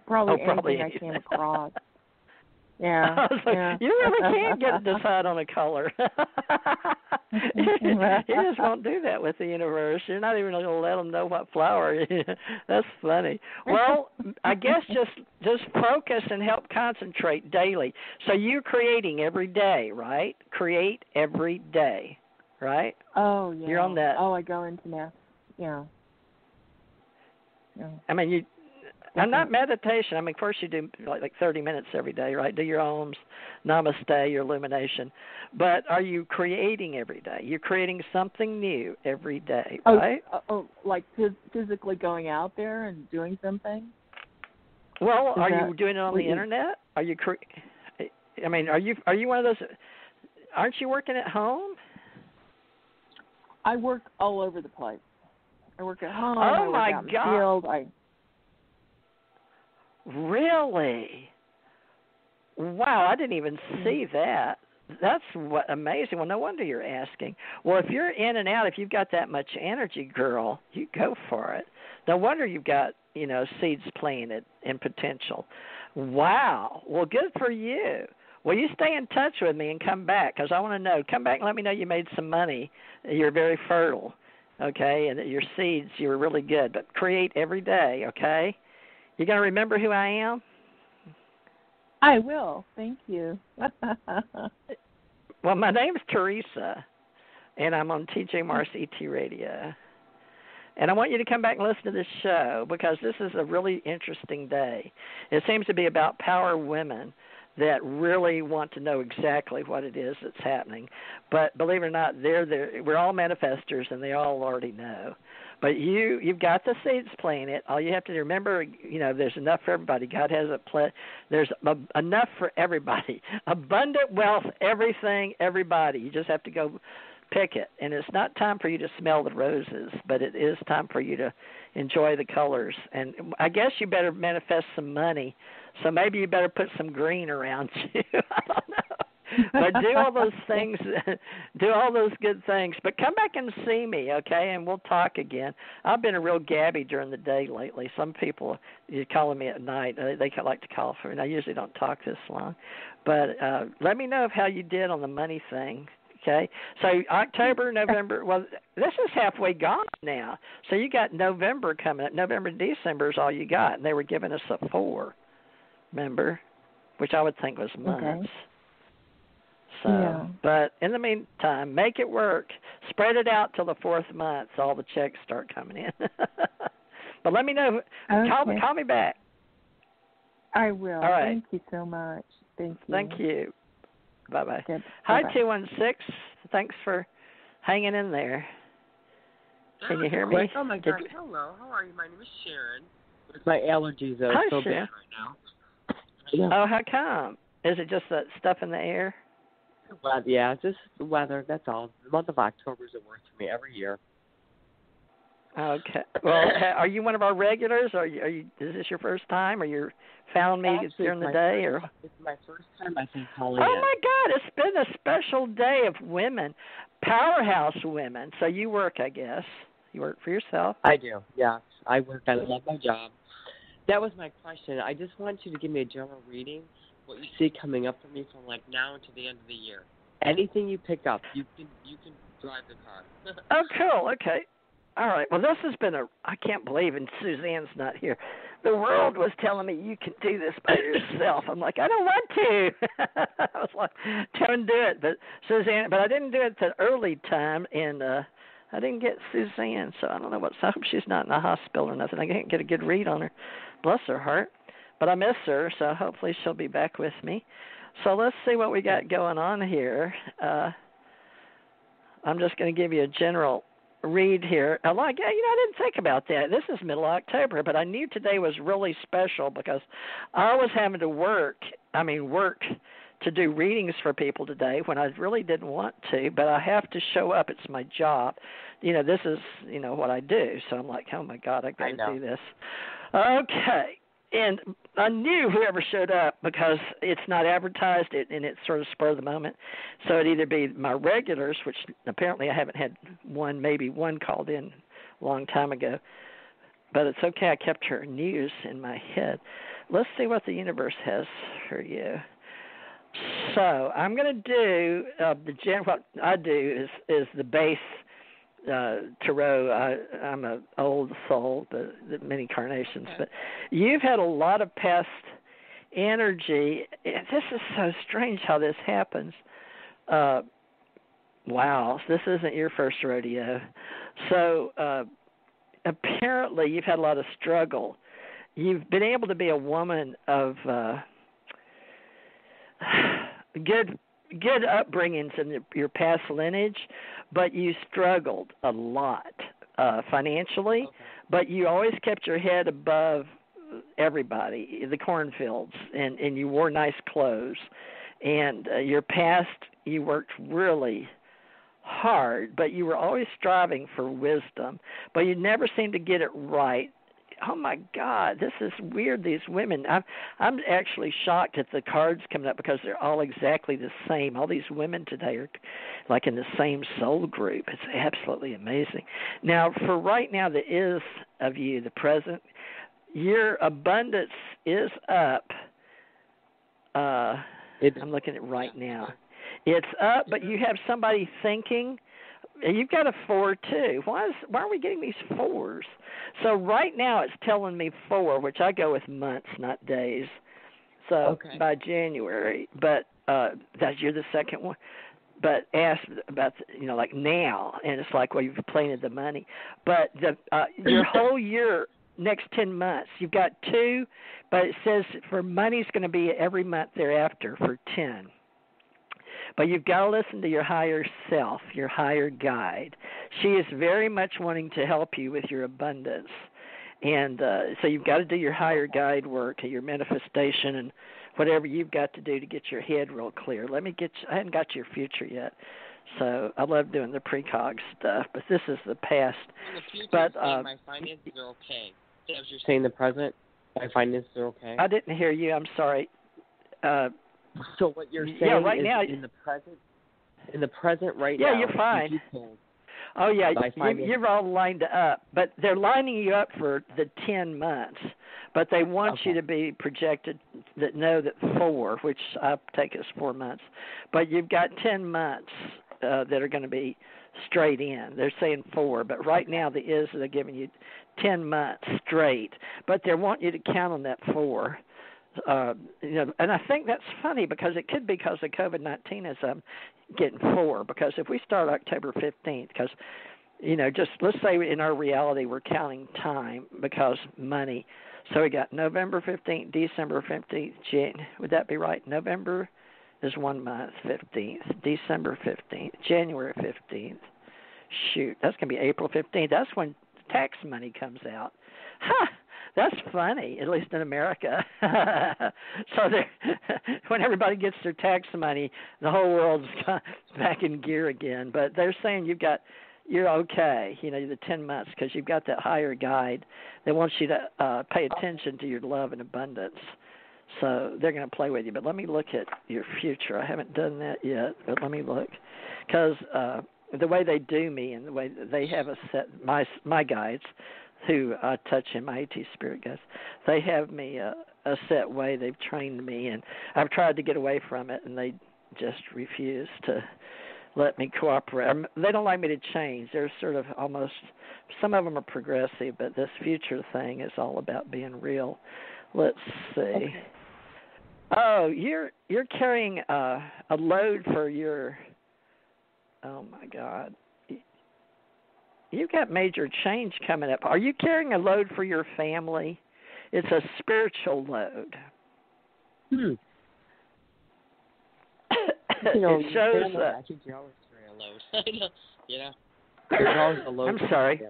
Probably anything I came across. Yeah, yeah. You really can't get to decide on a color. You just won't do that with the universe. You're not even going to let them know what flower. That's funny. Well, I guess just focus and help concentrate daily. So you're creating every day, right? Create every day, right? Oh, yeah. You're on that. Oh, I go into that. Yeah. I mean, and not meditation. I mean, first you do like 30 minutes every day, right? Do your ohms, namaste, your illumination. But are you creating every day? You're creating something new every day, right? Like physically going out there and doing something? Well, are you doing it on the internet? Are you? I mean, are you one of those? Aren't you working at home? I work all over the place. I work at home. Oh my God! In the field. Really? Wow, I didn't even see that. That's amazing. Well, no wonder you're asking. Well, if you're in and out, if you've got that much energy, girl, you go for it. No wonder you've got, you know, seeds planted and potential. Wow. Well, good for you. Well, you stay in touch with me and come back, because I want to know. Come back and let me know you made some money. You're very fertile, okay, and that your seeds, you were really good. But create every day, okay? You going to remember who I am? I will. Thank you. Well, my name's Teresa, and I'm on TJ Morris ET Radio. And I want you to come back and listen to this show, because this is a really interesting day. It seems to be about power women that really want to know exactly what it is that's happening. But believe it or not, we're all manifestors, and they all already know. But you've got the seeds planted. All you have to remember, you know, there's enough for everybody. God has there's enough for everybody. Abundant wealth, everything, everybody. You just have to go pick it. And it's not time for you to smell the roses, but it is time for you to enjoy the colors. And I guess you better manifest some money. So maybe you better put some green around you. I don't know. But do all those things, do all those good things. But come back and see me, okay? And we'll talk again. I've been a real gabby during the day lately. Some people are calling me at night. They like to call for me. And I usually don't talk this long. But let me know how you did on the money thing. Okay, so October, November, well, this is halfway gone now. So you got November coming up. November, December is all you got. And they were giving us a 4, remember, which I would think was months. Okay. So, yeah. But in the meantime, make it work. Spread it out till the 4th month so all the checks start coming in. But let me know. Okay. Call me back. I will. All right. Thank you so much. Thank you. Thank you. Bye-bye. Good. Hi, Bye-bye. 216. Thanks for hanging in there. Can you hear me? Oh, my God. Hello. How are you? My name is Sharon. My allergies are so Sharon. bad right now. Yeah. Oh, how come? Is it just that stuff in the air? Well, yeah, just the weather. That's all. The month of October is the worst for me every year. Okay. Well, are you one of our regulars? Are you? Is this your first time, or you found me during the day, or? It's my first time I think calling in. Oh my God! It's been a special day of women, powerhouse women. So you work, I guess. You work for yourself. I do. Yeah, I work. I love my job. That was my question. I just want you to give me a general reading, what you see coming up for me from like now to the end of the year. Anything you pick up, you can drive the car. Oh, cool. Okay. All right. Well, this has been I can't believe, and Suzanne's not here. The world was telling me you can do this by yourself. I'm like, I don't want to. I was like, don't do it. But Suzanne, but I didn't do it at the early time, and I didn't get Suzanne, so I don't know I hope she's not in the hospital or nothing. I can't get a good read on her. Bless her heart. But I miss her, so hopefully she'll be back with me. So let's see what we got going on here. I'm just going to give you a general read here. I didn't think about that. This is middle October, but I knew today was really special because I was having to work to do readings for people today when I really didn't want to, but I have to show up. It's my job. This is, what I do. So I'm like, oh my God, I got to do this. Okay. And I knew whoever showed up because it's not advertised and it's sort of spur of the moment. So it'd either be my regulars, which apparently I haven't had maybe one called in a long time ago. But it's okay. I kept her news in my head. Let's see what the universe has for you. So I'm going to do what I do is the base tarot. I'm an old soul, but many carnations. Okay. But you've had a lot of past energy. This is so strange how this happens. Wow, this isn't your first rodeo. So apparently you've had a lot of struggle. You've been able to be a woman of good upbringings in your past lineage, but you struggled a lot financially, okay. But you always kept your head above everybody, the cornfields, and you wore nice clothes. And your past, you worked really hard, but you were always striving for wisdom, but you never seemed to get it right. Oh my God, this is weird. These women, I'm actually shocked at the cards coming up because they're all exactly the same. All these women today are like in the same soul group. It's absolutely amazing. Now, for right now, the is of you, the present, your abundance is up. I'm looking at it right now. It's up, but you have somebody thinking. You've got a 4 too. Why are we getting these 4s? So right now it's telling me 4, which I go with months, not days. So okay. By January, but you're the second one. But ask about like now, and it's like, well, you've planted the money. But your whole year, next 10 months, you've got 2, but it says for money's going to be every month thereafter for 10. But you've got to listen to your higher self, your higher guide. She is very much wanting to help you with your abundance. And so you've got to do your higher guide work, your manifestation, and whatever you've got to do to get your head real clear. I haven't got your future yet. So I love doing the precog stuff, but this is the past. In the future, but my finances are okay. As you're saying the present, my finances are okay. I didn't hear you. I'm sorry. So what you're saying right is now, in the present right yeah, now. you're fine. You told, Oh, yeah, by you're all lined up. But they're lining you up for the 10 months. But they want you to be projected that 4, which I take as 4 months. But you've got 10 months that are going to be straight in. They're saying 4, but right now they're giving you 10 months straight. But they want you to count on that 4. And I think that's funny because it could be because of COVID-19 as I'm getting 4. Because if we start October 15th, because just let's say in our reality we're counting time because money. So we got November 15th, December 15th, would that be right? November is 1 month, 15th, December 15th, January 15th. Shoot, that's going to be April 15th. That's when tax money comes out. That's funny, at least in America. So when everybody gets their tax money, the whole world's back in gear again. But they're saying you're okay, the 10 months, because you've got that higher guide that wants you to pay attention to your love and abundance. So they're going to play with you. But let me look at your future. I haven't done that yet, but let me look. Because the way they do me and the way they have a set, my guides, who I touch in my AT spirit guides, they have me a set way. They've trained me, and I've tried to get away from it, and they just refuse to let me cooperate. They don't like me to change. They're sort of almost, some of them are progressive, but this future thing is all about being real. Let's see. Okay. Oh, you're carrying a load for your, oh my God. You've got major change coming up. Are you carrying a load for your family? It's a spiritual load. It shows I think you're always carrying a load. There's always a load. I'm sorry.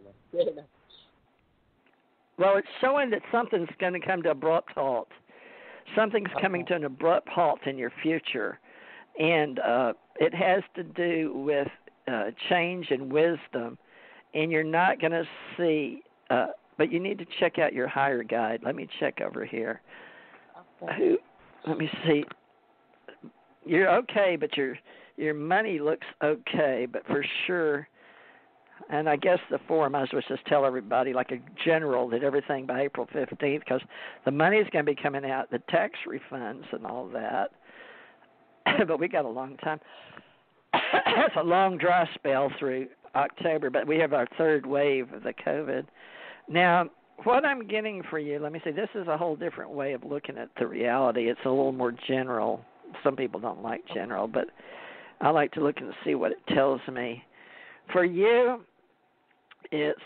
Well, it's showing that something's going to come to abrupt halt. Something's coming to an abrupt halt in your future, and it has to do with change and wisdom. And you're not going to see, but you need to check out your higher guide. Let me check over here. Okay. Let me see. You're okay, but your money looks okay, but for sure, and I guess the form, I was supposed to just tell everybody like a general that everything by April 15th, because the money is going to be coming out, the tax refunds and all that. But we got a long time. It's a long dry spell through October, but we have our third wave of the COVID. Now, what I'm getting for you, let me see, this is a whole different way of looking at the reality. It's a little more general. Some people don't like general, but I like to look and see what it tells me. For you, it's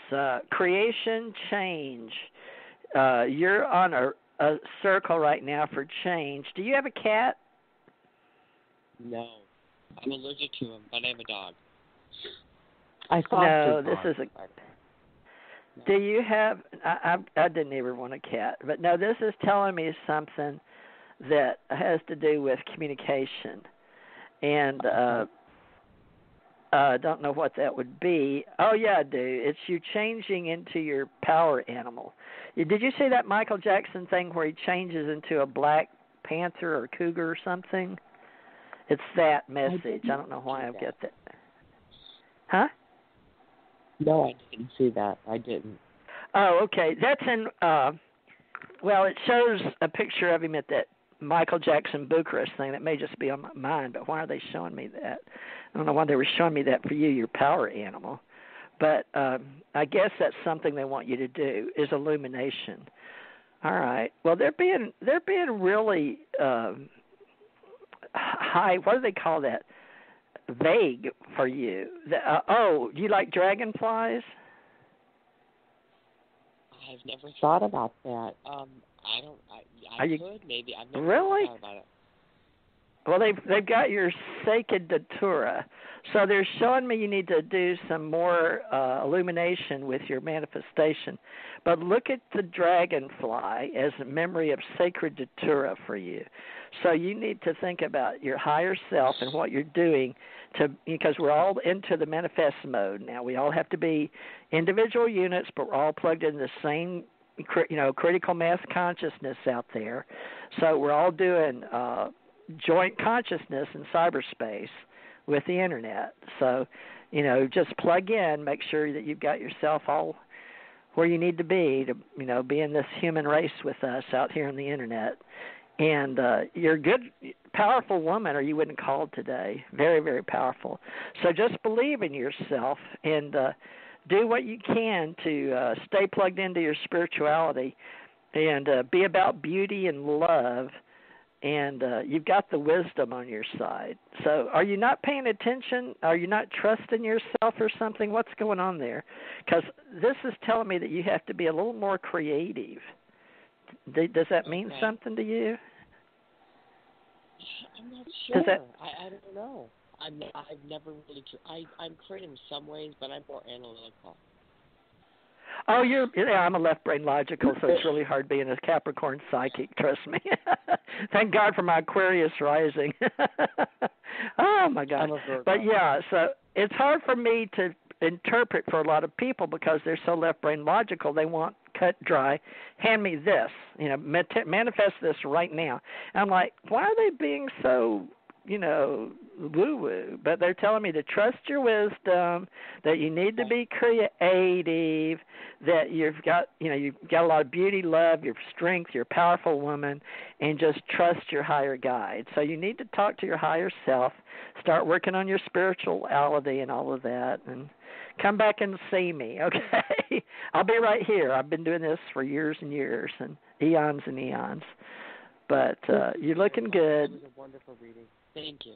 creation, change. You're on a circle right now for change. Do you have a cat? No. I'm allergic to him, but I have a dog. Do you have? I didn't ever want a cat, but no. This is telling me something that has to do with communication, and I don't know what that would be. Oh yeah, I do. It's you changing into your power animal. Did you see that Michael Jackson thing where he changes into a black panther or cougar or something? It's that message. I don't know why I've got that. Huh? No, I didn't see that. I didn't. Oh, okay. That's in, well, it shows a picture of him at that Michael Jackson Bucharest thing. That may just be on my mind, but why are they showing me that? I don't know why they were showing me that for you, your power animal. But I guess that's something they want you to do, is illumination. All right. Well, they're being really high, what do they call that? Vague for you. Do you like dragonflies? I've never thought about that. I could maybe. I've never really thought about it. Well, they've got your sacred datura, so they're showing me you need to do some more illumination with your manifestation. But look at the dragonfly as a memory of sacred datura for you. So you need to think about your higher self and what you're doing because we're all into the manifest mode now. We all have to be individual units, but we're all plugged in the same, critical mass consciousness out there. So we're all doing joint consciousness in cyberspace with the internet. So, just plug in, make sure that you've got yourself all where you need to, be in this human race with us out here on the internet. And you're a good, powerful woman, or you wouldn't call today. Very, very powerful. So just believe in yourself and do what you can to stay plugged into your spirituality and be about beauty and love. And you've got the wisdom on your side. So are you not paying attention? Are you not trusting yourself or something? What's going on there? Because this is telling me that you have to be a little more creative. Does that mean something to you? I'm not sure. I don't know. I've never really. I'm creative in some ways, but I'm more analytical. Oh, I'm a left brain logical, so it's really hard being a Capricorn psychic. Trust me. Thank God for my Aquarius rising. Oh my God! But yeah, so it's hard for me to interpret for a lot of people because they're so left brain logical. They want cut dry. Hand me this. Manifest this right now. And I'm like, why are they being so woo-woo? But they're telling me to trust your wisdom, that you need to be creative, that you've got a lot of beauty, love, your strength, you're a powerful woman, and just trust your higher guide. So you need to talk to your higher self, start working on your spirituality and all of that, and come back and see me, okay? I'll be right here. I've been doing this for years and years and eons and eons. But you're looking good. It was a wonderful reading. Thank you.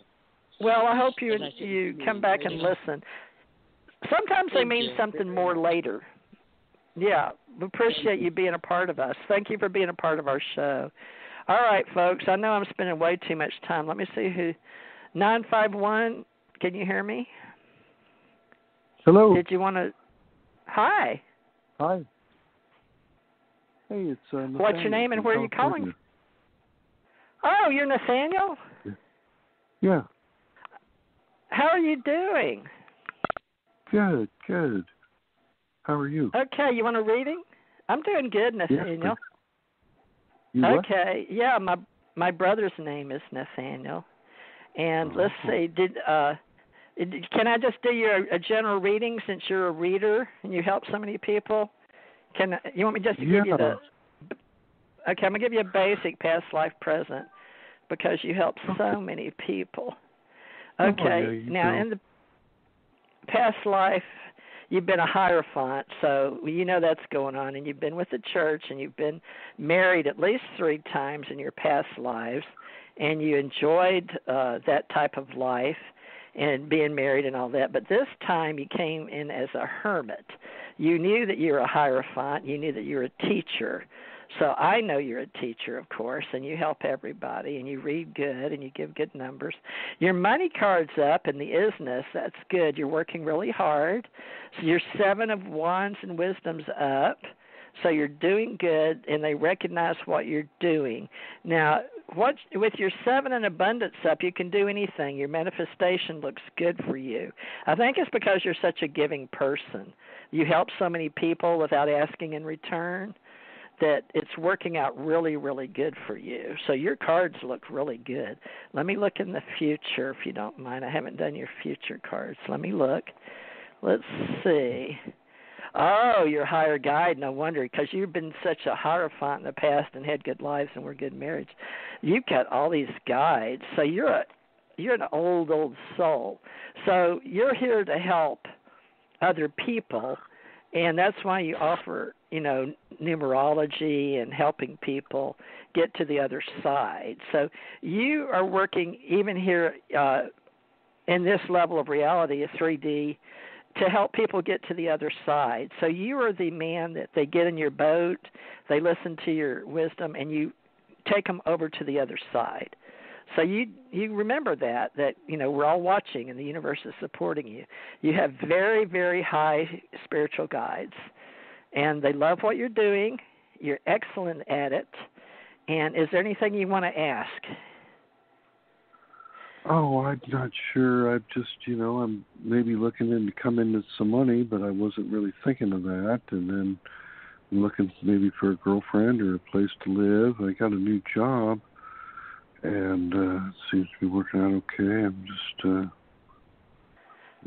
Well, I hope you come back and listen. Sometimes they mean something more later. Yeah, we appreciate you being a part of us. Thank you for being a part of our show. All right, folks, I know I'm spending way too much time. Let me see who. 951, can you hear me? Hello. Did you want to? Hi. Hi. Hey, it's Nathaniel. What's your name and where are you calling from? Oh, you're Nathaniel? Yeah. How are you doing? Good, good. How are you? Okay, you want a reading? I'm doing good, Nathaniel. You what? Okay, yeah, my brother's name is Nathaniel. And let's see, can I just do you a general reading since you're a reader and you help so many people? You want me just to give you the... Okay, I'm going to give you a basic past life present because you help so many people. Okay, now in the past life, you've been a Hierophant, so you know that's going on, and you've been with the church, and you've been married at least 3 times in your past lives, and you enjoyed that type of life and being married and all that. But this time you came in as a hermit. You knew that you were a Hierophant. You knew that you were a teacher. So I know you're a teacher, of course, and you help everybody, and you read good, and you give good numbers. Your money card's up, and the isness, that's good. You're working really hard. So your 7 of Wands and Wisdom's up, so you're doing good, and they recognize what you're doing. Now, with your 7 and Abundance up, you can do anything. Your manifestation looks good for you. I think it's because you're such a giving person. You help so many people without asking in return that it's working out really, really good for you. So your cards look really good. Let me look in the future, if you don't mind. I haven't done your future cards. Let me look. Let's see. Oh, your higher guide, no wonder, because you've been such a Hierophant in the past and had good lives and were good marriage. You've got all these guides. So you're an old soul. So you're here to help other people, and that's why you offer, numerology and helping people get to the other side. So you are working even here in this level of reality, a 3D, to help people get to the other side. So you are the man that they get in your boat, they listen to your wisdom, and you take them over to the other side. So you remember that we're all watching and the universe is supporting you. You have very, very high spiritual guides, and they love what you're doing. You're excellent at it. And is there anything you want to ask? Oh, I'm not sure. I'm just, I'm maybe looking to come into some money, but I wasn't really thinking of that. And then I'm looking maybe for a girlfriend or a place to live. I got a new job. and it seems to be working out okay. I'm just.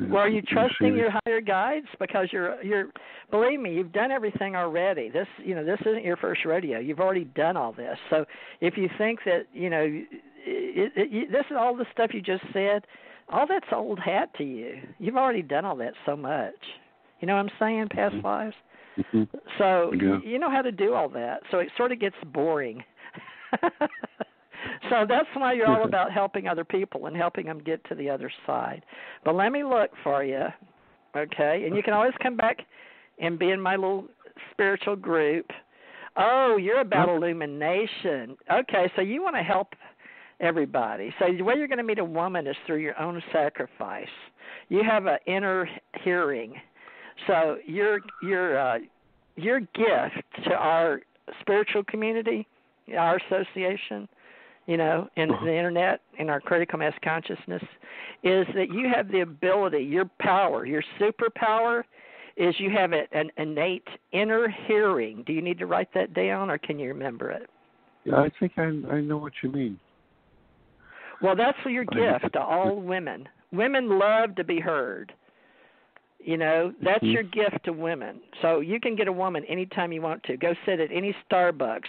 Well, are you trusting your higher guides? Because you're. Believe me, you've done everything already. This isn't your first rodeo. You've already done all this. So if you think that this is all the stuff you just said, all that's old hat to you. You've already done all that so much. You know what I'm saying? Past lives. Mm-hmm. So yeah. you know how to do all that. So it sort of gets boring. So that's why you're all about helping other people and helping them get to the other side. But let me look for you, okay? And you can always come back and be in my little spiritual group. Oh, you're about illumination. Okay, so you want to help everybody. So the way you're going to meet a woman is through your own sacrifice. You have an inner hearing. So your gift to our spiritual community, our association, in the internet, in our critical mass consciousness, is that you have the ability, your power, your superpower is you have an innate inner hearing. Do you need to write that down, or can you remember it? Yeah, I think I know what you mean. Well, that's your gift to all women. Women love to be heard. That's your gift to women. So you can get a woman anytime you want to. Go sit at any Starbucks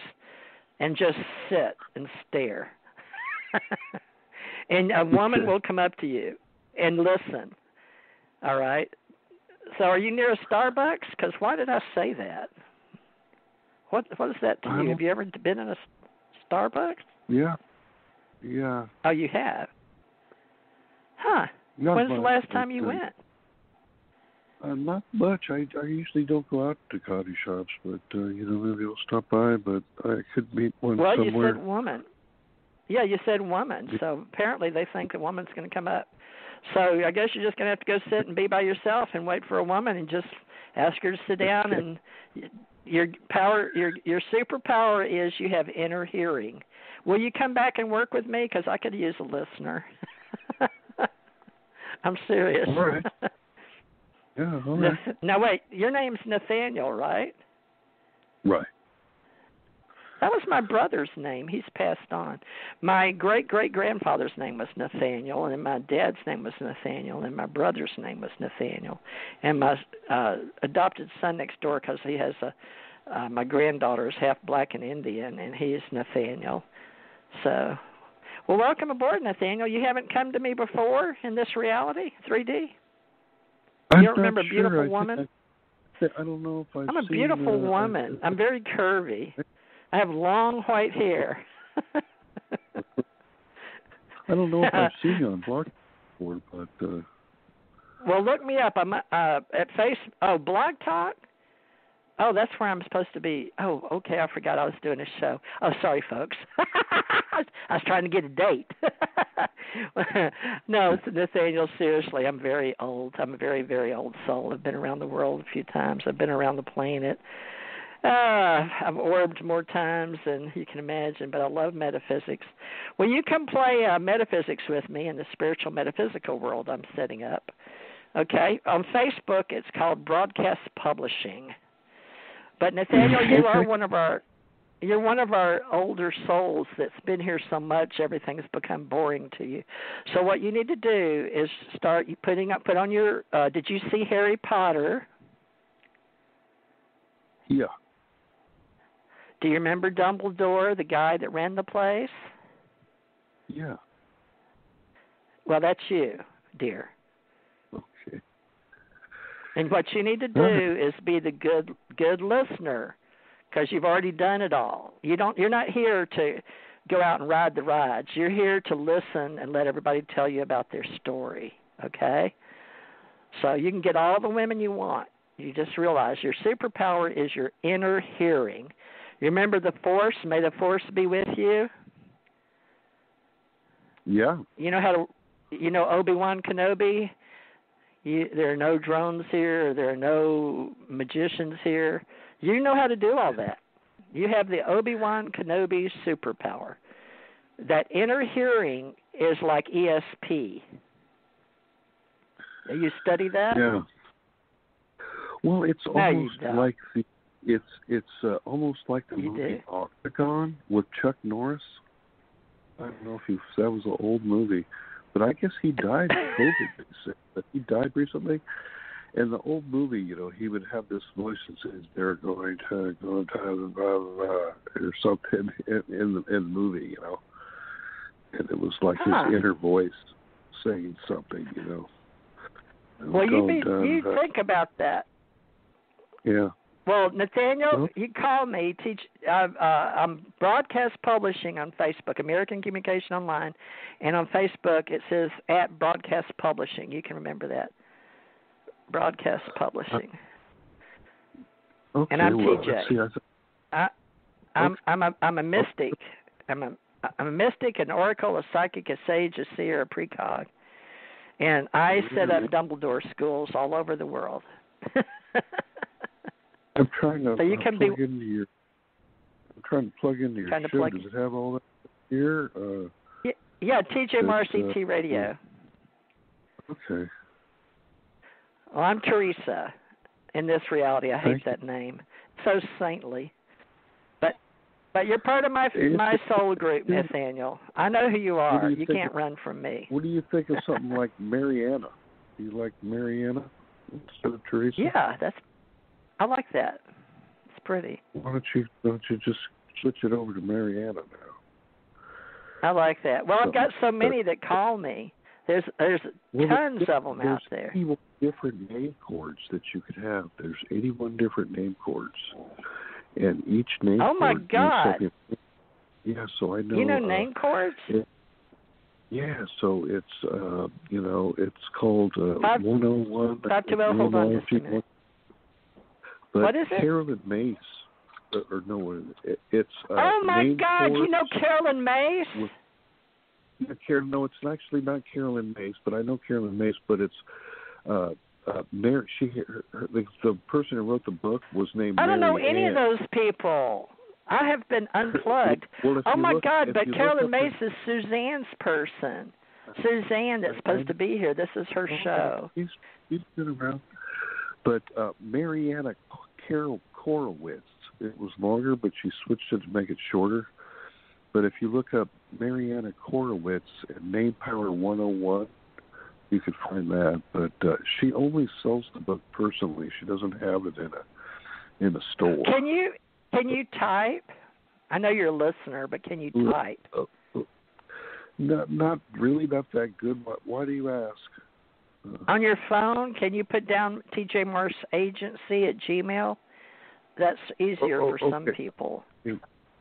and just sit and stare. And a woman will come up to you and listen. All right? So are you near a Starbucks? Because why did I say that? What is that to you? Have you ever been in a Starbucks? Yeah. Yeah. Oh, you have? Huh. When's the last time you went? Not much. I usually don't go out to coffee shops, but maybe I'll stop by. But I could meet one somewhere. Well, you said woman. Yeah, you said woman. So apparently they think the woman's going to come up. So I guess you're just going to have to go sit and be by yourself and wait for a woman and just ask her to sit down. And your power, your superpower is you have inner hearing. Will you come back and work with me? Because I could use a listener. I'm serious. All right. Yeah, all right. Now, wait, your name's Nathaniel, right? Right. That was my brother's name. He's passed on. My great-great-grandfather's name was Nathaniel, and my dad's name was Nathaniel, and my brother's name was Nathaniel. And my adopted son next door, because he has my granddaughter is half black and Indian, and he is Nathaniel. So, well, welcome aboard, Nathaniel. You haven't come to me before in this reality, 3D? You don't remember a beautiful woman? I don't know if I'm a beautiful woman. I'm very curvy. I have long white hair. I don't know if I've seen you on Blog before, but... Well, look me up. I'm at Blog Talk? Oh, that's where I'm supposed to be. Oh, okay, I forgot I was doing a show. Oh, sorry, folks. I was trying to get a date. No, Nathaniel, seriously, I'm very old. I'm a very, very old soul. I've been around the world a few times. I've been around the planet. I've orbed more times than you can imagine, but I love metaphysics. Will you come play metaphysics with me in the spiritual metaphysical world I'm setting up? Okay? On Facebook, it's called Broadcast Publishing. But Nathaniel, you're one of our older souls that's been here so much everything's become boring to you. So what you need to do is start put on your did you see Harry Potter? Yeah. Do you remember Dumbledore, the guy that ran the place? Yeah. Well, that's you, dear. Okay. And what you need to do is be the good listener, because you've already done it all. You're not here to go out and ride the rides. You're here to listen and let everybody tell you about their story, okay? So you can get all the women you want. You just realize your superpower is your inner hearing. You remember the Force? May the Force be with you. Yeah. You know Obi-Wan Kenobi? There are no drones here. There are no magicians here. You know how to do all that. You have the Obi-Wan Kenobi superpower. That inner hearing is like ESP. You study that? Yeah. Well, it's almost like almost like the movie Octagon with Chuck Norris. I don't know if that was an old movie, but I guess he died of COVID. They said, but he died recently. In the old movie, he would have this voice that says, "They're going to blah, blah, blah," or something in the movie, and it was like his inner voice saying something, Well, you think about that. Yeah. Well, Nathaniel, you call me. I'm broadcast publishing on Facebook, American Communication Online, and on Facebook it says @broadcast publishing. You can remember that. Broadcast publishing. Okay, and I'm TJ. I'm a mystic. I'm a mystic, an oracle, a psychic, a sage, a seer, a precog, and I set up Dumbledore schools all over the world. I'm trying to so you can plug into your. I'm trying to plug into your show. Does it have all that here? Yeah, TJ Morris ET Radio. Okay. Well, I'm Teresa. In this reality, I hate that name. So saintly. But you're part of my soul group, Nathaniel. I know who you are. You can't run from me. What do you think of something like Mariana? Do you like Mariana instead of Teresa? Yeah, I like that. It's pretty. Why don't you just switch it over to Mariana now? I like that. Well, I've got so many that call me. There's tons of them out there. 81 different name chords that you could have. There's 81 different name chords, and each name. Oh my God! Yeah, so I know. You know name chords? Yeah, so it's it's called 101. 520. Hold on just a minute. But what is it? Carolyn Mace, or no, it's. Oh my God! You know Carolyn Mace? No, it's actually not Carolyn Mace, but I know Carolyn Mace. But it's Mary. The person who wrote the book was named. I don't know Mary any Ann. of those people. I have been unplugged. Well, oh my God! But Carolyn Mace is Suzanne's person. Suzanne, that's supposed to be here. This is her show. He's been around. But Mariana Korowitz, it was longer, but she switched it to make it shorter. But if you look up Mariana Korowitz and Name Power 101, you could find that. But she only sells the book personally. She doesn't have it in a store. Can you type? I know you're a listener, but can you type? Not really, not that good. Why do you ask? On your phone, can you put down TJ Morris Agency at Gmail? That's easier for some people.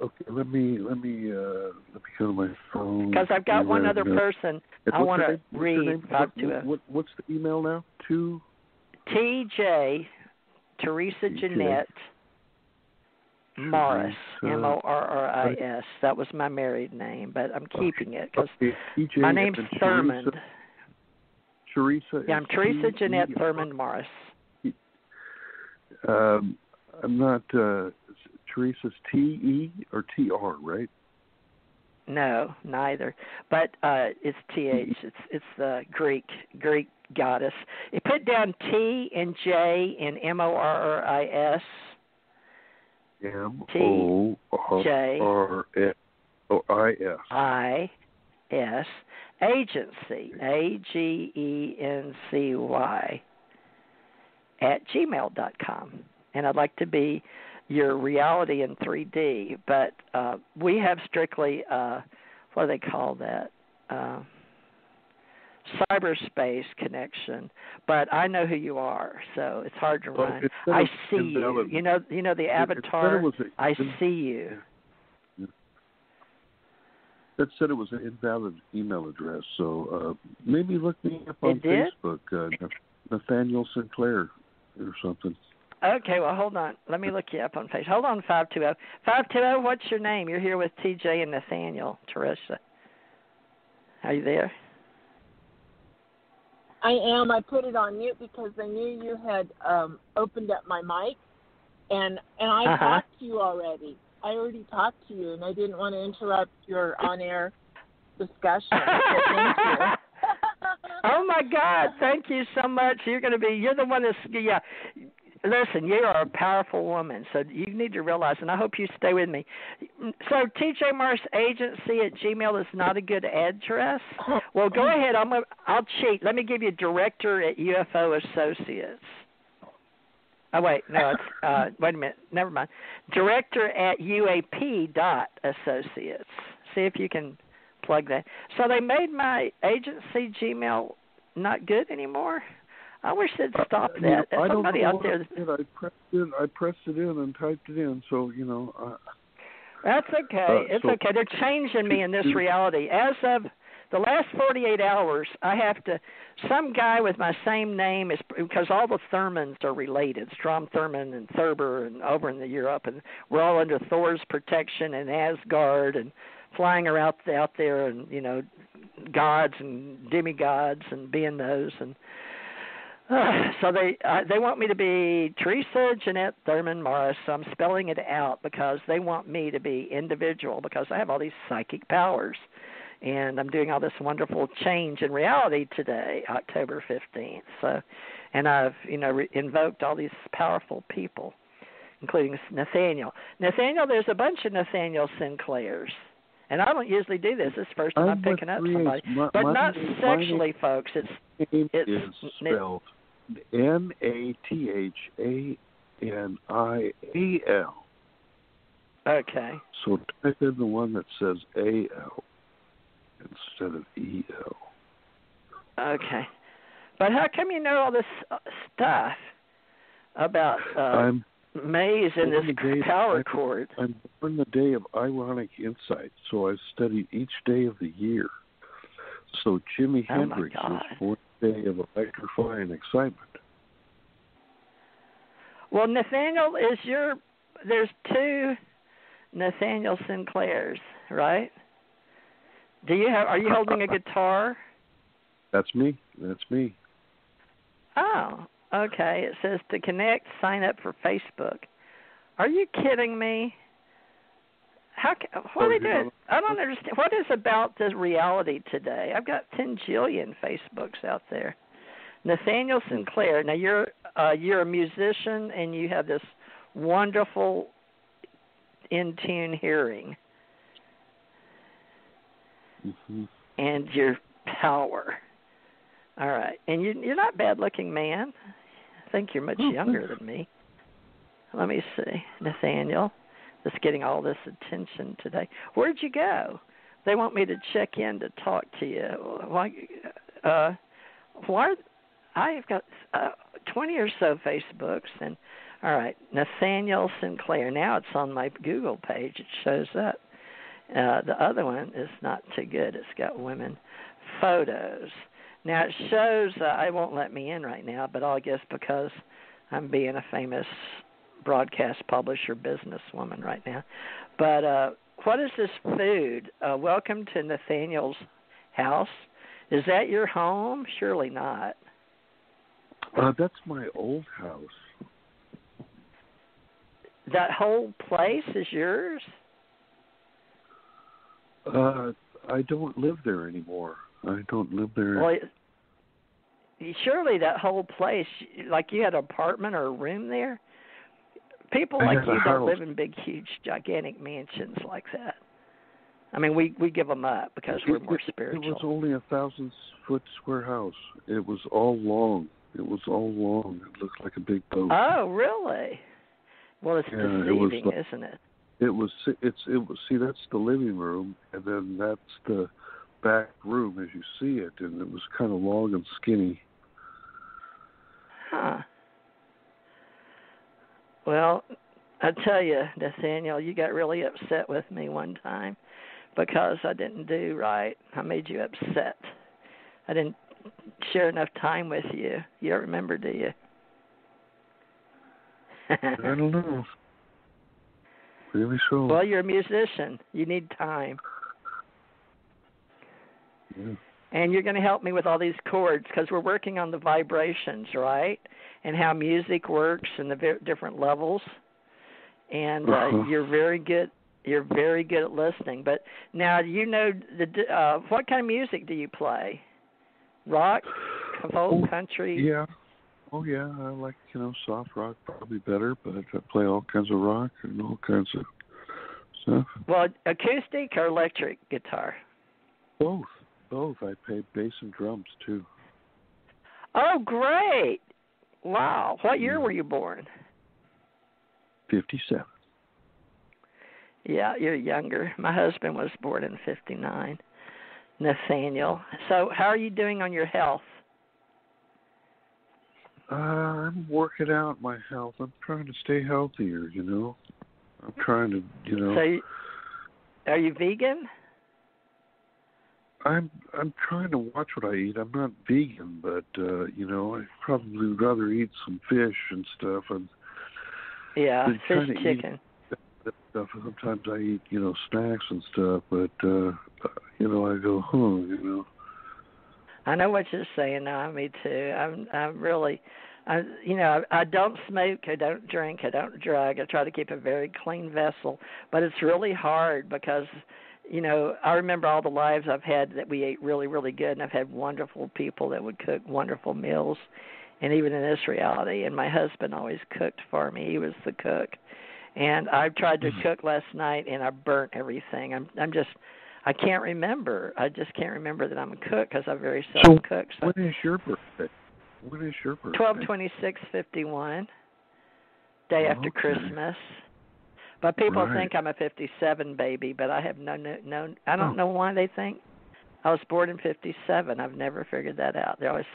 Okay, let me go to my phone. Because I've got one other person I want to read. What's the email now? TJ Teresa Jeanette Morris, Morris. That was my married name, but I'm keeping it because my name's Thurmond. Teresa. Yeah, I'm Teresa Jeanette Thurmond Morris. I'm not. Teresa's T-E or T-R, right? No, neither. But it's T-H. It's the Greek goddess. You put down T and J and M-O-R-R-I-S. M-O-R-R-I-S. I-S. Agency. A-G-E-N-C-Y @gmail.com. And I'd like to be your reality in 3D, but we have strictly, what do they call that, cyberspace connection. But I know who you are, so it's hard to run. I see you. You know the avatar. I see you. Yeah. That said it was an invalid email address, so maybe look me up on Facebook, Nathaniel Sinclair or something. Okay, well, hold on. Let me look you up on Facebook. Hold on, 520. 520, what's your name? You're here with TJ and Nathaniel. Teresa. Are you there? I am. I put it on mute because I knew you had opened up my mic, and I talked to you already. I already talked to you, and I didn't want to interrupt your on-air discussion. So thank you. Oh, my God. Thank you so much. You're the one that's, listen, you are a powerful woman, so you need to realize, and I hope you stay with me. So tjmarsagency@gmail is not a good address? Well, go ahead. I'll cheat. Let me give you director at UFO Associates. Oh, wait. No, it's, wait a minute. Never mind. Director at UAP.Associates. See if you can plug that. So they made my agency Gmail not good anymore? I wish they'd stop that. I don't Somebody know out there. I pressed it in and typed it in, so That's okay. It's okay. They're changing me in this reality. As of the last 48 hours, I have to. Some guy with my same name is because all the Thurmans are related. Strom Thurmond and Thurber and over in the Europe, and we're all under Thor's protection and Asgard and flying around out there and gods and demigods and being those and. So they want me to be Teresa Jeanette Thurman Morris. So I'm spelling it out because they want me to be individual because I have all these psychic powers. And I'm doing all this wonderful change in reality today, October 15th. So, and I've, invoked all these powerful people, including Nathaniel. Nathaniel, there's a bunch of Nathaniel Sinclairs. And I don't usually do this. This is the first time I'm picking up somebody. But not sexually, folks. It's spelled NATHANIAL. Okay. So type in the one that says AL instead of EL. Okay. But how come you know all this stuff about Maze and this power cord? I'm born the day of ironic insight, so I studied each day of the year. So Jimi Hendrix was born the day of electrifying excitement. Well, Nathaniel there's two Nathaniel Sinclairs, right? Are you holding a guitar? That's me. Oh, okay. It says to connect, sign up for Facebook. Are you kidding me? What are they doing? I don't understand. What is about the reality today? I've got 10 jillion Facebooks out there. Nathaniel Sinclair. Now you're a musician and you have this wonderful in tune hearing. Mm-hmm. And your power. All right. And you're not a bad-looking man. I think you're much younger than me. Let me see. Nathaniel, that's getting all this attention today. Where'd you go? They want me to check in to talk to you. I've got 20 or so Facebooks. And all right, Nathaniel Sinclair. Now it's on my Google page. It shows up. The other one is not too good. It's got women photos. Now it shows it won't let me in right now, but I guess because I'm being a famous broadcast publisher businesswoman right now. But what is this food? Welcome to Nathaniel's house. Is that your home? Surely not. That's my old house. That whole place is yours? I don't live there anymore. I don't live there. Well, surely that whole place, like you had an apartment or a room there? People like you don't live in big, huge, gigantic mansions like that. I mean, we give them up because we're more spiritual. It was only 1,000-foot square house. It was all long. It looked like a big boat. Oh, really? Well, it's deceiving, isn't it? It was. See, that's the living room, and then that's the back room as you see it, and it was kind of long and skinny. Huh. Well, I tell you, Nathaniel, you got really upset with me one time because I didn't do right. I made you upset. I didn't share enough time with you. You don't remember, do you? I don't know. Really so. Well, you're a musician. You need time. Yeah. And you're going to help me with all these chords because we're working on the vibrations, right? And how music works and the different levels. And you're very good. You're very good at listening. But now, what kind of music do you play? Rock, folk, country? Yeah. Oh yeah, I like soft rock probably better, but I play all kinds of rock and all kinds of stuff. Well, acoustic or electric guitar? Both. I play bass and drums too. Oh, great! Wow. What year were you born? 57. Yeah, you're younger. My husband was born in 59. Nathaniel. So how are you doing on your health? I'm working out my health. I'm trying to stay healthier, I'm trying to, So, are you vegan? I'm trying to watch what I eat. I'm not vegan, but, I'd probably rather eat some fish and stuff. And yeah, fish, chicken. That stuff. Sometimes I eat, snacks and stuff, but, I go, I know what you're saying now. Me too. I'm really, I don't smoke, I don't drink, I don't drug. I try to keep a very clean vessel, but it's really hard because, I remember all the lives I've had that we ate really, really good, and I've had wonderful people that would cook wonderful meals, and even in this reality. And my husband always cooked for me. He was the cook, and I tried to cook last night, and I burnt everything. I can't remember. I just can't remember that I'm a cook because I very seldom cook. So when is your birthday? 12/26/51, day after Christmas. But people think I'm a 57 baby, but I have no. I don't know why they think I was born in 57. I've never figured that out. They're always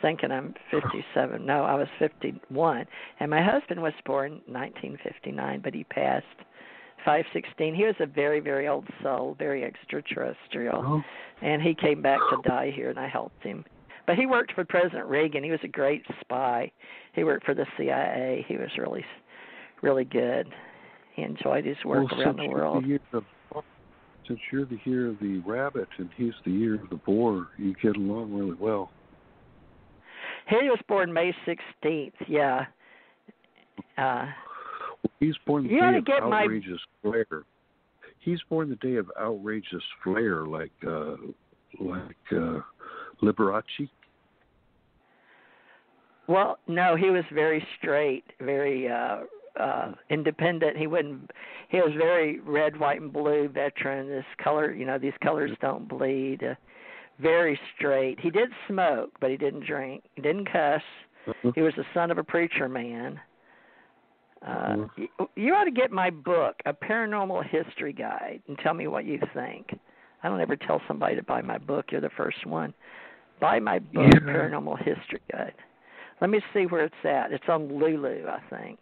thinking I'm 57. No, I was 51, and my husband was born 1959, but he passed 5/16. He was a very, very old soul, very extraterrestrial, and he came back to die here, and I helped him. But he worked for President Reagan. He was a great spy. He worked for the CIA. He was really, really good. He enjoyed his work around the world. Since you're the year of the rabbit and he's the year of the boar, you get along really well. He was born May 16th, yeah. He's born the day of outrageous flair. He's born the day of outrageous flair, like Liberace. Well, no, he was very straight, very independent. He was very red, white, and blue veteran. This color, these colors don't bleed. Very straight. He did smoke, but he didn't drink. He didn't cuss. He was the son of a preacher man. You ought to get my book, A Paranormal History Guide, and tell me what you think. I don't ever tell somebody to buy my book. You're the first one. Buy my book, Paranormal History Guide. Let me see where it's at. It's on Lulu, I think.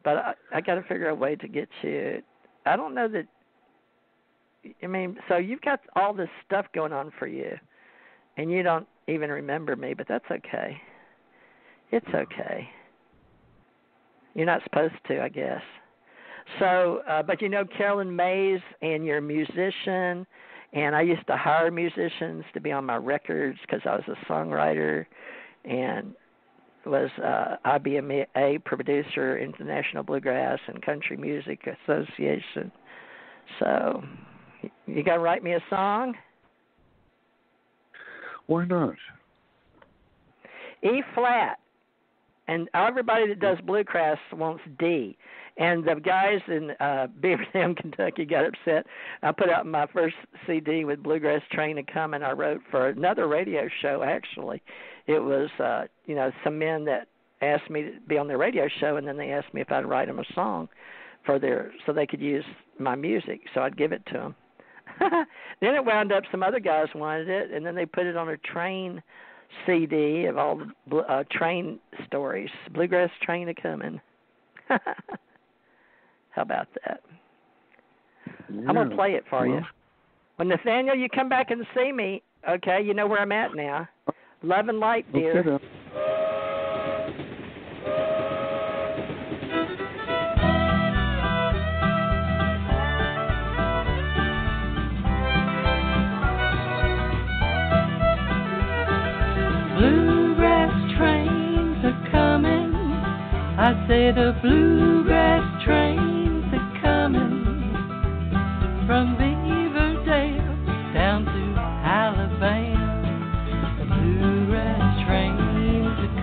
But I got to figure out a way to get you. I don't know that. So you've got all this stuff going on for you, and you don't even remember me, but that's okay. It's okay. You're not supposed to, I guess. So, but Carolyn Mays, and you're a musician, and I used to hire musicians to be on my records because I was a songwriter and was IBMA producer, International Bluegrass and Country Music Association. So, you going to write me a song? Why not? E flat. And everybody that does bluegrass wants D. And the guys in Beaver Dam, Kentucky got upset. I put out my first CD with Bluegrass Train to Come, and I wrote for another radio show, actually. It was, some men that asked me to be on their radio show, and then they asked me if I'd write them a song so they could use my music. So I'd give it to them. Then it wound up some other guys wanted it, and then they put it on a train CD of all the train stories. Bluegrass Train a Comin'. How about that? Yeah. I'm going to play it for you. Well, Nathaniel, you come back and see me, okay? You know where I'm at now. Love and light, dear. Okay, Bluegrass trains are coming. I say the bluegrass trains are coming from Beaverdale down to Alabama. The bluegrass trains are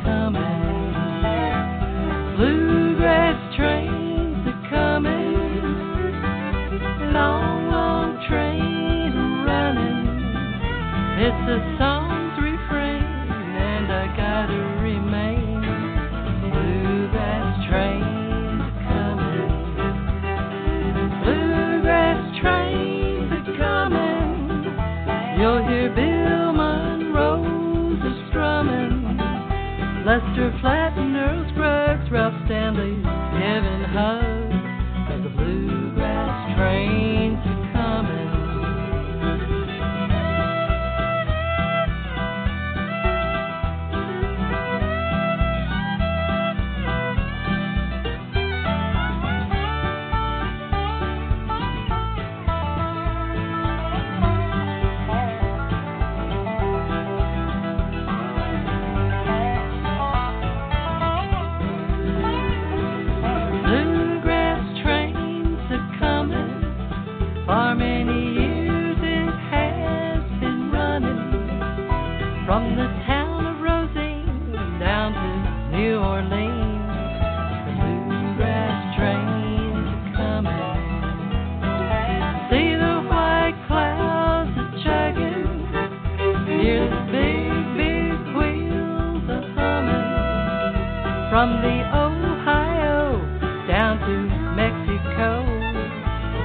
from the Ohio down to Mexico.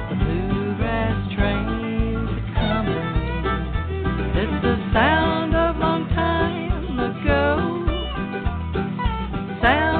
The bluegrass trains are coming. It's the sound of long time ago. Sound